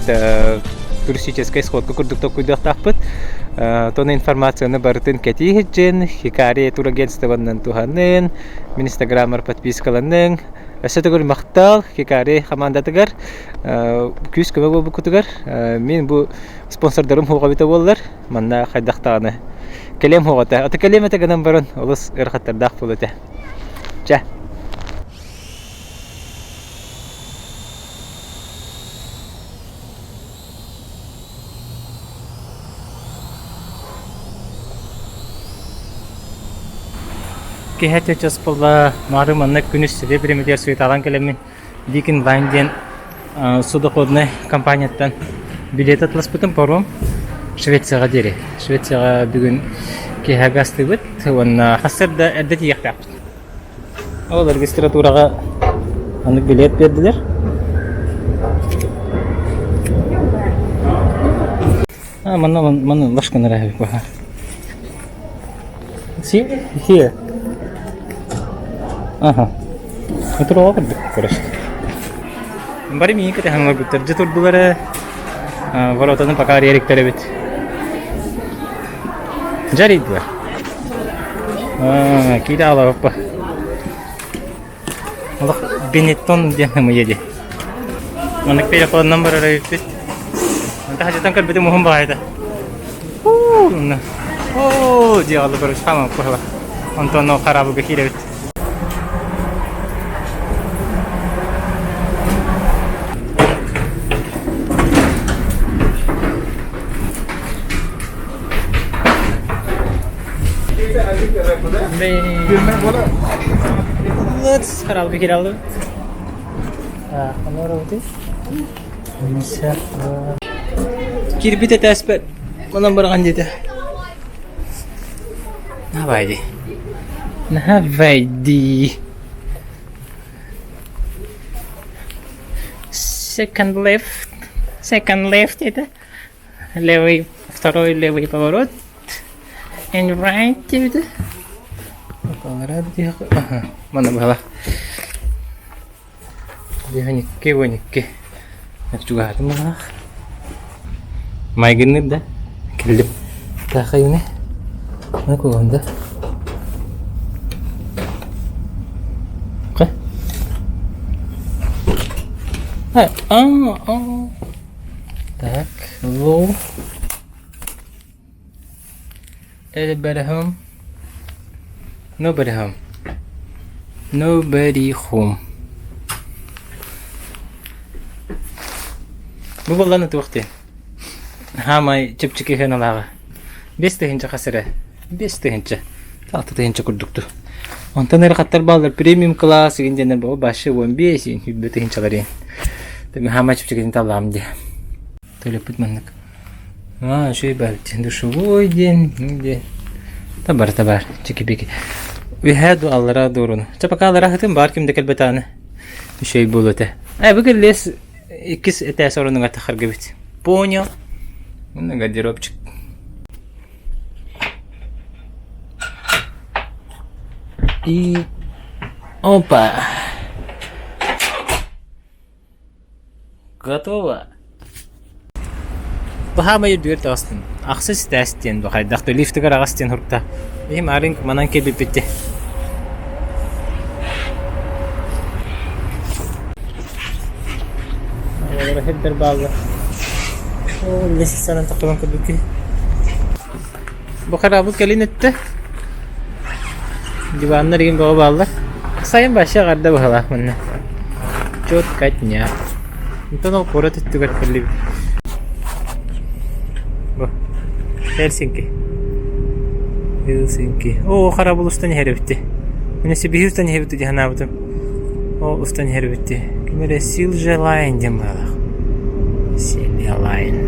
туристическая сходка курдукток куйдактакпыт. Тона информацияны барытын кетихиджен, хикари турагентствоннан туханын, мен инстаграмар подпискаланын. Өсөтөгөр мактал хикари командатыгар күз көмөк болуп кутугар. Мен бу спонсордорум хугабыта боллар. Манна кайдактаганы. Келем хугата. Ата келемете гынан барын олус ырхаттардак болута. Ча. Kehete çaspala marım anlık günüş size bir milyar suyu alan kelemin dikin Vindien suda kodne kampanyadan bilet atlas bütün param Şvetsiyaga deri. Şvetsiyaga bugün kehagastı bit. Wana hasır da erdeti yakta. Olar registraturaga anlık bilet verdiler. Mana başka nereye bakar? See here. Aha. Itu roh kan kurus. Bari mi kita hangar putar jatuh dulu walau tanpa pakar erik terbit. Jadi dua. Kita ala apa? Allah Benetton dia nama jadi. Mana kita phone number ada itu. Entah jatuh kan betul muhum bahaya dah. Nah. Oh, dia Allah bersama apa lah. Untuk no kharab ke hidup. Let's kharab ke hidup. Kamera itu. Misal. Kiri kita tespet. Mana barang jadi. Nah, baik. Second left itu. Lewat, второй левый поворот. And right itu. Pоворот dia. Mana bawah? Dia nyekke. Nak juga ada malah. Mai genit dah. Kelip. Tak kayu ni. Aku anda. Okay. Tak, low. Everybody home. Nobody home. Nobody home. Bu ballan itu waktu. Hamay cip-ciki hena laga. Beste hinca kasere. Beste hinca. Tahta hinca kurduktu. Ondan nere katlar bağlar premium class incener baba başı 15 hübbete hincaları. Tabi hamay cip-ciki hinta Allah'ım diye. Teleput manlık. Şey belki. Duşu oydin. Tabar. Çiki peki. Ve her dualara doğru. Çapaka rahatım var kim dekel betane. Bir şey bulute. Bugün les ikis ete sorunun atakar gibi. Ponya. Bunu gardıropçuk. И опа. Готово. Бахамай дверь тастын. Аксыз тестен бахай. Дахты лифтігер ағастен хұрпта. Бейім арин манан кебіп бітті. Олар хеддер бағы. Лесі санан тақылан көбікі. Бұқар абыл кәлін өтті. Divanlar gibi baba bağlar. Sayın başa karda bağlar bunlar. Çok katnya. Itu no korat itu kat perlu. Bu. Helsinki. Oh, kharab ulustan herifti. Nesi bir ustan herifti dihanavdım. O ustan herifti. Kimere Siljaline bağlar. Siljaline.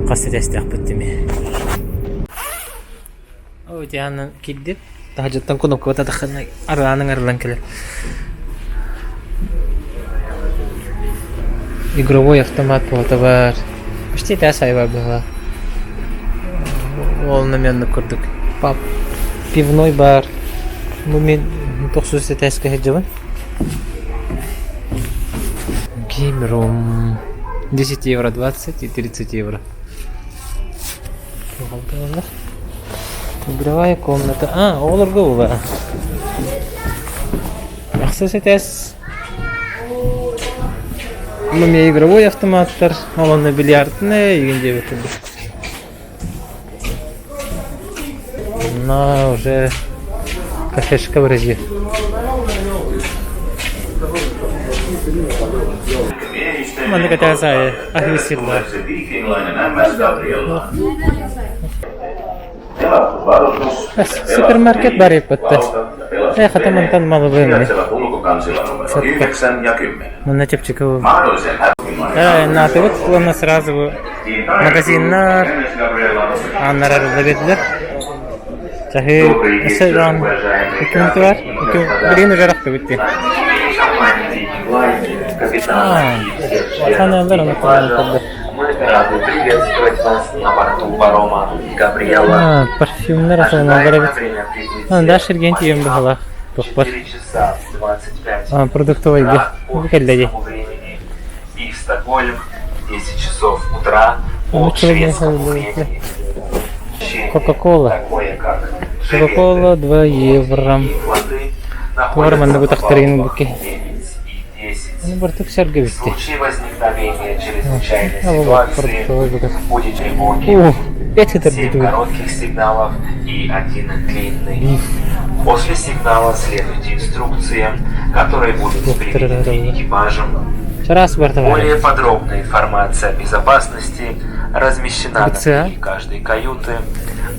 Kasır esnafıttı mı? O dihanan gidip. Tahajatan kuno ko tatakhan aralan kelir. Игровой автомат var. İşte de sayfa var. Olmayanını kurduk. Pivnoy bar. Mumin 900 TSK hecvan. Game room 10 евро, 20 и 30 евро. Игровая комната. Олар голова. Махсус этес. У меня игровой автоматтар. Алан на бильярдный. Игенде бетелди. На уже кафешка в России. Mana kata saya, akhir sila. Supermarket бар еппетtä. Ei хатаман тан малы бэймни. Ulkokansilla 9 ja 10. Ну на чепчикову. Mahdollisen На ты вот у нас сразу магазиннар аннарар лебедлер. Чахи эсэдан икминти бар. Билин жаракты битти. Саналар аны калды. Мы рады приветствовать вас на борту парома Габриэла. Парфюмнар саналар бит. Да, Шергенти ем бахала. 4 часа 25 Продуктовый ге. Бикелледи. И в Стокгольм 10 часов утра по шведскому времени. Кока-кола. Такое как Кока-кола 2 евро. плоды Туарман находятся bu в taktirin баллах buki. 9 и 10. Ну бартук сәрге В битти. случае возникновения чрезвычайной Вот, ситуации продуктовый буки. будет тревоги. 5 литр 7 биту. коротких сигналов и 1 длинный. После сигнала следуйте инструкциям, которые будут приняты экипажем. Раз бартовая. Более подробная информация о безопасности размещена на ГЦА? двери каждой каюты,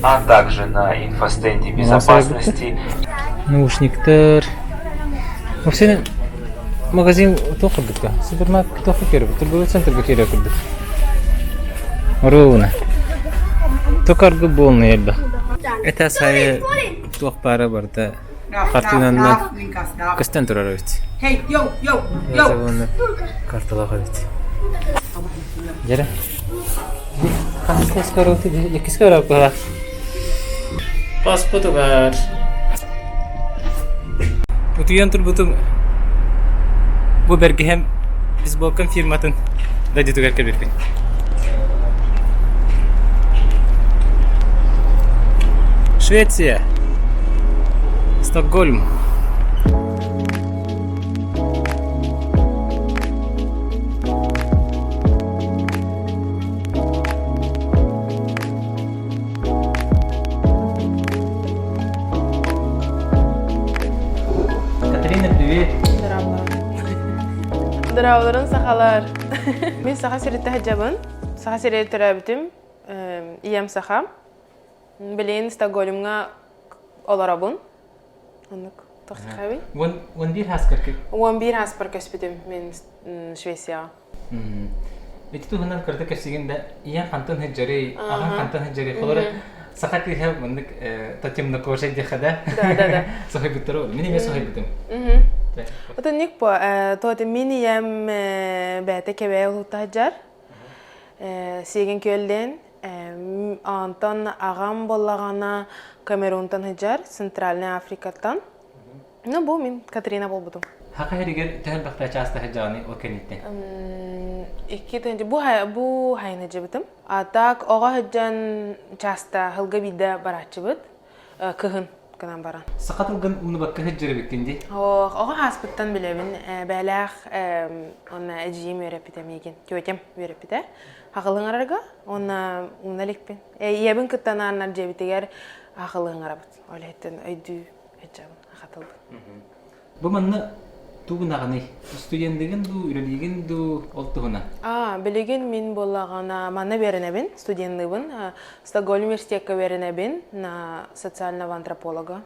а также на инфостенде безопасности. Наушниктер. Вообще магазин тоха битка. Супермаркет тоха кере. Торговый центр кере курдук. Ровно. Токаргы болны ебда. Это сая тох пара барда. Картинанна кыстан турар бит. Hey, yo, yo, Yazıганы карталага бит. Жара. Кастес кароты, якис карапа. Паспорт бар. Утуян турбутум. Bu belge hem biz Balkan firmatın da ditugar kerbekti. Швеция. Стокгольм. Катерина, привет. Дырауларын сахалар. Мен саха сиретте хаджабын. Саха сирет төрәбитим. Иям саха. Билен Стокгольмга оларабын. Онук таххаби. Вон бир хаскарки. Вон бир хаспар каспитим мен Швеция. Эти туханан кырда кэсигинде иян хантан хаджари, ахан хантан хаджари. Холора сахаки хэ мандык татимна кошай дехада. Да. Сахай битро. Мини ме сахай битим. Ото никпо тоте мини ям бәте кебе утаджар. Сеген көлден антан агам боллагана Камерунтан хаджар, Центральная Африкатан. Ну бу мен Катерина болбудум. Хака херигер тәһәл бахта часта хаджани окенитте. Икки тенде бу хайна жебитим. Атак ога хаджан часта хылга биде барачыбыт. Кыгын канан баран. Сакатылган уны бакка хаджары беккенди. Ога хаспыттан билебин. Бәләх онна әҗием өрәпите меген. Көтем өрәпите. Хагылыңарга онна уналикпен. Ябын кыттананнар жебитегер хагылыңарабыт. Олеттен өйдү хаджабын хатылды. Бу манны тугунаганы студенттеген ду үрелиген ду олтугуна. Билеген мен боллагана мана беренебин, студенттыбын. Стокгольм университетке беренебин на социального антрополога.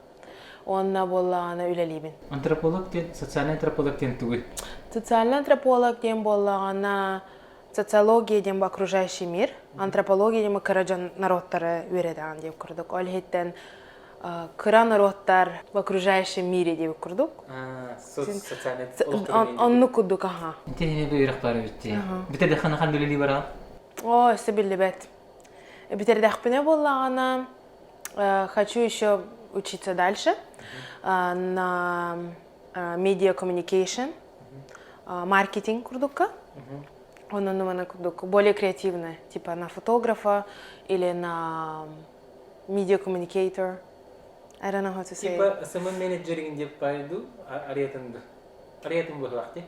Онна боллагана үлелибин. Антрополог тен, социальный антрополог тен тугу. Социальный антрополог тен боллагана социология дем окружающий мир, антропология дем кыраджан народтары өреден деп курдук. Олхеттен кыра народтар в окружающем мире деп курдук. Социальный Онну курдук, аха. Интене бу ирактары битти. Бите дехана хандулили бара. Сибилли бет. Битердахпине боллагана хочу еще учиться дальше на media communication, маркетинг курдука. Он на курдук более креативное, типа на фотографа или на media communicator. I don't know how to say. Типа самый менеджеринг деп пайду ариятынды. Ариятын бу вакыты.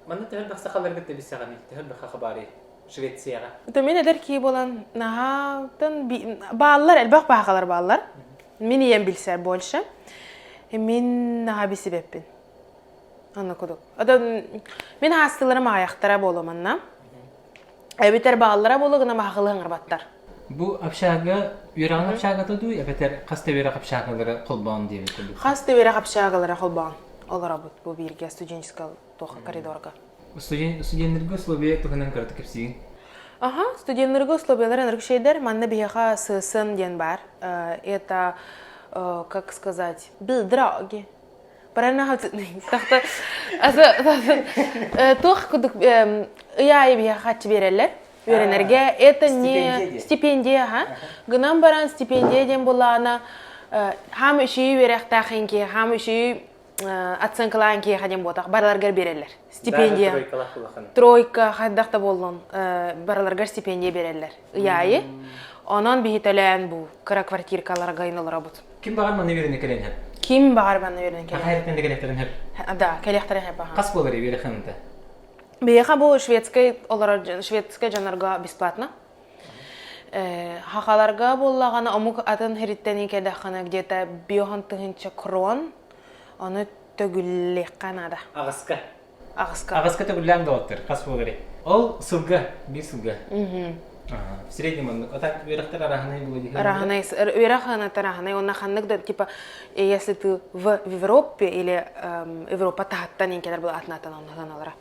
Мана тәһәл бахса халарга тебисагани, тәһәл баха хабари. Швецияга. Мен эдерки болан нахатан баллар, элбак бахалар баллар. Мен ем билсер больше. Мен наха бисебеппин. Анна кудук. Мен хастыларым аяктара боломанна. Битер баллара бологуна махылыңар баттар. Bu общага, үйрән общага тоду, я бетер каста үйрәк общагалары кылбан дип көтү. Хас тевера капшагалара холбан. Олар абыт бу бирге студенческая тоха коридорга. Студентлерге Словия туганан карты кепсиген. Ага, студентлерге условиялар энерг шейдер, манна бияха сысын ден бар. Это, как сказать, билдраги. Правильно говорить? Тахта, тох кудук я бияха чеберелер. Үйренерге это не стипендия, ха? Гынан баран стипендия ден була ана хам үші үйректахинки, хам үші оценкаланки хаден ботақ барларгар берелер. Стипендия. Тройка хаддақта болдың барларгар стипендия берелер. Яйы. Онан бихителен бу кыра квартиркаларға айнылар абыт. Ким багар маны берене келен хеп? Ким бағар баны үйрен келен? Хайраттан да келектерин хеп. Да, келектерин хеп. Кас болар бере ханта. Бияха бу шведская жанарга бесплатно. Хахаларга боллагана омук атын хериттени кедахана где-то биохан тыгынча крон. Оны төгүллек канада. Агыска. Агыска. Агыска төгүлләң да оттыр. Кас болар. Ол сулга, бир сулга. В среднем он так верхтер арахнай будет. Арахнай, верхана тарахнай, он наханнык да типа, если ты в Европе или Европа тахта не кедер был атнатан он ханалара.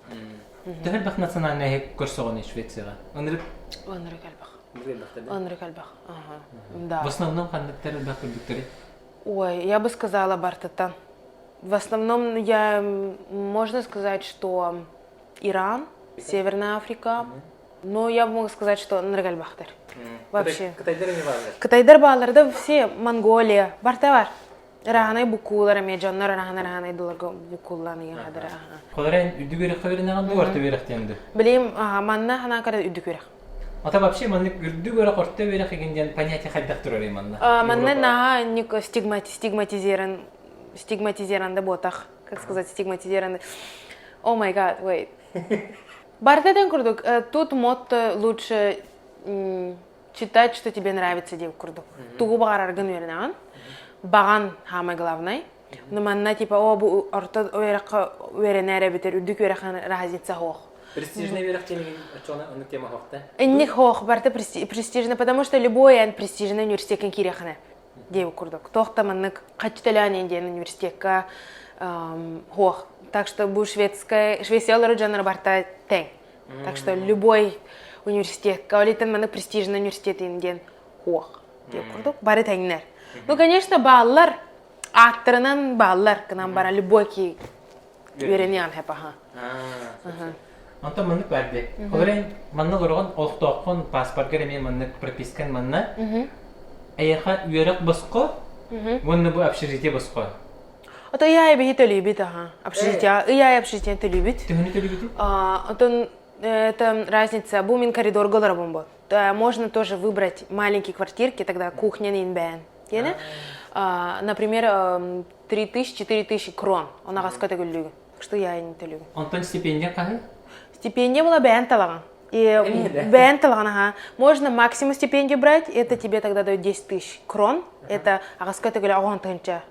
Төхел бах национальный курсовый Швеция. Онры кальбах. Ага. Да. В основном хандыктар бах продукторы. Ой, я бы сказала бартатан. В основном можно сказать, что Иран, Северная Африка, но я могу сказать, что Нргальбахтар. Вообще. Кытайдар бааларда все Монголия, бартавар. Раханай букулар, меджаннар раханай дуларга букулланы хадара. Холарен үдүгөрөк хаберинаган дуарты беректенди. Билим, манна хана кара үдүгөрөк. Ата вообще манны үдүгөрөк орто берек дегенден понятие хайдактыр ой манна. Манна на ник стигматизирован да ботах, как сказать, стигматизирован. О май гад, wait. Бартаден курдук, тут мод лучше читать, что тебе нравится, дев курдук. Тугу багар арган вернаган. Баган самое главное. Но манна типа бу орто верака веренере битер үдүк верахан разница хох. Престижный верах тени ачона он тема хохта. Не хох, барта престижный, потому что любой престижный университет кен кирехане. Дев курдук. Тохта маннык качталянен ден университетка хох. Так что бу швейцария жанр барта тең. Так что любой университет, каолитен маннык престижный университет инген хох. Дев курдук. Бары теңнер. Ну, конечно, баллар, акторынан баллар, к нам бара любой ки вереньян хепаха. Антон маннык бәрде. Оларен манны горгон олуктооккон паспорт кереме маннык пропискан манна. Эйха үйрөк боско, монны бу общежитие боско. Ото я бихи любит, ага. Общежитие, я общежитие любит. Төгүнү любит? Антон, это разница, бумин коридор голорабомбо. Можно тоже выбрать маленькие квартирки, тогда кухня не инбен. Например, 3000-4000 крон. Он агаската гүллүгү. Что я не люблю. Антон стипендия кахы? Стипендия была бенталаган. И бенталаган, можно максимум стипендию брать, это тебе тогда дают 10 000 крон. Это агаската гүллү агантынча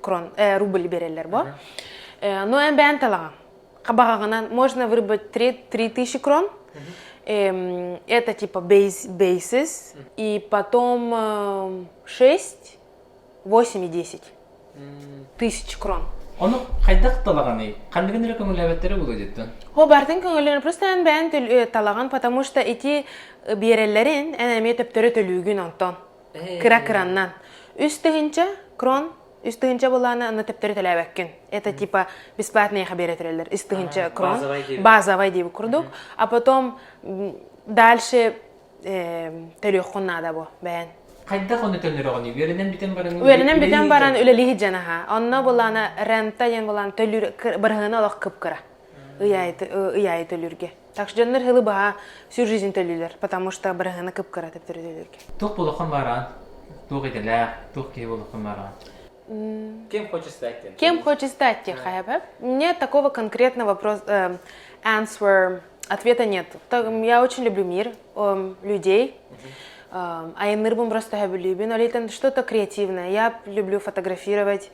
крон, рубль берелер, бо. Но бенталаган. Кабаганан можно выбрать 3000 крон. Это типа basis, и потом 6, 8 и 10 тысяч крон. Оны хайдак талаганы, кандыгын рекомендациялары болот жетти. О, бартын көңүлүн просто бен талаган, потому что эти берелерин энеме төптөрө төлүгүн онтон. Кыра-кыраннан. Үстүгүнчө крон, үстүгүнчө буланы аны төптөрө төлөбөккүн. Это типа бесплатные хаберетрелер. Үстүгүнчө крон, базовый деп курдук, а потом дальше төлөккөн надо бу бен. Хайдак оны төлөрөгөнү, веренен битен баран үлелиги жанаха. Онно буланы рента ен буланы төлүр быргына алак кыпкыра. Ыяй төлүргө. Так что жандар хылы баа всю жизнь төлүлөр, потому что быргына кыпкыра деп төлүлөргө. Тук болокон баран, тук иделер, тук ке болокон баран. Кем хочешь стать? Кем хочешь стать, Хайбаб? Нет такого конкретного ответа нет. Я очень люблю мир, людей. А я нырбом просто люблю, но это что-то креативное. Я люблю фотографировать,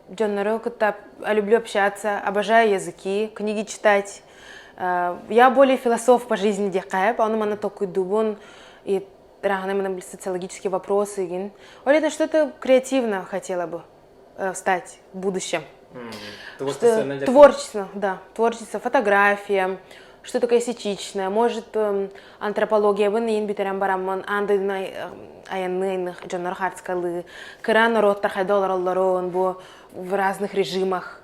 люблю общаться, обожаю языки, книги читать. Я более философ по жизни, он меня такой дубон и именно социологические вопросы. Оля, что-то креативно хотела бы стать в будущем. Творчество, да, творчество, фотография, что такое эстетичное, может антропология, вынен битерем барамон, андыйный аянныйных, джонор хартскалы, кран роттар хайдоларолларон, бо в разных режимах,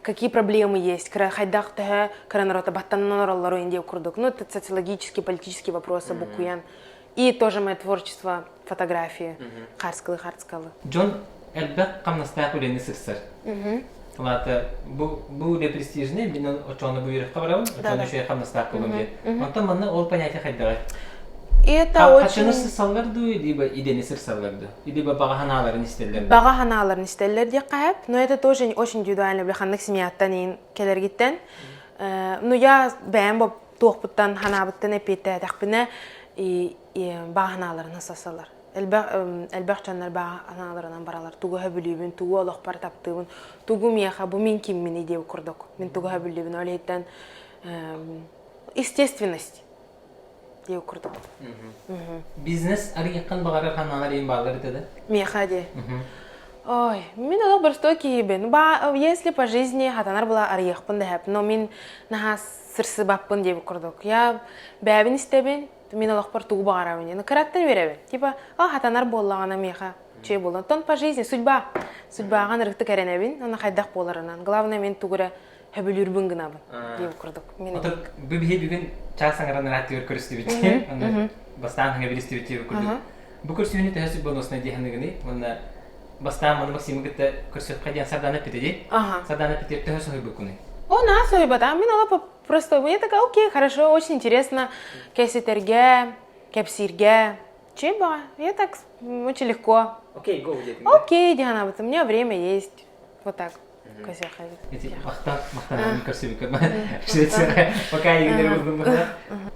какие проблемы есть, хайдах тэгэ, кран ротта баттаннороллару индия курдук. Ну, это социологические, политические вопросы букуян. И тоже мое творчество, фотографии, хартскалы. Джон элбек камнастак үлени сырсыр. Лата бу де престижный, мен очоны бу юрек табарабын, очоны шуя камнастак кылым де. Онтан мана ол понятие хайдагай. И это очень... Качанысы салларду, либо идени сыр салларду, либо багаханаларын истеллерду. Багаханаларын истеллер де кайып, но это тоже очень индивидуально, бляханнык семьяттан келергиттен. Ну я бәйм боп тоқпыттан, ханабыттан эпетті тақпіне и багаханаларын сасалар. Әлбәқтанлар багаханаларынан баралар. Тугу хөбілібін, тугу олық бар таптыбын, тугу мияха, бұл мен кем мен идеу күрдік. Мен тугу хөбілібін, олейттен естественность деу күрдік. Бизнес арияққан бағарар ханалар ең бағалар етеді? Мияха де. Ой, мен олық бір стой кейбін. Если по жизни хатанар была арияқпын дәп, но мен наға сырсы баппын деу күрдік. Я бәбін істебін, мен олық бір туғы бағарабын. Кіраттан беребін. Типа, хатанар болағана мияха. Чей болын. Тон по жизни, судьба. Судьбаға нырықты кәренебін, оны қайдақ боларынан. Главное, мен туғыра хөбіл үрбін гынабын. Деу күрдік. Отыр, бүгін часаңыран раттығыр көрісті бітті. Бастан хаңа білісті бітті көрдік. Бұл көрсіуіне тәсіп бұл осына дейхіндігіні. Бастан мұны Максимы күтті көрсіп қайден сарданып бітеді. Сарданып бітті тәсіп бұл күні. О, на свой батам. Мен олапа просто, мне такая, окей, хорошо, очень интересно. Кесетерге, кепсирге. Чей ба? Я так очень легко. Окей, го где-то. Окей, Диана, у меня время есть. Вот так. Көсе ходит. Эти мақтанын көрсіп көрмі. Пока егіндер бұздың бұға.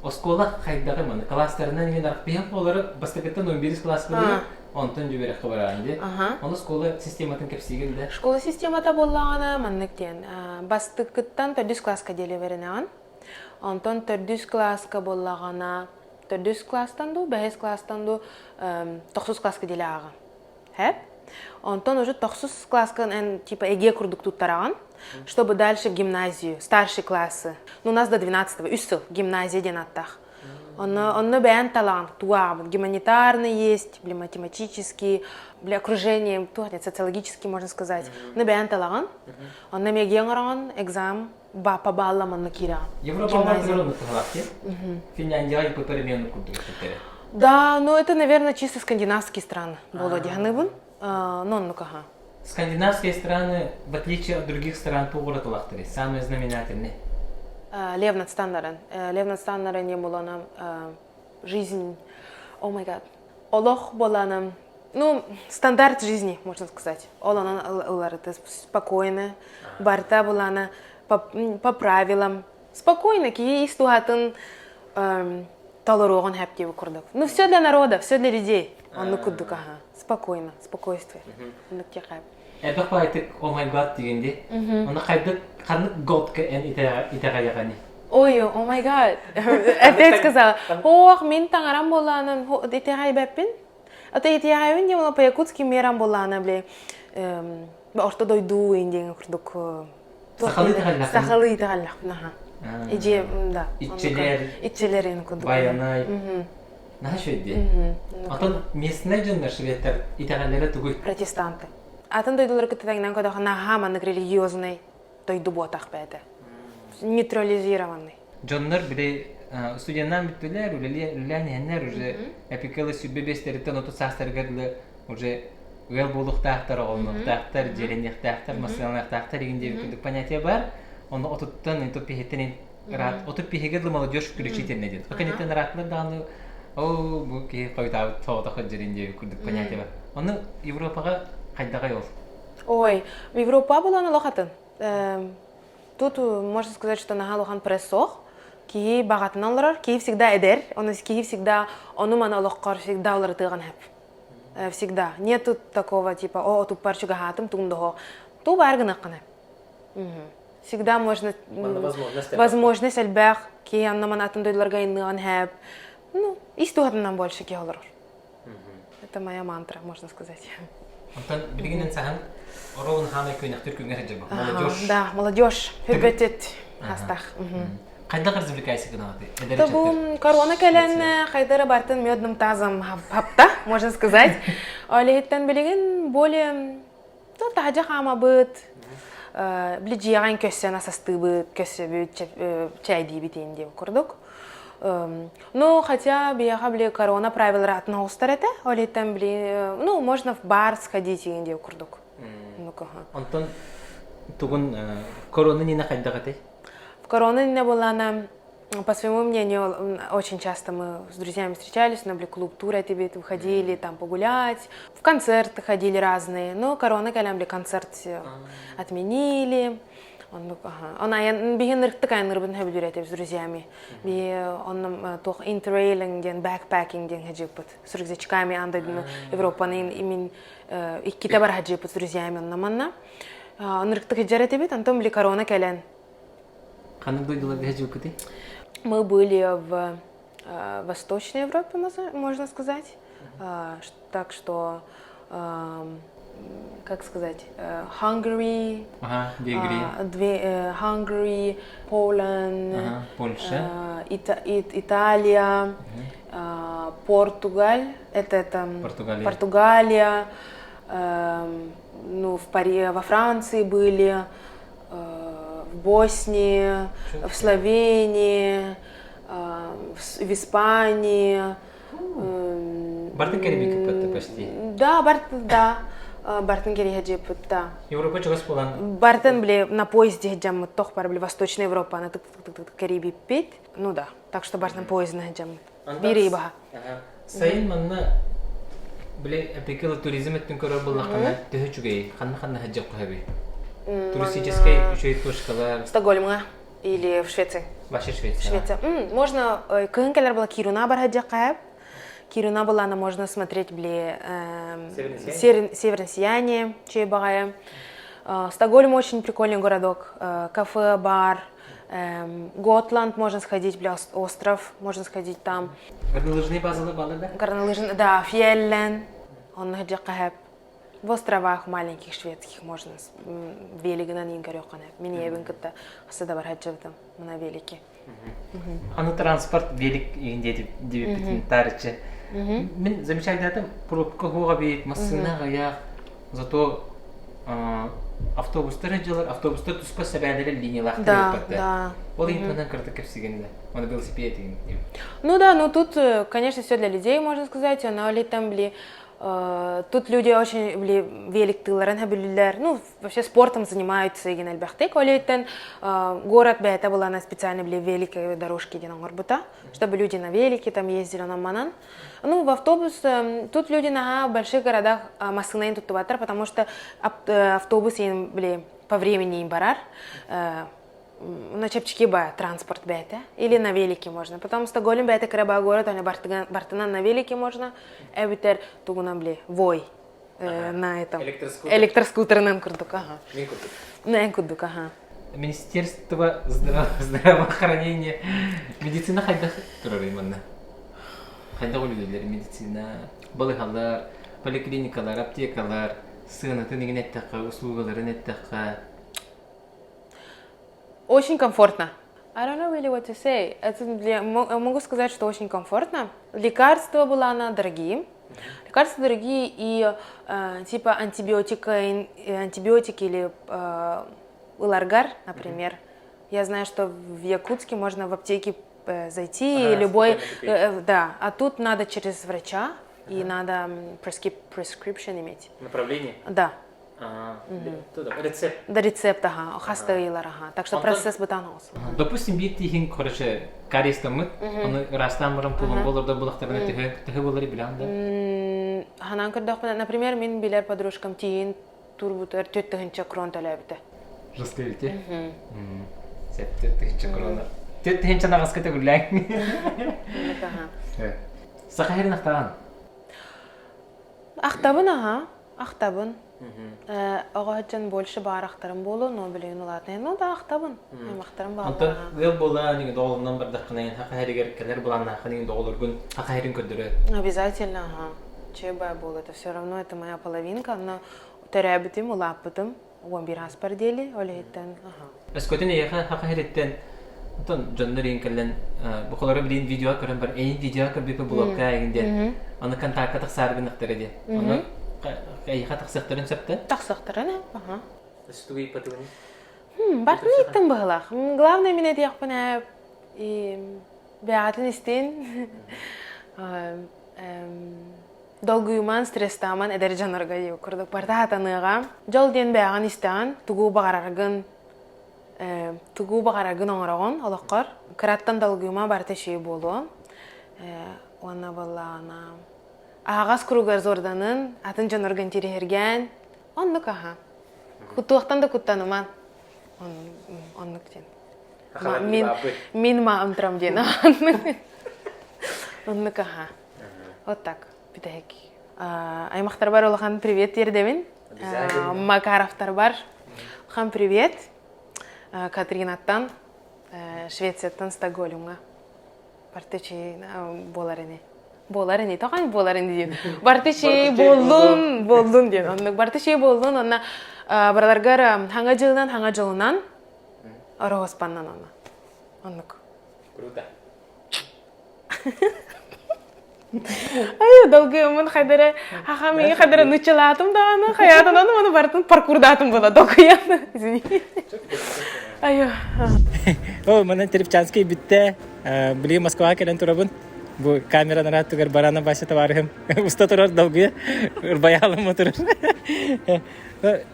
Оскола қайдағы мұны. Класстарынан мен арқпейін олары бастықыттан 11 класс бұлы. Онтын жөбері қыбырағынде. Оны школа систематын кепсигілді. Школа системата болағына манныктен. Бастықыттан 4 класска деле веренеған. Онтын 4 класска болағына 4 класстан ду, 5 класстан ду 9 класска деле ағын. Хэп? Онтон уже 9 класска типа ЭГЭ курдук туттараган, чтобы дальше в гимназию, старшие классы. Ну, у нас до 12-го, үсіл, гимназия ден аттах. Он бән талант, туабын, гуманитарный есть, математический, для окружения, социологический, можно сказать. Он бән талаган, он мегең араган, экзам, по баллам он накираган. Европа огромный талант, Финляндия по перемену курдук. Да, но это, наверное, чисто скандинавские страны. Володя ну-ка. Скандинавские страны, в отличие от других стран, по городу Лахтари, самые знаменательные. Левнат Стандарен. Левнат Стандарен не было нам жизнь. О май гад. Олох была нам, ну, стандарт жизни, можно сказать. Это спокойно. Барта была она по правилам. Спокойно, ки истугатын толорогон хэптивы курдук. Ну, все для народа, все для людей. Он курдук, спокойно, спокойствие. Это хватит, о май гад, дегенде. Он хайдык, ханнык годка эн итага ягани. Ой, о май гад. Опять сказала. Ох, мен таңарам боланын, итага бәппин. Это итага бәппин, демала по-якутски мерам боланы, бле. Орта дойду, индеген курдук. Сахалы итагаллах. Сахалы итагаллах, наха. Иже, да. Итчелер ен курдук. Баянай. Наха шөйде. Атан местный жондар шведтер итагаллары тугуй. Протестанты. Атын дойдулар күттәгеннән кадагы нахаманнык религиозный дойду ботак бәді. Нейтрализированный. Жондар бире студенттан биттелер, үләнәннәр уже эпикалы сүббебестерден оту састыргырлы уже ел булуктактар, олнуктактар, жеренектактар, массалнактактар дигәндә күндек понятие бар. Оны отуттан инту пехетен рат, оту пехегедле молодежь включительно дит. Конечно, ратлар даны о бу ки кайта тота ходҗерендә күндек понятие бар. Оны Европага хайдага йол. Ой, в Европа была на лохатын. Тут можно сказать, что на лохан прессох, ки багатын алар, ки всегда эдер, он ки всегда ону мана лохкар всегда алар тыган хэп. Всегда. Нету такого типа, о, тут парчуга хатым тундого. Ту баргына кана. Всегда можно возможность альбах, ки анна манатын дойларга инниган хэп. ну, и стуганнан больше киолор. Это моя мантра, можно сказать. Антон билигинен сахан оровун хамай күйнах түркүнгө жаба. Молодежь. Да, молодежь. Хürbetet хастах. Кайда развлекайся гнаты? Табу корона келен хайдара бартын медным тазом хапта, можно сказать. Олегиттен билигин более ну тахажа хама быт. Ближайган көссен асасты быт, көссө бит чай дибитин деп курдук. Ну, хотя бияха бли корона правила ратна устарете, олегиттен бли, ну, можно в бар сходить и деп курдук. Антон тугун корона не находит. В короне не было она, по своему мнению, очень часто мы с друзьями встречались, на клуб туры тебе выходили там погулять, в концерты ходили разные, но корона калям концерт отменили. Он бигенер такая нырбын хабилюрете с друзьями. Он тох интеррейлинг ден бэкпакинг ден хаджипут с рюкзачками анда Европаны имин и китабар хаджипут с друзьями он наманна. Он рыктакаджарете бит, антом бли корона кален. Мы были в Восточной Европе, можно сказать. Так что, как сказать, Hungary, Hungary, Poland, Польша, Италия, Португалия, ну, во Франции были, в Боснии, в Словении, в Испании. Бартын Карибик почти. Да, Бартын Карибик, да. Европа чего сполан? Бартын бли на поезде джам тох пар бли Восточная Европа, на Карибик пит. Ну да, так что Бартын поезд на джам. Бириба. Сайын манна бли апекел туризм эттен көрөр буллакана төһүчүгей ханна хаджак хаби. Туристической еще и точка. Стокгольма или в Швеции? Ваша Швеция. Швеция. Можно, кыгынкалар была Кируна бархаджакаев. Кируна была, она можно смотреть бли Северное сияние, Чейбагая. Стокгольм очень прикольный городок. Кафе, бар. Готланд можно сходить, бля, остров, можно сходить там. Горнолыжные базы балы, да? Горнолыжные, да, Фьеллен. Он хаджакаев. В островах маленьких шведских можно велик на ним горёхане. Меня я винката осада бархаджавтам на велике. Аны транспорт велик инде деп тарчы. Мен замечательно там пробка хуга бит машина я зато автобустар автобустар туспа сабәндәле линиялар да. Ол интоннан кырды кепсигенде. Он велосипед. Ну да, ну тут, конечно, все для людей, можно сказать, но летом бли тут люди очень велик тыларын хабилюллер, ну вообще спортом занимаются и генальбахтек, олейтен город бета была на специально великой дорожке динан горбута, чтобы люди на велике там ездили на манан. Ну в автобус тут люди в больших городах массовно тут туватар, потому что автобус им по времени им барар. На чепчике транспорт бета или на велике можно. Потом в Стокгольм бета краба город, а Бартана на велике можно. Эвитер тугунам вой на этом электроскутер на курдука. На курдука. Министерство здравоохранения, медицина хайда турарыманна. Хайда олюлер медицина, балыхалар, поликлиникалар, аптекалар, сынаты нигнеттака, услугалары неттака. Очень комфортно. I don't know really what to say. Могу сказать, что очень комфортно. Лекарства была дорогие. Лекарства дорогие и типа антибиотики или Уларгар, например. Я знаю, что в Якутске можно в аптеке зайти любой, да, а тут надо через врача и надо prescription иметь. Направление? Да. Рецепт. Да, рецепт, хастаилар, так что процесс бутанос. Допустим, битихин, короче, каристамыт, он растамырам пулом болорда булахтарына тихе болары биланда. Ханан кырдах, например, мен билер подружкам тиин турбутер төттөгүнчө крон талабыты. Раскрыльте. Сеп төттөгүнчө крон. Төттөгүнчө нагаска төгүләң. Сахарин ахтаган. Ахтабын, ахтабын. Оғаджан больше барақтарым болу, но білейін ұлатын. Ну да ақтабын. Аймақтарым Антон, бағылаған. ел бола неге доғылынан бардаққанайын хақа әрігер кәлер боланна қанайын доғылыргын хақа әрін көдірі. Обязательно, ага. Чебай был, это все равно, это моя половинка, но терябитим, улапытым, 11 раз пардели, олейтен, ага. Әскөтін еға хақа әреттен Антон, жондар ең кәлін бұқылары білейін видео көрін бар, әйін видео көрбепі блогқа әйінден. Оны контактқа тақсарбын ұқтыр еді. Оны әйіға тақсықтырын сөпті? Тақсықтырын, ага. Үстігі ипатығын? Бартын еттім бұғылақ. Главное, мен әді яқпын әп, бәғатын істен. Долгуйман, стресстаман, әдер жанырға еу күрдік. Барта атаныға. Жол ден бәған істен, тұғу бағарарғын оңырағын, олыққар. Кыраттан долгуйма барта шей болу. Оны болағына. Ағас күрігер зорданын, атын жанырғын терехерген. Оннық аға. Құттуақтан да құттаныман. Оннық ден. Мен мағым тұрам ден. Оннық аға. Вот так. Аймақтар бар олған привет ердемін. Макаровтар бар. Олған привет. Катринаттан, Швецияттан, Стокгольмға. Бартычы боларыны. Боларыны, тоған боларыны дейін. Бартычы болдun дейін. Оннық бартычы болдun, онна бараларғар хаңа жылынан ұры оспаннан онна. Оннық. Круто. Ай, долгымын қайдары, мені қайдары нүчелатым дағаны, қаятын оны бартын паркурдатым бұла доқияны. Извини. Айо. О, мана Терепчанский битте. Били Москва келен турабын. Бу камерадан раттыгар барана башы табарым. Уста турар долгыя. Баялым отурар.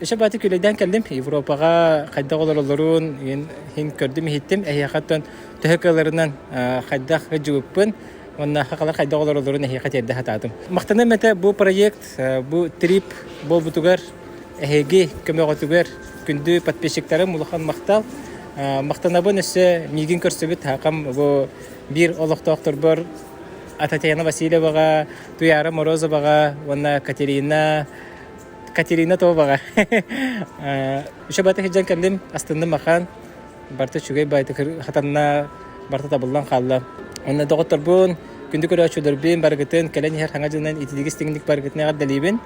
Эше баты күлейден келдим. Европага кайда олоролорун хин көрдүм хиттим. Эяхаттан төһөкөлөрүнөн кайда жууппун. Онна хакалар кайда олоролорун эяхат ерде хататым. Мактана мете бу проект, бу трип болбутугар эһеги көмөгөтүгөр күндү подписчиктарым улахан мактал. Мактанабын өсө мигин көрсөбүт хакам бу бир олоктоктор бар Ататьяна Васильевага, Туяра Морозовага, онна Катерина Тобага. Үше баты хиджан кәлдим, астынды махан, барты чүгей байты хатанна барты табылдан қалла. Онна доғыттар бұн, күнді көрі өчудыр бін, барғытын, кәлен ехер хаңа жылынан итидігіз теңдік барғытын ағар дәлейбін.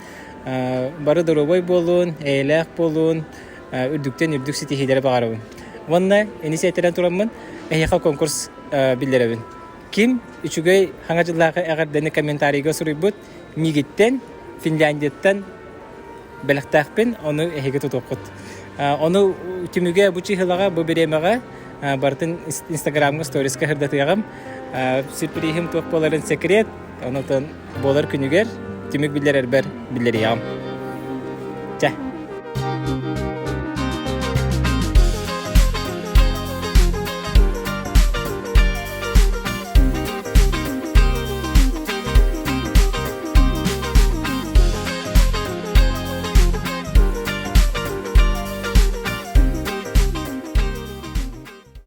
Бары дұробой болуын, әйләқ болуын, үрдіктен үрдік сетихилері бағарауын. Онна, инициативен тұрамын, әйеқа конкурс білдеребін. Ким үчүгөй хаңа жыллағы ағарданы комментарийға сұрайбыт, мигиттен, Финляндияттан бәліқтақпен оны әйеге тұтуқыт. Оны түміге бұчы хылаға, бұ беремеға, бартын инстаграмға, сторисқа хырдатығам. Сүрпірейхім тоқ боларын секрет, оны болар күнігер, түмік білдер әрбір білдер яғым. Ча!